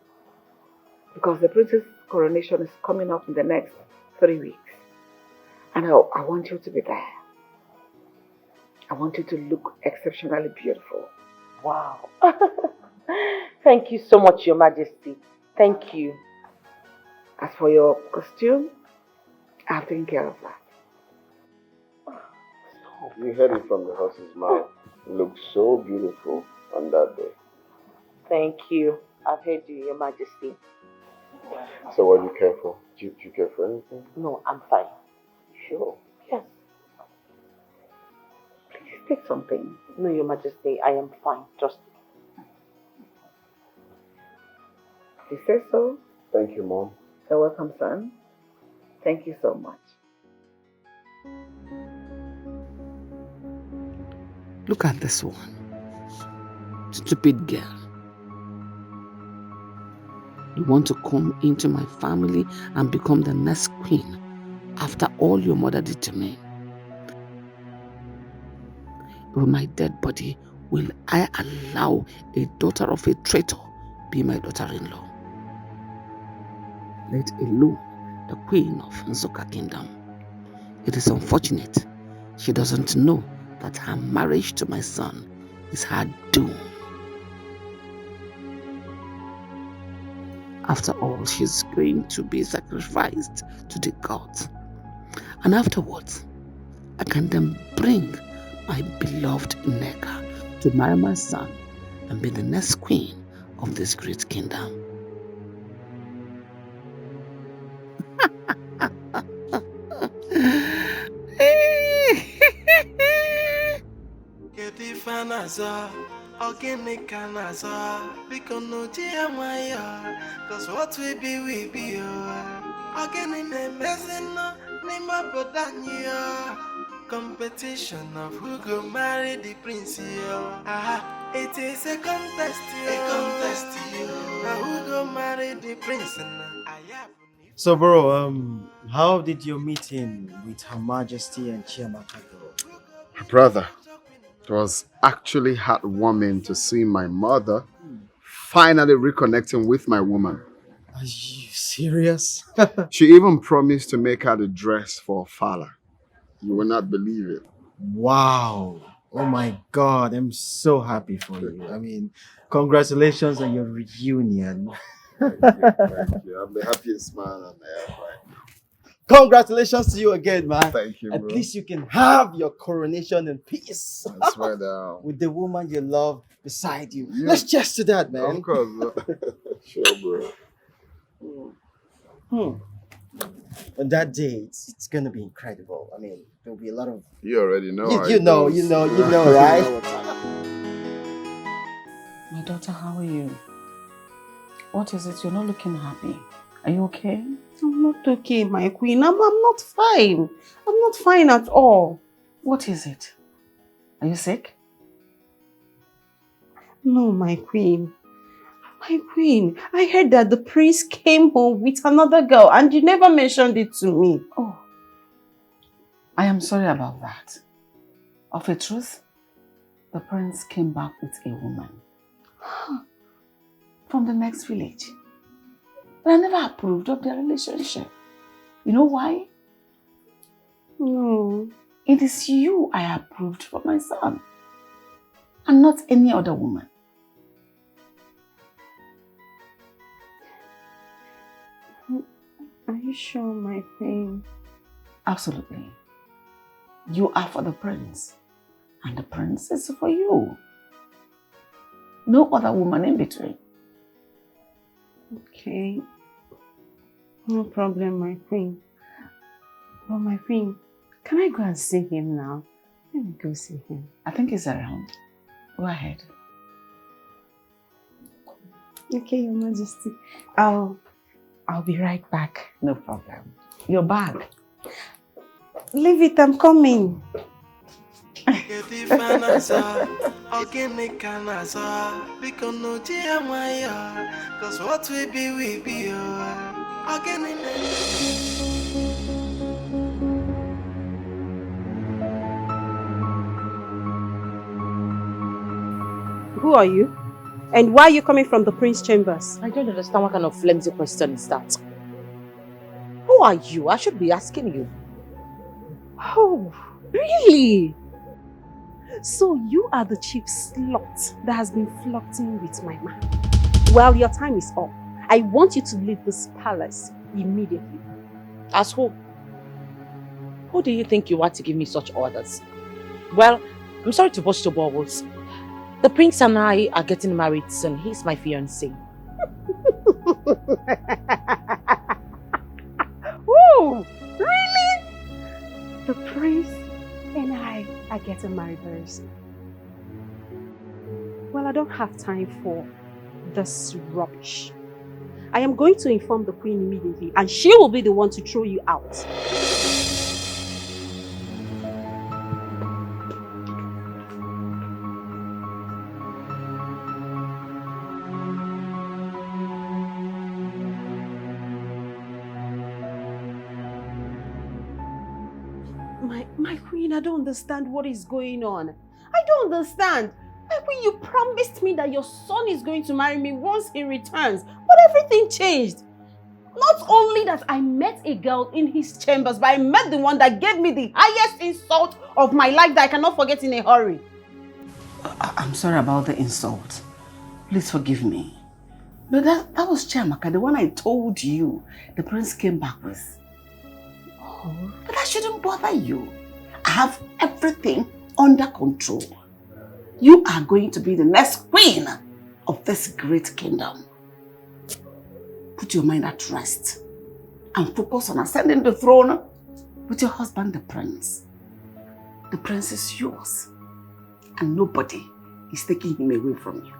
because the princess coronation is coming up in the next 3 weeks. And I want you to be there. I want you to look exceptionally beautiful. Wow. Thank you so much, Your Majesty. Thank you. As for your costume, I'll take care of that. You heard it from the horse's mouth. It looked so beautiful on that day. Thank you. I've heard you, Your Majesty. So what do you care for? Do you care for anything? No, I'm fine. Sure. Yes. Please take something. No, Your Majesty, I am fine. Trust me. You say so? Thank you, Mom. You're welcome, son. Thank you so much. Look at this one. Stupid girl. You want to come into my family and become the next queen after all your mother did to me. With my dead body, will I allow a daughter of a traitor be my daughter-in-law? Let alone the queen of Nzoka kingdom. It is unfortunate she doesn't know that her marriage to my son is her doom. After all, she's going to be sacrificed to the gods. And afterwards, I can then bring my beloved Nneka to marry my son and be the next queen of this great kingdom. Cause what we be, again in a messing, Nima Bodania. Competition of who go marry the prince, it is a contest, who go marry the prince, So, bro, how did your meeting with Her Majesty and Chiamaka go? Brother, it was actually heartwarming to see my mother finally reconnecting with my woman. Are you serious? She even promised to make her the dress for Fala. You will not believe it. Wow. Oh my God, I'm so happy for you. I mean, congratulations on your reunion. Thank you. I'm the happiest man on earth right now. Congratulations to you again, man. Thank you, bro. At least you can have your coronation in peace. I swear down. With the woman you love beside you. Let's cheers to that, man. Of course, bro. Sure, bro. On that day, it's gonna be incredible. I mean, there'll be a lot of... You already know. You know, right? My daughter, how are you? What is it? You're not looking happy. Are you okay? I'm not okay, my queen. I'm not fine. I'm not fine at all. What is it? Are you sick? No, my queen. My queen, I heard that the priest came home with another girl and you never mentioned it to me. Oh, I am sorry about that. Of a truth, the prince came back with a woman from the next village. But I never approved of their relationship. You know why? No. It is you I approved for my son, and not any other woman. Are you sure, my queen? Absolutely. You are for the prince, and the prince is for you. No other woman in between. Okay. No problem, my queen. But my queen, can I go and see him now? Let me go see him. I think he's around. Go ahead. Okay, Your Majesty. I'll be right back. No problem. Your bag. Leave it, I'm coming. Get the fanasa, organic canasa, because no Maya, cause what we be, organic. Who are you? And why are you coming from the prince chambers? I don't understand what kind of flimsy question is that. Who are you? I should be asking you. Oh, really? So you are the chief slut that has been flirting with my man. Well, your time is up. I want you to leave this palace immediately. As who? Who do you think you are to give me such orders? Well, I'm sorry to burst your bubbles. The prince and I are getting married soon. He's my fiancé. Oh, really? The prince and I are getting married very soon. Well, I don't have time for this rubbish. I am going to inform the queen immediately and she will be the one to throw you out. My queen, I don't understand what is going on. I don't understand. My queen, you promised me that your son is going to marry me once he returns, but everything changed. Not only that I met a girl in his chambers, but I met the one that gave me the highest insult of my life that I cannot forget in a hurry. I'm sorry about the insult. Please forgive me. But that was Chaka, the one I told you the prince came back with. Oh, but that shouldn't bother you. I have everything under control. You are going to be the next queen of this great kingdom. Put your mind at rest and focus on ascending the throne with your husband, the prince. The prince is yours and nobody is taking him away from you.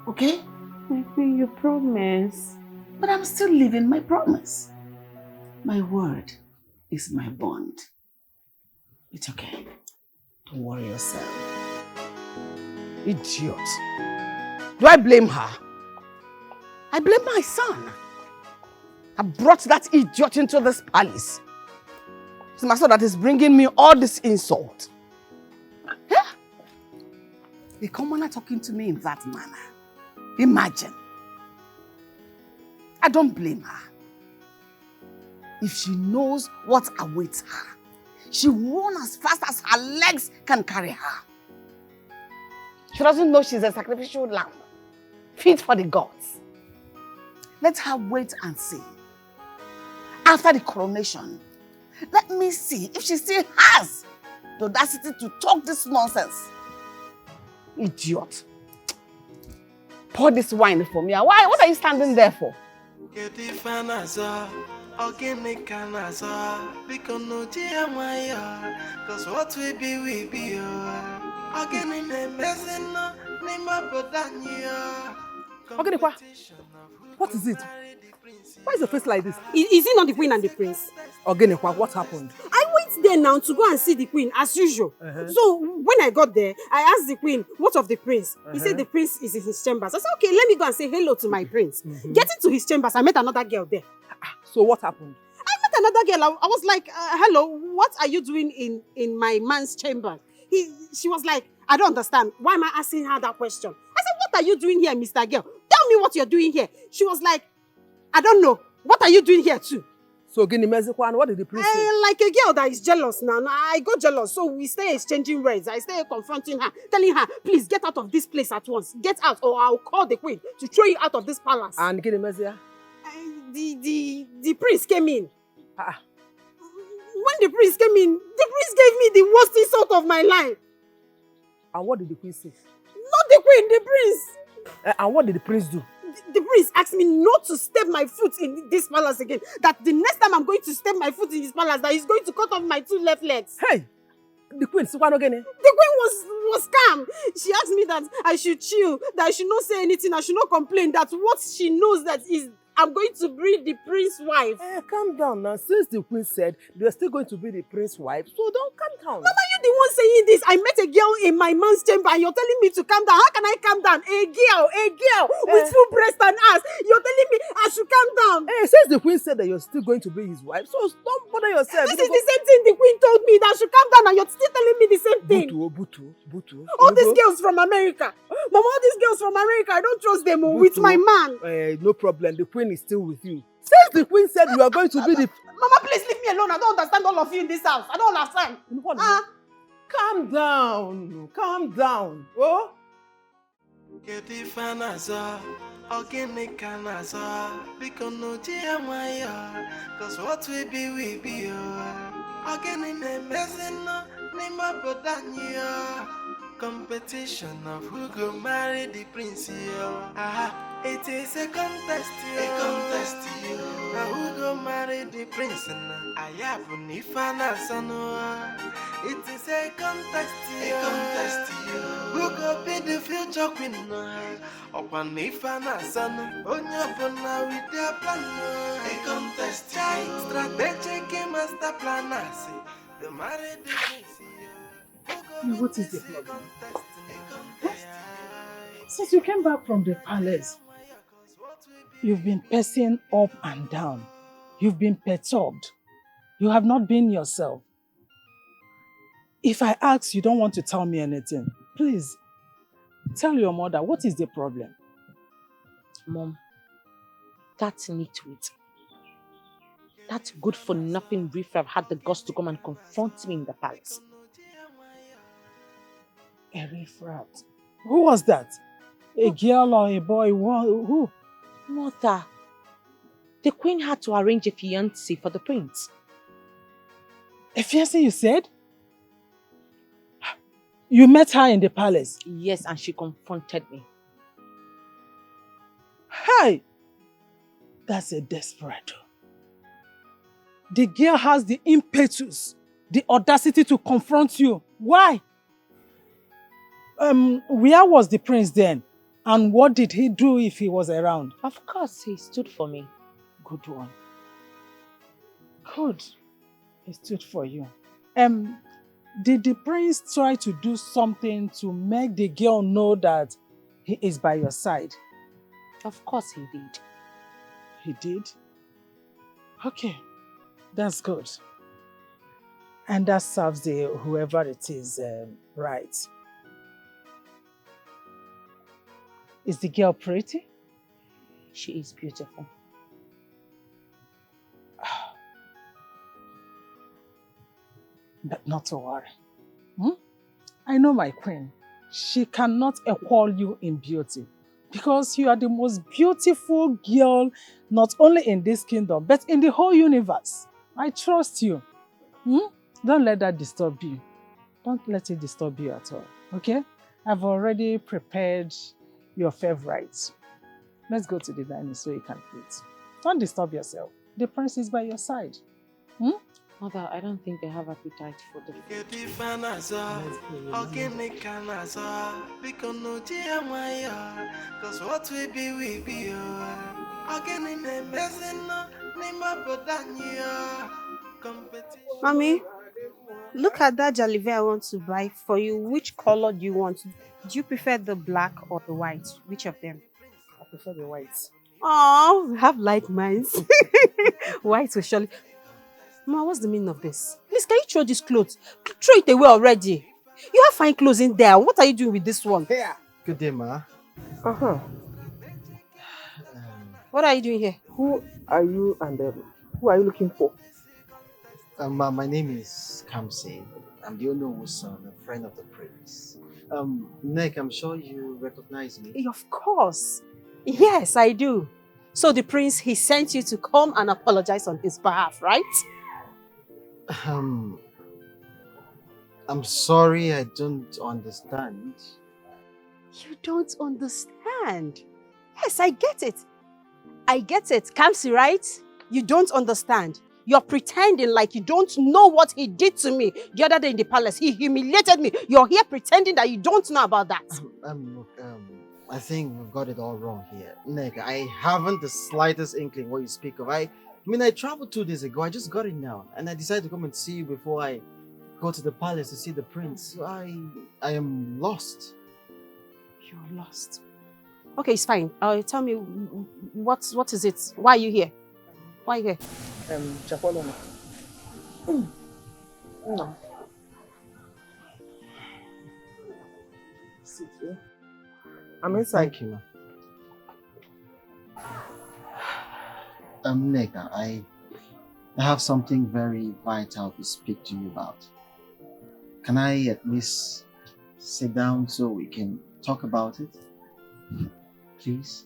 Okay? My queen, you promise. But I'm still living my promise. My word is my bond. It's okay. Don't worry yourself. Idiot. Do I blame her? I blame my son. I brought that idiot into this palace. It's my son that is bringing me all this insult. Yeah? The commoner talking to me in that manner. Imagine. I don't blame her. If she knows what awaits her, she will run as fast as her legs can carry her. She doesn't know she's a sacrificial lamb, fit for the gods. Let her wait and see. After the coronation, let me see if she still has the audacity to talk this nonsense. Idiot. Pour this wine for me. Why? What are you standing there for? Organic canasa, because no Maya, cause what we be, organic medicine, Nima Bodania. Organic, what is it? Why is your face like this? Is it not the queen and the prince? Organic, what happened? I went there now to go and see the queen as usual. So when I got there, I asked the queen, what of the prince? He said the prince is in his chambers. I said, okay, let me go and say hello to my prince. Getting to his chambers, I met another girl there. So what happened? I met another girl. I was like, hello, what are you doing in my man's chamber? She was like, I don't understand. Why am I asking her that question? I said, what are you doing here, Mr. Girl? Tell me what you're doing here. She was like, I don't know. What are you doing here too? So, Guinea Mexican, what did the prince say? Like a girl that is jealous now. I got jealous. So we stay exchanging words. I stay confronting her, telling her, please get out of this place at once. Get out or I'll call the queen to throw you out of this palace. And Guinea Mexican? The prince came in. When the prince came in, the prince gave me the worst insult of my life. And what did the queen say? Not the queen, the prince. And what did the prince do? The prince asked me not to step my foot in this palace again. That the next time I'm going to step my foot in his palace, that he's going to cut off my 2 left legs. Hey! The queen, the queen was calm. She asked me that I should chill, that I should not say anything, I should not complain, that what she knows that is I'm going to be the prince's wife. Calm down now. Since the queen said you're still going to be the prince's wife, so don't calm down. Mama, you the one saying this. I met a girl in my man's chamber and you're telling me to calm down. How can I calm down? A girl with full breast and ass. You're telling me I should calm down. Since the queen said that you're still going to be his wife, so don't bother yourself. This is the same thing the queen told me, that I should calm down, and you're still telling me the same thing. Butu. All these girls from America. Mama, all these girls from America, I don't trust them with my man. No problem. The queen is still with you. Since the queen said you are going to be the... Mama, please leave me alone. I don't understand all of you in this house. I don't understand. Calm down. Calm down. Oh? Get the fanaza, organic canaza, because no Maya, cause what we be, organic messing, Nima Bodania, competition of who go marry the prince, it is a contest, now who go marry the prince, I have Nifana Sanoa, it is a contest, who go be the future queen, upon Nifana Son, Onyapona with their plan, a contest, strategic master planners, the married the prince. What is the problem? Since you came back from the palace, you've been pacing up and down. You've been perturbed. You have not been yourself. If I ask, you don't want to tell me anything. Please, tell your mother, what is the problem? Mom, that nitwit, that good-for-nothing riffraff had the guts to come and confront me in the palace. A riffraff? Who was that? A girl or a boy? Who? Mother, the queen had to arrange a fiancé for the prince. A fiancé, you said? You met her in the palace? Yes, and she confronted me. Hey! That's a desperado. The girl has the impetus, the audacity to confront you. Why? Where was the prince then? And what did he do if he was around? Of course, he stood for me. Good one. Good. He stood for you. Did the prince try to do something to make the girl know that he is by your side? Of course he did. He did? Okay. That's good. And that serves whoever it is right. Is the girl pretty? She is beautiful. But not to worry. I know my queen. She cannot equal you in beauty because you are the most beautiful girl not only in this kingdom but in the whole universe. I trust you. Don't let that disturb you. Don't let it disturb you at all. Okay? I've already prepared your favorites. Let's go to the dining so you can eat. Don't disturb yourself. The prince is by your side. Mother, I don't think they have appetite for the food. Cause what we be, Mommy, look at that jollivet I want to buy for you. Which color do you want? Do you prefer the black or the white? Which of them? I prefer the white. Oh, we have like minds. White will surely... Ma, what's the meaning of this? Please, can you throw this clothes? Throw it away already. You have fine clothes in there. What are you doing with this one? Yeah. Good day, ma. What are you doing here? Who are you and who are you looking for? My name is Kamsi. I'm the Onowu son, a friend of the prince. Nick, I'm sure you recognize me. Of course. Yes, I do. So the prince, he sent you to come and apologize on his behalf, right? I'm sorry, I don't understand. You don't understand? Yes, I get it. I get it. Kamsi, right? You don't understand. You're pretending like you don't know what he did to me the other day in the palace. He humiliated me. You're here pretending that you don't know about that. I think we've got it all wrong here. Nick, I haven't the slightest inkling what you speak of. I mean, I traveled 2 days ago. I just got it now. And I decided to come and see you before I go to the palace to see the prince. So I am lost. You're lost. Okay, it's fine. Tell me, what is it? Why are you here? Why are you here? Chapolo. No. Sit here. I'm inside. Thank you, ma'am. Nick, I have something very vital to speak to you about. Can I at least sit down so we can talk about it? Please?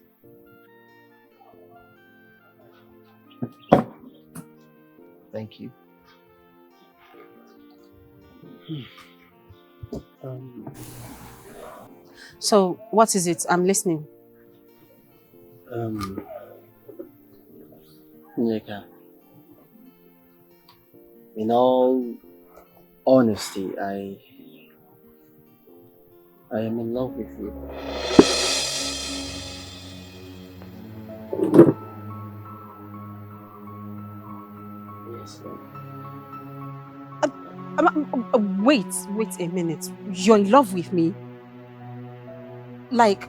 Thank you. So, what is it? I'm listening. Nika, in all honesty, I am in love with you. Yes, Wait a minute. You're in love with me? Like,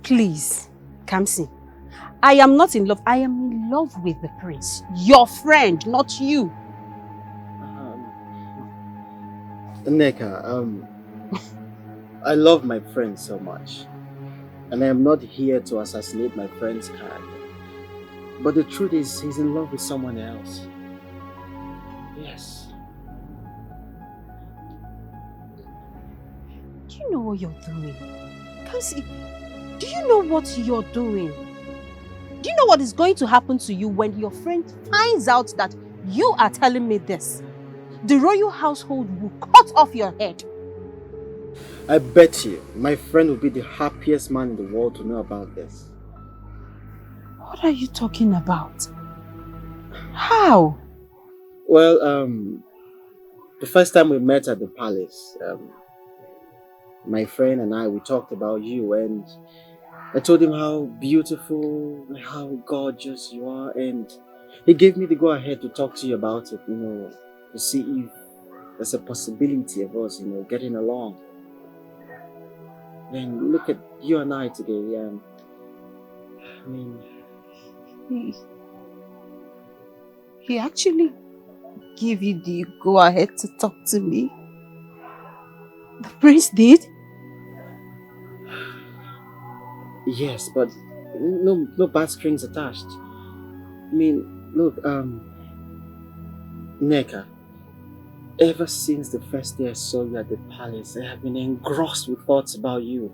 please, Kamsi. I am not in love. I am in love with the prince. Your friend, not you. Nneka, I love my friend so much. And I am not here to assassinate my friend's character. But the truth is, he's in love with someone else. Yes. Do you know what you're doing? Kamsi, do you know what you're doing? Do you know what is going to happen to you when your friend finds out that you are telling me this? The royal household will cut off your head. I bet you my friend will be the happiest man in the world to know about this. What are you talking about? How? Well, the first time we met at the palace, my friend and I, we talked about you, and I told him how beautiful, how gorgeous you are, and he gave me the go-ahead to talk to you about it, to see if there's a possibility of us, getting along. Then look at you and I today, I mean... He actually gave you the go-ahead to talk to me? The prince did? Yes, but no bad strings attached. I mean, look, Nneka, ever since the first day I saw you at the palace, I have been engrossed with thoughts about you.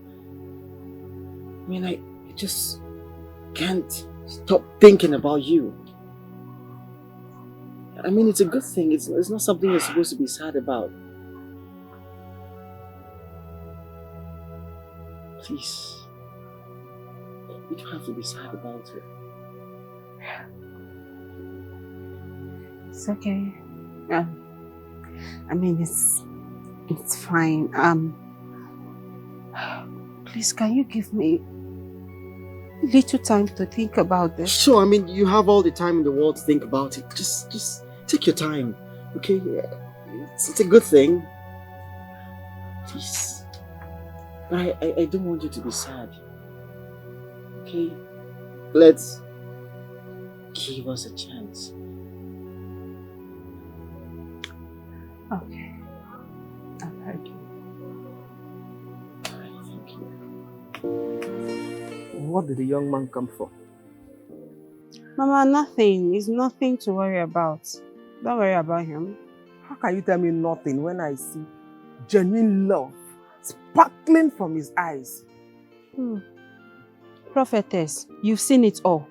I mean, I just can't stop thinking about you. I mean, it's a good thing. It's not something you're supposed to be sad about. Please. You don't have to be sad about it. It's okay. I mean, it's fine. Please, can you give me a little time to think about this? Sure, I mean, you have all the time in the world to think about it. Just take your time, okay? It's a good thing. Please. I don't want you to be sad. Okay? Let's give us a chance. Okay. I've heard you. Thank you. What did the young man come for? Mama, nothing. It's nothing to worry about. Don't worry about him. How can you tell me nothing when I see genuine love sparkling from his eyes? Prophetess, you've seen it all.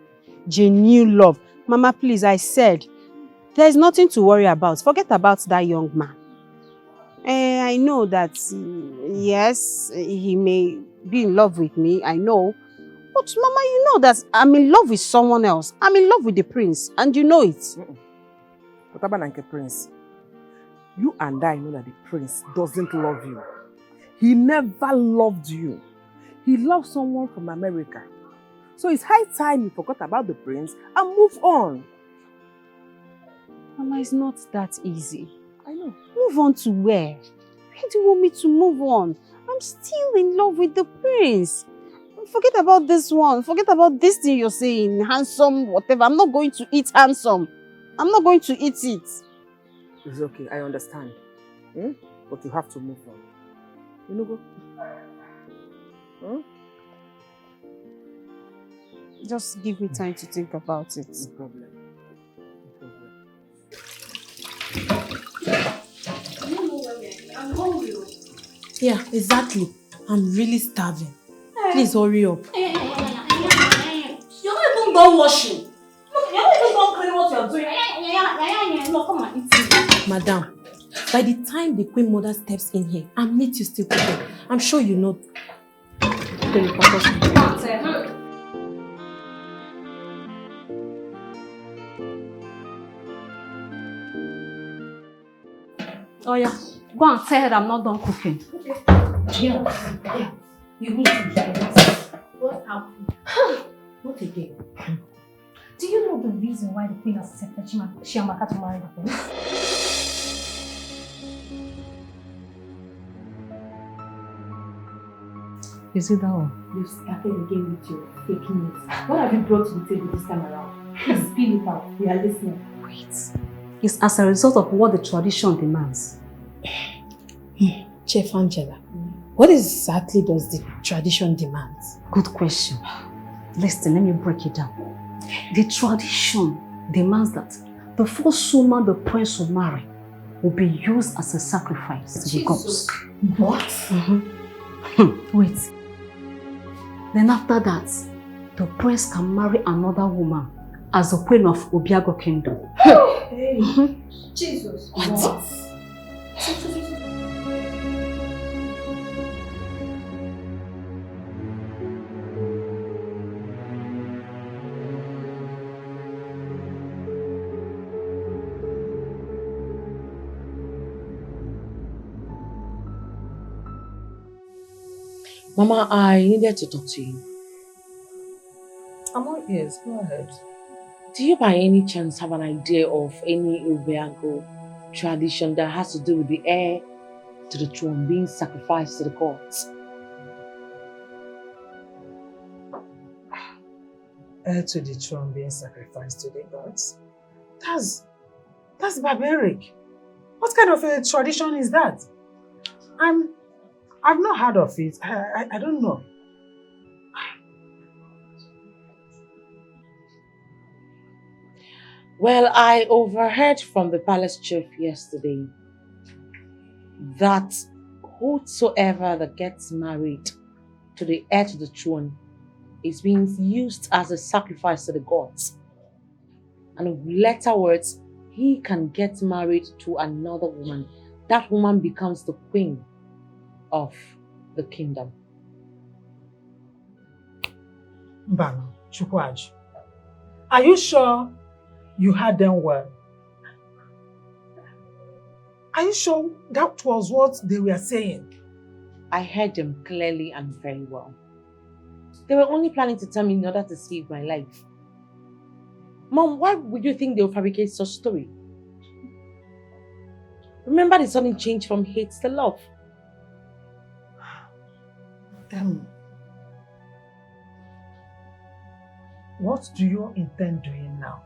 Genuine love. Mama, please, I said, there's nothing to worry about. Forget about that young man. I know that, yes, he may be in love with me, I know. But Mama, you know that I'm in love with someone else. I'm in love with the prince, and you know it. What about the prince? You and I know that the prince doesn't love you. He never loved you. he loves someone from America. So it's high time he forgot about the prince and move on. Mama, it's not that easy. I know. Move on to where? Where do you want me to move on? I'm still in love with the prince. Forget about this one. Forget about this thing you're saying. Handsome, whatever. I'm not going to eat handsome. I'm not going to eat it. It's okay. I understand. But you have to move on. You know, go. Just give me time to think about it. No problem. I'm hungry. Yeah, exactly. I'm really starving. Please hurry up. You're not even done washing. You're not even done cleaning what you're doing. No, come on, eat it. Madam, by the time the Queen Mother steps in here and meets you still cooking, I'm sure you know the repercussions. Oh yeah, go and tell her I'm not done cooking. Okay. Yeah. You need to try this. What happened? What again? Do you know the reason why the Queen has accepted Chiamaka to marry the Prince? Is it that one? You started again with your fake news. What have you brought to the table this time around? Please spill it out. We are listening. Wait. It's as a result of what the tradition demands. Chef Angela, what exactly does the tradition demand? Good question. Listen, let me break it down. The tradition demands that the first woman the prince will marry will be used as a sacrifice to the gods. What? Wait. Then after that, the prince can marry another woman as the queen of Obiago Kingdom. Hey. Jesus. What? Mama, I needed to talk to you. I'm all ears. Go ahead. Do you by any chance have an idea of any Obiago tradition that has to do with the heir to the throne being sacrificed to the gods? Heir to the throne being sacrificed to the gods? That's barbaric. What kind of a tradition is that? I've not heard of it. I don't know. Well, I overheard from the palace chief yesterday that whosoever that gets married to the heir to the throne is being used as a sacrifice to the gods. And in later words, he can get married to another woman. That woman becomes the queen of the kingdom. Mbano, Chukwaju, are you sure you heard them well? Are you sure that was what they were saying? I heard them clearly and very well. They were only planning to tell me in order to save my life. Mom, why would you think they'll fabricate such story? Remember the sudden change from hate to love. What do you intend doing now?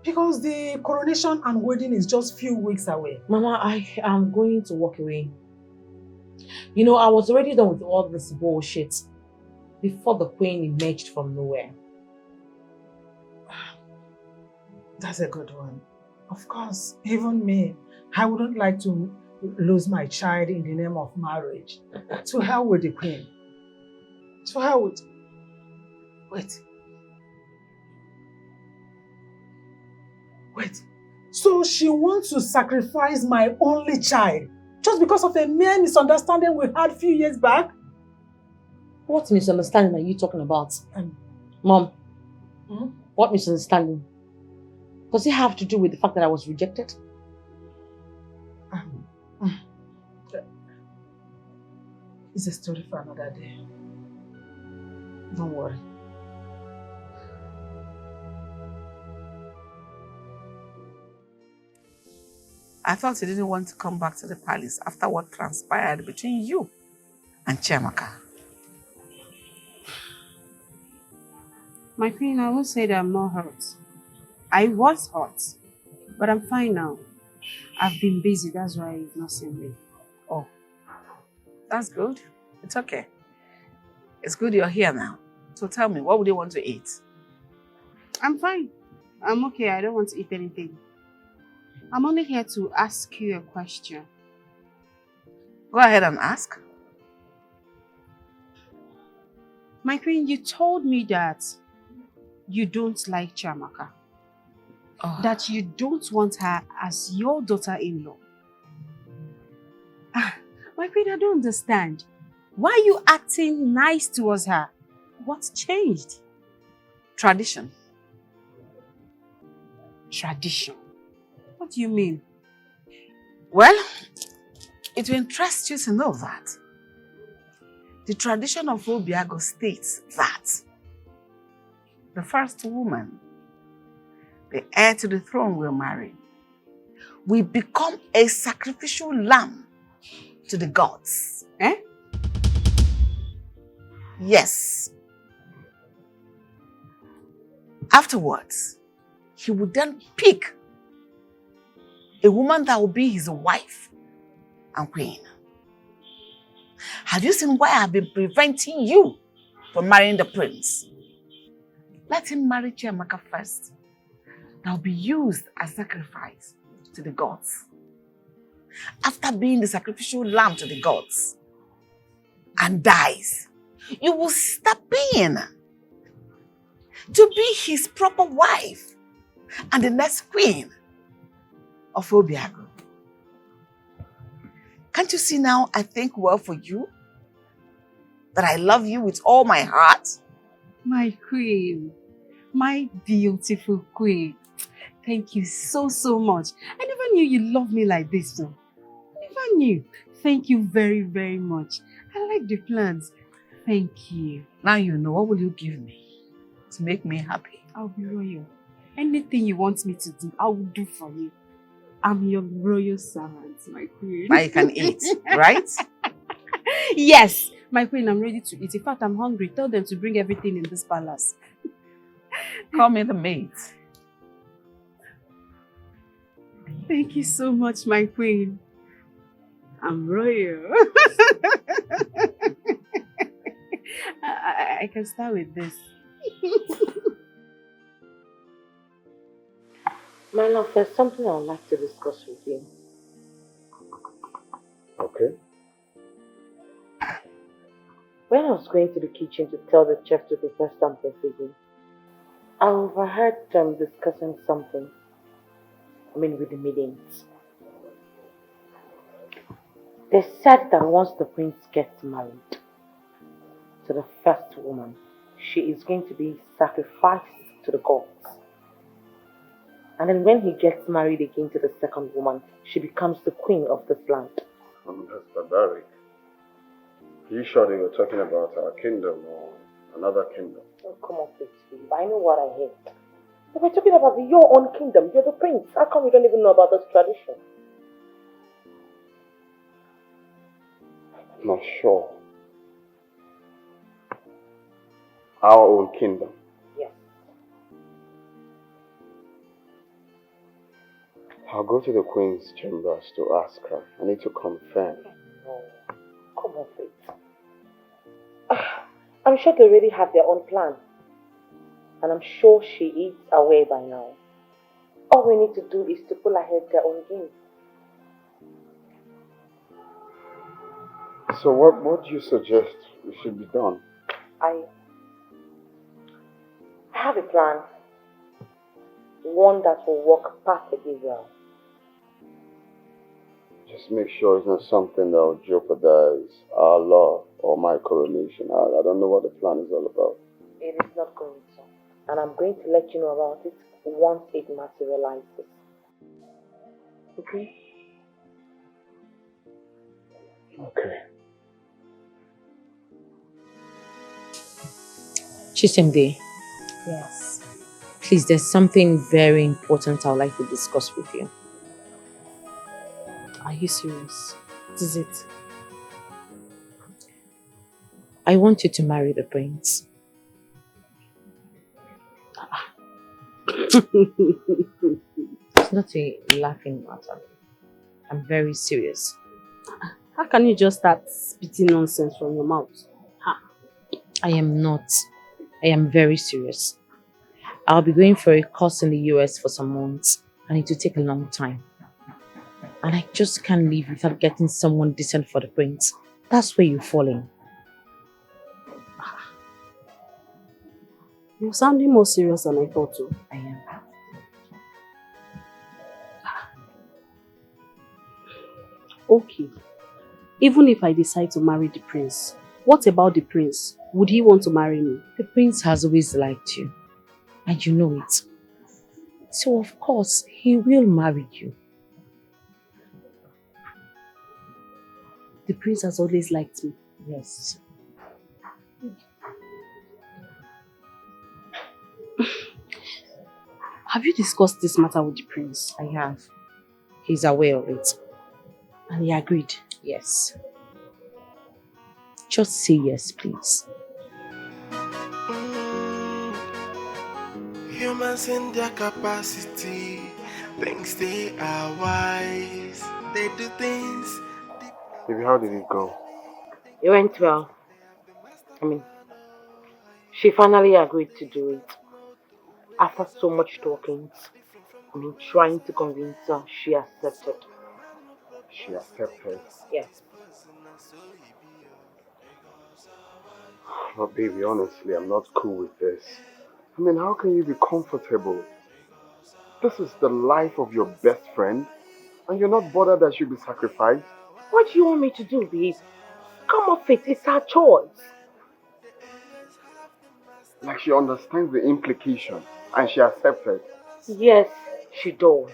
Because the coronation and wedding is just few weeks away. Mama, I am going to walk away. You know, I was already done with all this bullshit before the queen emerged from nowhere. That's a good one. Of course, even me, I wouldn't like to lose my child in the name of marriage. To hell with the queen. To hell with... Wait. So she wants to sacrifice my only child just because of a mere misunderstanding we had a few years back? What misunderstanding are you talking about? Mom, what misunderstanding? Does it have to do with the fact that I was rejected? It's a story for another day. Don't worry. I thought you didn't want to come back to the palace after what transpired between you and Chiamaka. My queen, I won't say that I'm not hurt. I was hurt, but I'm fine now. I've been busy, that's why you've not seen me. Oh, that's good. It's okay. It's good you're here now. So tell me, what would you want to eat? I'm fine. I'm okay. I don't want to eat anything. I'm only here to ask you a question. Go ahead and ask. My queen, you told me that you don't like Chiamaka. Oh. That you don't want her as your daughter-in-law. My queen, I don't understand. Why are you acting nice towards her? What's changed? Tradition. Tradition? What do you mean? Well, it will interest you to know that the tradition of Obiago states that the first woman, the heir to the throne will marry, will become a sacrificial lamb to the gods. Eh? Yes. Afterwards, he would then pick a woman that will be his wife and queen. Have you seen why I've been preventing you from marrying the prince? Let him marry Chiamaka first. That will be used as sacrifice to the gods. After being the sacrificial lamb to the gods and dies, you will step in to be his proper wife and the next queen of Obiago. Can't you see now I think well for you? That I love you with all my heart? My queen, my beautiful queen. Thank you so, so much. I never knew you loved me like this. No. I never knew. Thank you very, very much. I like the plans. Thank you. Now you know. What will you give me to make me happy? I'll be royal. Anything you want me to do, I will do for you. I'm your royal servant, my queen. Now you can eat, right? Yes, my queen, I'm ready to eat. In fact, I'm hungry. Tell them to bring everything in this palace. Call me the maid. Thank you so much, my queen. I'm royal. I can start with this. My love, there's something I would like to discuss with you. Okay. When I was going to the kitchen to tell the chef to prepare something for you, I overheard them discussing something. With the maidens. They said that once the prince gets married to the first woman, she is going to be sacrificed to the gods. And then when he gets married again to the second woman, she becomes the queen of this land. That's barbaric. Are you sure they were talking about our kingdom or another kingdom? Oh, come on, please, Philip. I know what I heard. They were talking about your own kingdom. You're the prince. How come you don't even know about this tradition? I'm not sure. Our own kingdom. Yes. I'll go to the queen's chambers to ask her. I need to confirm. No. Come on, please. I'm sure they already have their own plan. And I'm sure she is aware by now. All we need to do is to pull ahead their own game. So what do you suggest should be done? I have a plan. One that will work perfectly well. Just make sure it's not something that will jeopardize our love or my coronation. I don't know what the plan is all about. It is not going to. And I'm going to let you know about it once it materializes. Okay? Okay. Chisimde, Yes. please, there's something very important I would like to discuss with you. Are you serious? What is it? I want you to marry the prince. It's not a laughing matter. I'm very serious. How can you just start spitting nonsense from your mouth? I am not. I am very serious. I'll be going for a course in the US for some months, and it will take a long time. And I just can't leave without getting someone decent for the prince. That's where you're falling. You're sounding more serious than I thought to. I am. Okay. Even if I decide to marry the prince, what about the prince? Would he want to marry me? The prince has always liked you, and you know it. So of course, he will marry you. The prince has always liked me. Yes. Have you discussed this matter with the prince? I have. He's aware of it. And he agreed? Yes. Just say yes, please. Humans in their capacity, thinks they are wise. They do things. Baby, how did it go? It went well. She finally agreed to do it. After so much talking, trying to convince her, she accepted. She accepted. Yes. But baby, honestly, I'm not cool with this. How can you be comfortable? This is the life of your best friend, and you're not bothered that she'll be sacrificed? What do you want me to do, babe? Come off it, it's her choice. Like she understands the implication, and she accepted. Yes, she does.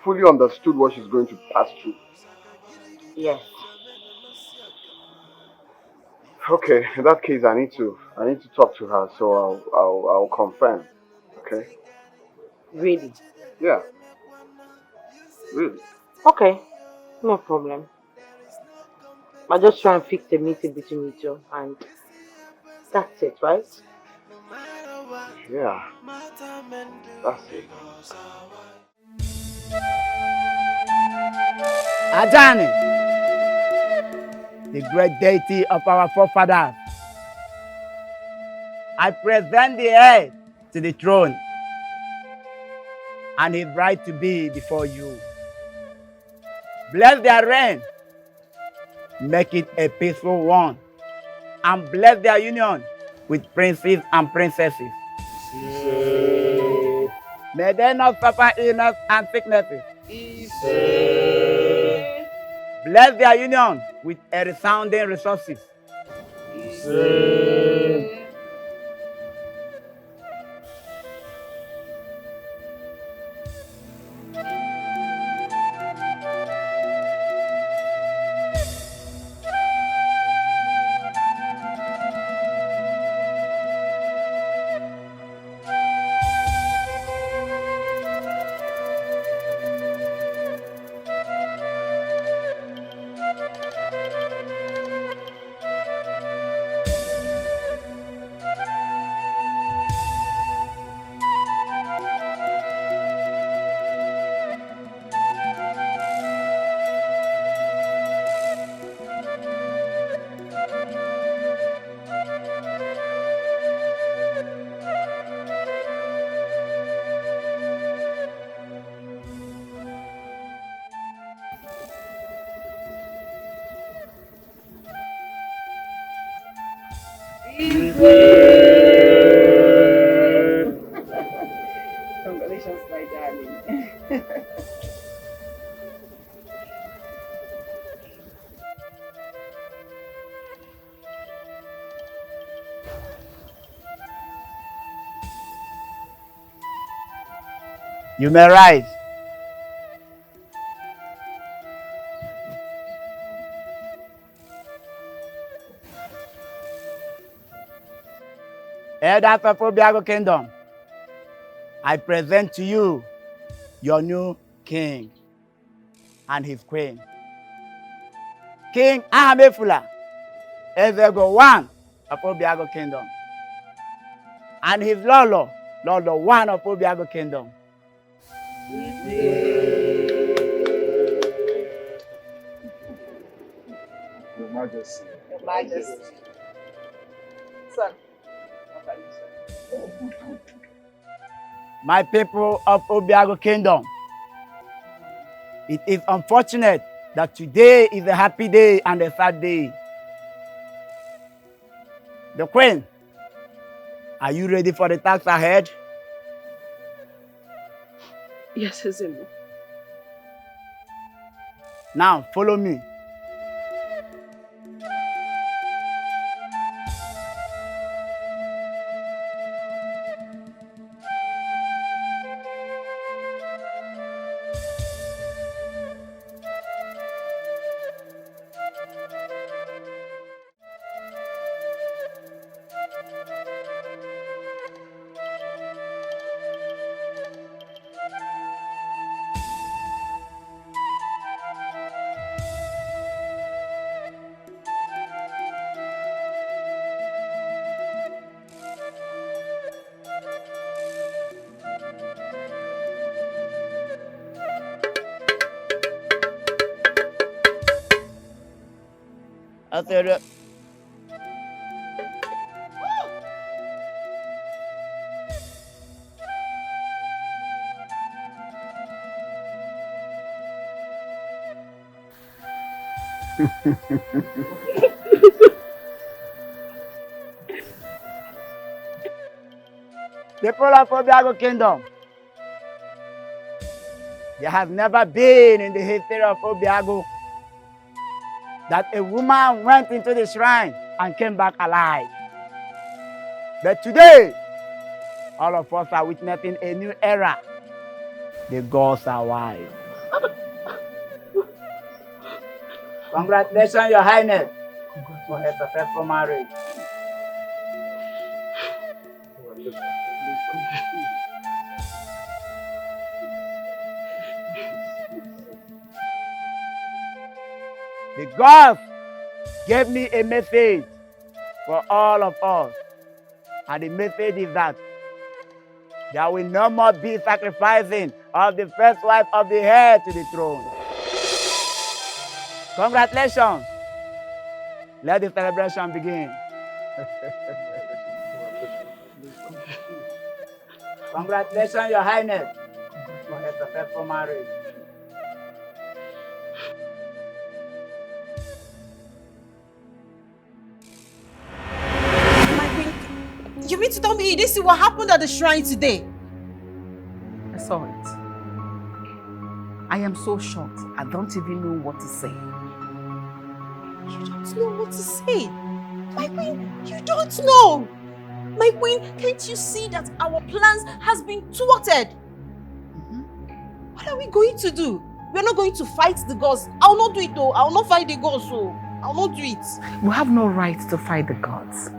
Fully understood what she's going to pass through. Yes. Okay, in that case, I need to talk to her, so I'll confirm. Okay? Really? Yeah. Really? Okay, no problem. I'll just try and fix the meeting between you two, and that's it, right? Yeah. That's it. Adani, the great deity of our forefathers, I present the heir to the throne and his bride to be before you. Bless their reign, make it a peaceful one, and bless their union with princes and princesses. May they not suffer illness and sicknesses. Bless their union with a resounding resources. Congratulations, my darling. You may rise. elders of Obiago Kingdom, I present to you your new king and his queen. King Ahamefula, Ezego one of Obiago Kingdom, and his Lolo, Lolo one of Obiago Kingdom. Your Majesty. Your Majesty. Son. My people of Obiago Kingdom, it is unfortunate that today is a happy day and a sad day. The Queen, are you ready for the task ahead? Yes, Ezemo. Now, follow me. After people of Obiago Kingdom, there has never been in the history of Obiago that a woman went into the shrine and came back alive. But today, all of us are witnessing a new era. The gods are wise. Congratulations, Your Highness, for a successful marriage. The gods gave me a message for all of us. And the message is that there will no more be sacrificing of the first wife of the heir to the throne. Congratulations. Let the celebration begin. Congratulations, Your Highness, for a successful marriage. You mean to tell me this is what happened at the shrine today? I saw it. I am so shocked. I don't even know what to say. You don't know what to say? My queen, you don't know! My queen, can't you see that our plans has been thwarted? What are we going to do? We're not going to fight the gods. I'll not do it though. I'll not fight the gods, so I'll not do it. We have no right to fight the gods.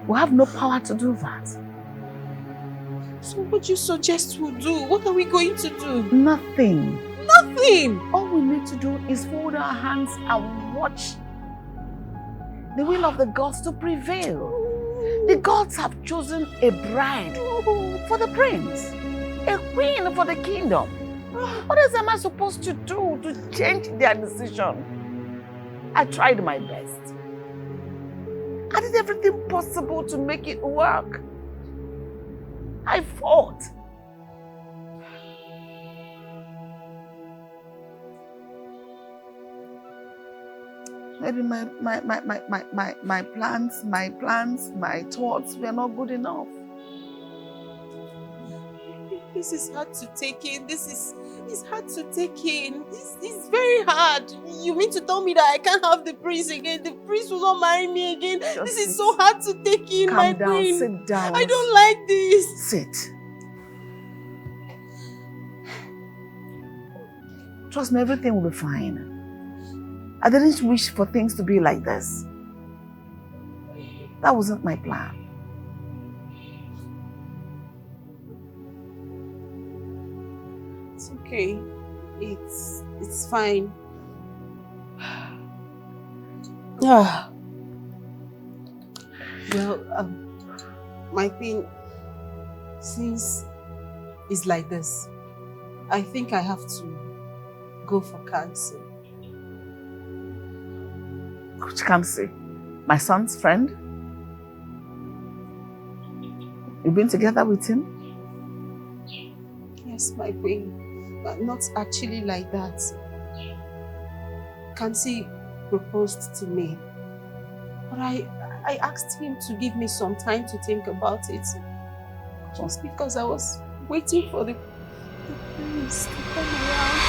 We have no power to do that. So what do you suggest we'll do? What are we going to do? Nothing. Nothing! All we need to do is fold our hands and watch the will of the gods to prevail. The gods have chosen a bride for the prince, a queen for the kingdom. What else am I supposed to do to change their decision? I tried my best. I did everything possible to make it work. I fought. Maybe my plans, my thoughts were not good enough. This is hard to take in. It's hard to take in. It's very hard. You mean to tell me that I can't have the prince again? The prince will not marry me again? This is so hard to take in, my queen. Sit down. I don't like this. Sit. Trust me, everything will be fine. I didn't wish for things to be like this. That wasn't my plan. okay. It's fine. Ah. Well, my thing, since it's like this, I think I have to go for counseling. Which counseling? My son's friend? You've been together with him? Yes, my queen, but not actually like that. Kansi proposed to me, but I asked him to give me some time to think about it, just because I was waiting for the prince to come around.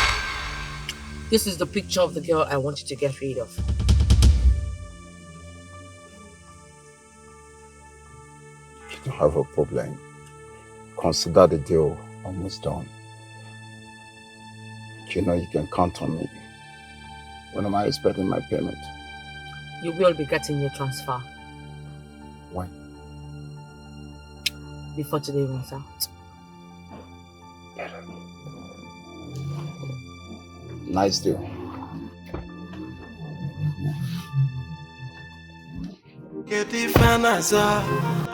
This is the picture of the girl I want you to get rid of. You don't have a problem. Consider the deal almost done. You know you can count on me. When am I expecting my payment? You will be getting your transfer. When? Before today runs out. Nice deal. Get the fanaza,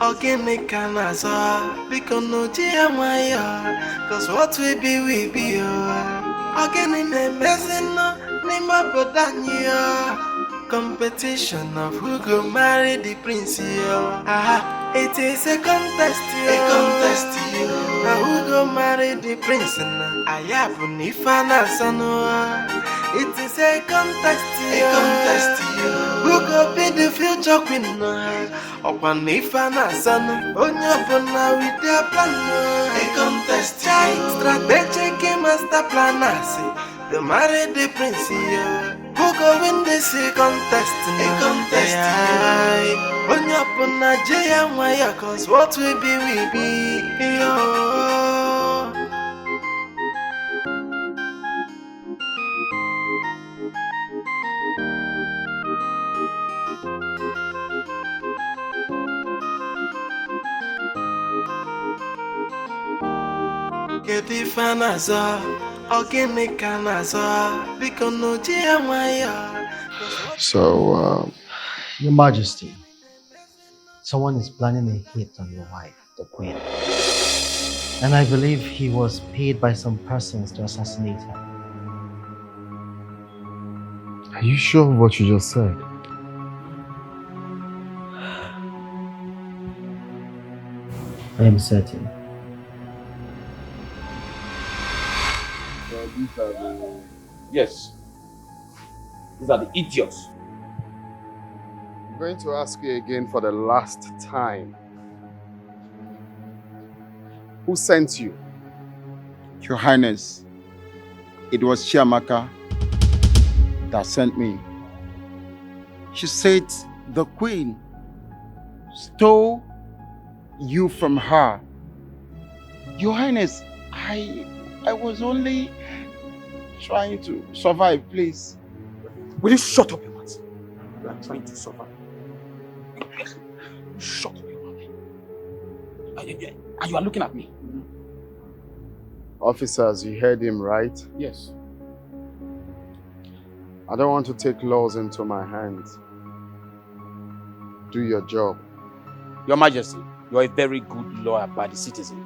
organic canaza, because no Maya, cause what we be, organic messing, Nima Bodania. Competition of who go marry the prince, it is a contest, Now who go marry the prince, I have Nifana Sanoa. It is a contest, Who go be the future queen? Upon Nifana Son, Onyapona with their plan. A contest, strategic master plan. The marry the prince, Who go win this contest? A contest, Onyapona Jaya Maya, cause what we be, Get the fanaza, organic canaza, because no Maya. So, Your Majesty, someone is planning a hit on your wife, the Queen. And I believe he was paid by some persons to assassinate her. Are you sure of what you just said? I am certain. Yes. These are the idiots. I'm going to ask you again for the last time. Who sent you? Your Highness, it was Chiamaka that sent me. She said the Queen stole you from her. Your Highness, I was only trying to survive, please. Will you shut up your mouth? You are trying to survive. Shut up your mouth. And you are looking at me. Officers, you heard him, right? Yes. I don't want to take laws into my hands. Do your job. Your Majesty, you are a very good lawyer by the citizen.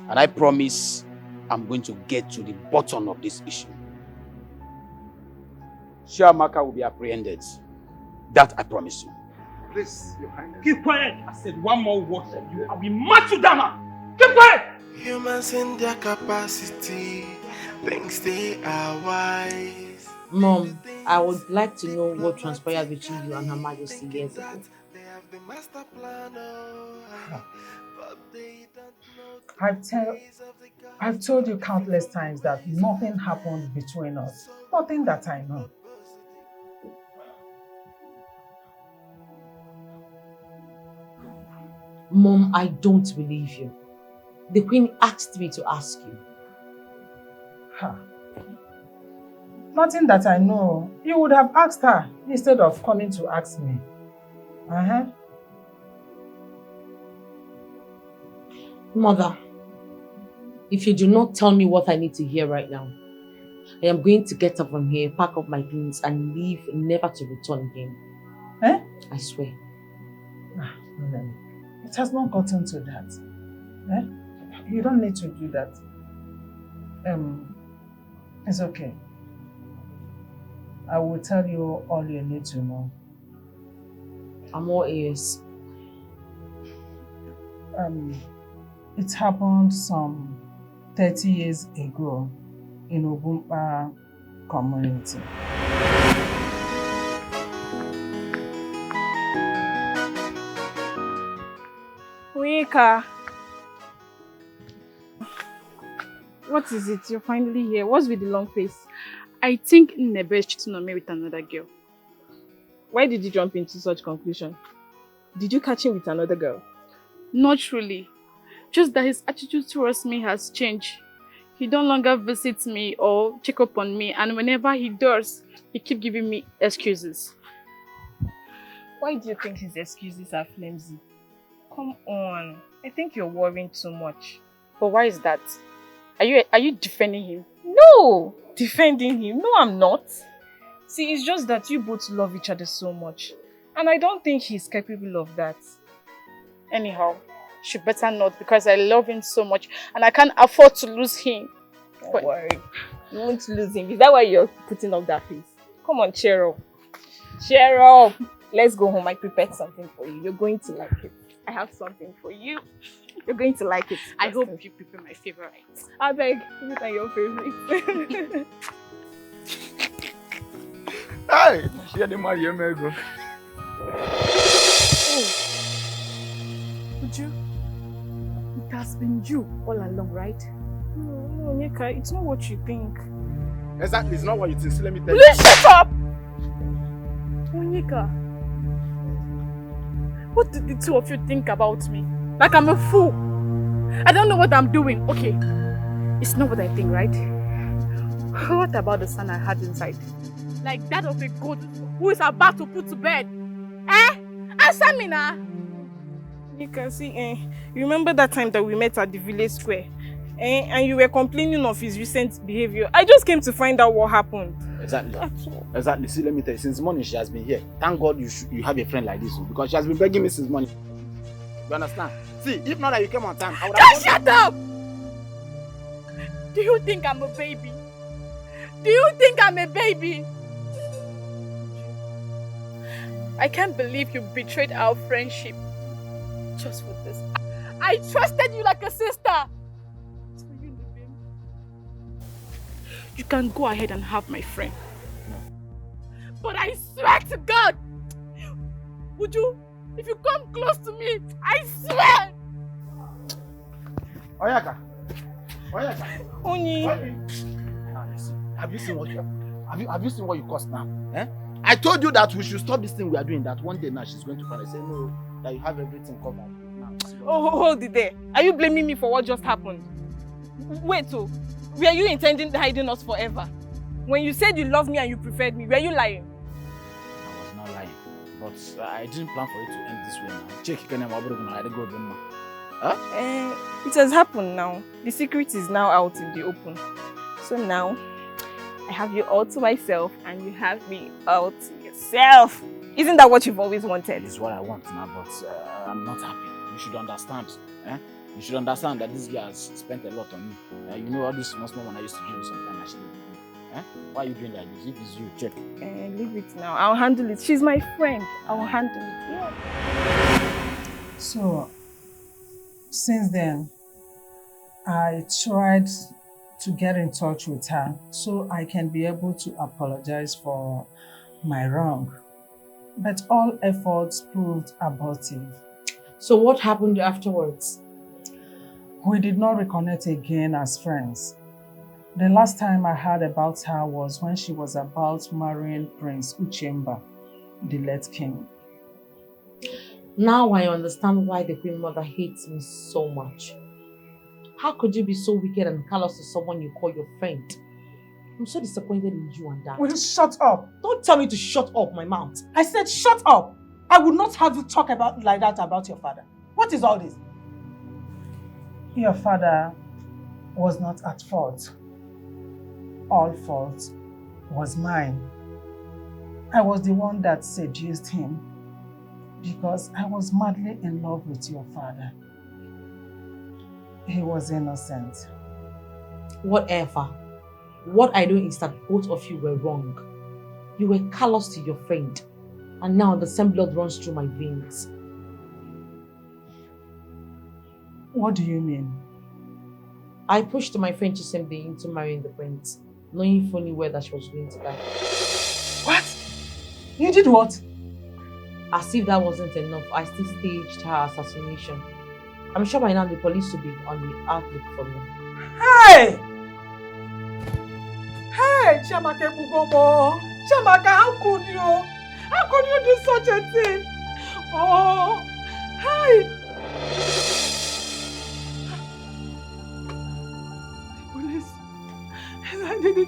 And I promise I'm going to get to the bottom of this issue. Chiamaka will be apprehended. That I promise you. Please, Your Highness. Keep quiet! I said one more word from you, I will match you down. Keep quiet! Humans in their capacity, thinks they are wise. Mom, I would like to know what transpired between you and Her Majesty years ago. I've told you countless times that nothing happened between us. Nothing that I know. Mom, I don't believe you. The Queen asked me to ask you. Nothing that I know. You would have asked her instead of coming to ask me. Mother, If you do not tell me what I need to hear right now, I am going to get up from here, pack up my things, and leave, never to return again. Eh? I swear. It has not gotten to that. Eh? You don't need to do that. It's okay. I will tell you all you need to know. I'm all ears. It happened some 30 years ago in Ogumpa community. Wika. What is it? You're finally here. What's with the long face? I think Nebe is cheating on me with another girl. Why did you jump into such conclusion? Did you catch him with another girl? Not really. Just that his attitude towards me has changed. He no longer visits me or check up on me, and whenever he does, he keeps giving me excuses. Why do you think his excuses are flimsy? Come on. I think you're worrying too much. But why is that? Are you defending him? No! Defending him? No, I'm not. See, it's just that you both love each other so much. And I don't think he's capable of that. Anyhow, she better not, because I love him so much and I can't afford to lose him. Don't worry. You won't lose him. Is that why you're putting up that face? Come on, cheer up. Cheer up. Let's go home. I prepared something for you. You're going to like it. I have something for you. You're going to like it. I hope you prepare my favorite. I beg, you are your favorite. Hey, share the money, go. Would you? It has been you all along, right? No, Nika, it's not what you think. Exactly, it's not what you think. So let me tell Will you. you shut up? Monica, what did the two of you think about me? Like I'm a fool. I don't know what I'm doing. Okay, it's not what I think, right? What about the son I had inside? Like that of a goat who is about to put to bed. Eh? Answer me now. You can see, you remember that time that we met at the village square? And you were complaining of his recent behavior. I just came to find out what happened. Exactly. Exactly. See, let me tell you, since morning she has been here. Thank God you have a friend like this, because she has been begging me since morning. You understand? See, if not that you came on time, I would have... Just shut up! Do you think I'm a baby? Do you think I'm a baby? I can't believe you betrayed our friendship just for this. I trusted you like a sister. You can go ahead and have my friend. But I swear to God, would you, if you come close to me, I swear! Oyaka! Oyaka! Oni! Have you seen what you caused now? Eh? I told you that we should stop this thing we are doing, that one day now she's going to finally say no, that you have everything covered. Now, oh, hold it there. Are you blaming me for what just happened? Wait, so, were you intending hiding us forever? When you said you loved me and you preferred me, were you lying? I was not lying, but I didn't plan for it to end this way now. Check again, huh? It has happened now. The secret is now out in the open. So now, I have you all to myself and you have me all to yourself. Isn't that what you've always wanted? It's what I want now, but I'm not happy. You should understand. Eh? You should understand that this guy has spent a lot on me. You know all this small one I used to give you sometimes I should give you. Eh? Why are you doing like this? If it's you, check. Leave it now. I'll handle it. She's my friend. I'll handle it. Yeah. So, since then, I tried to get in touch with her so I can be able to apologize for my wrong. But all efforts proved abortive. So what happened afterwards? We did not reconnect again as friends. The last time I heard about her was when she was about marrying Prince Uchemba, the late king. Now I understand why the Queen Mother hates me so much. How could you be so wicked and callous to someone you call your friend? I'm so disappointed in you and that. Will you shut up? Don't tell me to shut up my mouth. I said shut up! I would not have you talk like that about your father. What is all this? Your father was not at fault. All fault was mine. I was the one that seduced him because I was madly in love with your father. He was innocent. Whatever. What I know is that both of you were wrong. You were callous to your friend, and now the same blood runs through my veins. What do you mean? I pushed my friend Chisembe into marrying the prince, knowing fully well that she was going to die. What? You did what? As if that wasn't enough, I still staged her assassination. I'm sure by now the police will be on the outlook for me. Hey! Hey, Chamaka Bugomo! Chamaka, how could you? How could you do such a thing? Oh, hey!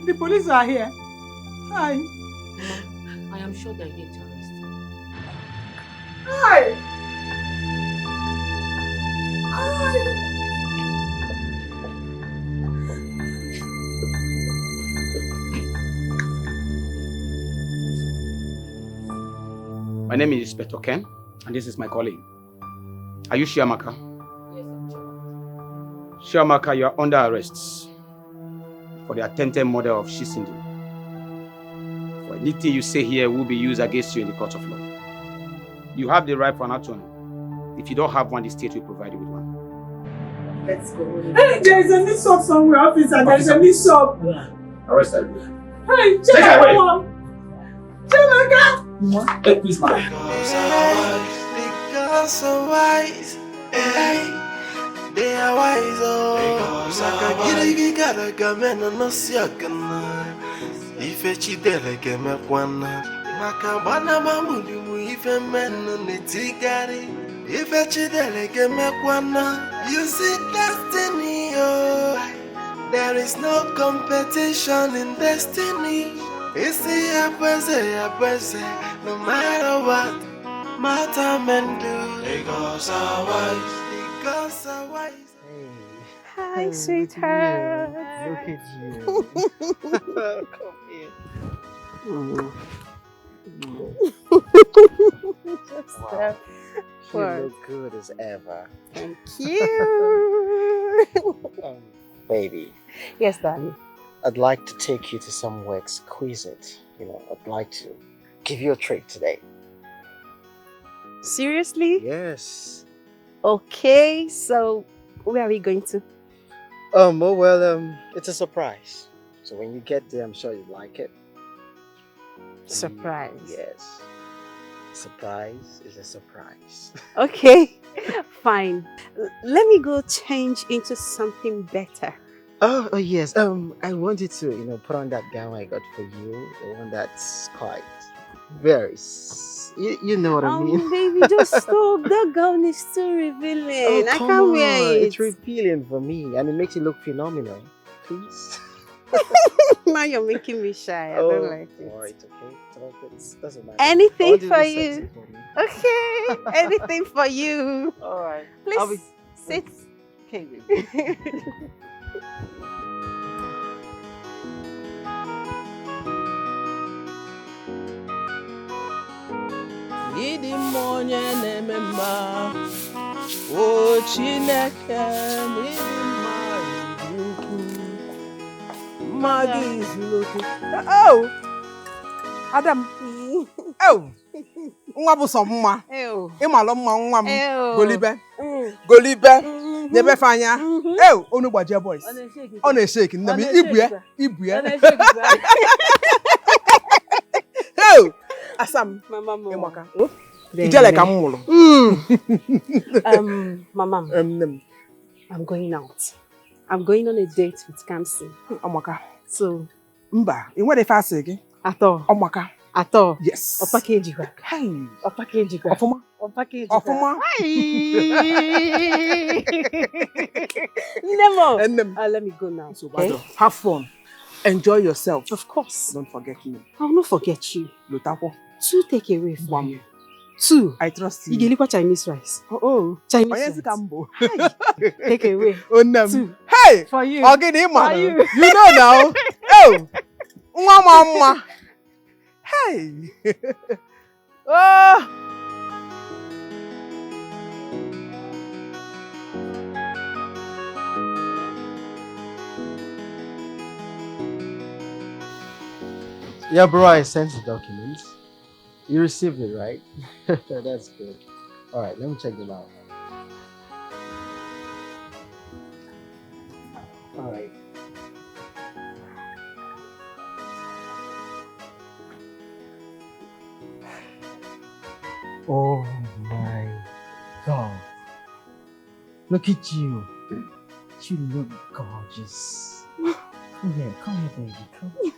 The police are here. Hi. I am sure they're here to arrest you. Hi! Hi! My name is Inspector Ken, and this is my colleague. Are you Chiamaka? Yes, I'm Chaka. Chiamaka, you are under arrest for the attempted murder of Shisindi. For anything you say here will be used against you in the court of law. You have the right for an attorney. If you don't have one, the state will provide you with one. Let's go. Hey, there is a mix-up somewhere, officer. There is a mix-up. Arrest her. Hey, Take her away. Chamaka! Hey, please, madam. Because so wise, hey, they are wise, oh. Saka giri gotta come in and no siakana. If a chidele came up one, Makabana Mamudu, if a man on the tigari. If a chidele came up one, you see destiny, oh. There is no competition in destiny. It's the opposite, no matter what. Matter men do. They go so wise. They go so wise. Hi, sweetheart. Look at you. Come here. Wow. You look good as ever. Thank you. Baby. Yes, darling. I'd like to take you to somewhere exquisite. I'd like to give you a treat today. Seriously? Yes. Okay, so where are we going to? It's a surprise. So when you get there, I'm sure you'll like it. Surprise? Yes. Surprise is a surprise. Okay, fine. Let me go change into something better. Oh yes. I want you to, put on that gown I got for you. The one that's quite very... You know what I mean? Baby, just stop. That gown is too revealing. Oh, I can't wear it. It's revealing for me and it makes you look phenomenal. Please. Now you're making me shy. I don't like it. Oh, it's okay. It's all good. It doesn't matter. Anything for you. Okay. Anything for you. All right. Please sit. Okay, baby. Ịdị mma onye na-eme mma, o Chineke, ịdị mma dị ukwuu, mma gị zuru oke. Oh, Adam, oh, nwa bụ sọ mma, ịmalụ mma nwa m, golibe, n'ebe fanya, onu gbajie boys, ọ na-eshake nne m, ibu ya. Asam, Mama, Ijele ka m mụrụ. Mama, I'm going out. I'm going on a date with Kamsi. Amaka. So, Mba, ị nwere ife asị gị? Atọ. Amaka. Atọ. Yes. O package gwa. Hey. O package gwa. Ọfụma. O package gwa. Ọfụma. Nemo. Let me go now. So, have fun. Enjoy yourself. Of course. Don't forget me. I will not forget you. Lotapo. 2 take away from you. 2. I trust you. You get Chinese rice. Oh. Chinese rice. Take away. 2. Hey! Hey! For you. Again, man. For you. You know now. Oh! Mama. Hey! Oh! Yeah, bro, I sent the documents. You received it, right? That's good. Alright, let me check them out. Alright. Oh my God. Look at you. You look gorgeous. Come here, baby. Come here.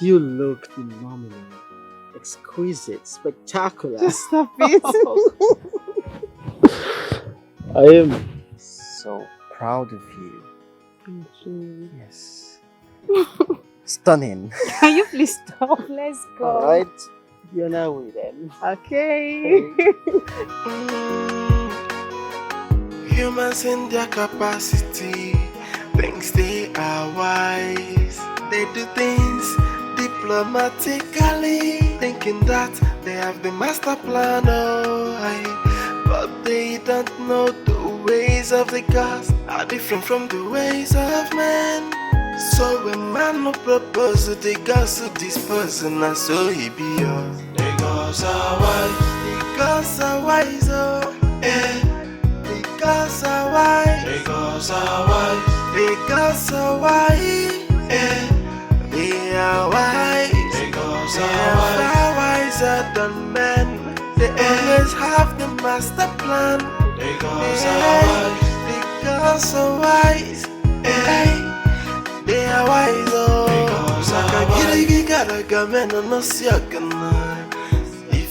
You look phenomenal. Exquisite, spectacular. Just stop it. I am so proud of you. Thank you. Yes. Stunning. Can you please stop? Let's go. Alright. You're now with them. Okay. Humans in their capacity thinks they are wise. They do things diplomatically, thinking that they have the master plan, but they don't know the ways of the gods are different from the ways of men. So when man no propose to the gods to this person, and so he be yours. The gods are wise. The gods are wise, The gods are wise. The gods are wise. The gods are wise. They are wise. They are far wiser than men. They always have the master plan. They are wise. The gods are wise. They are wise. If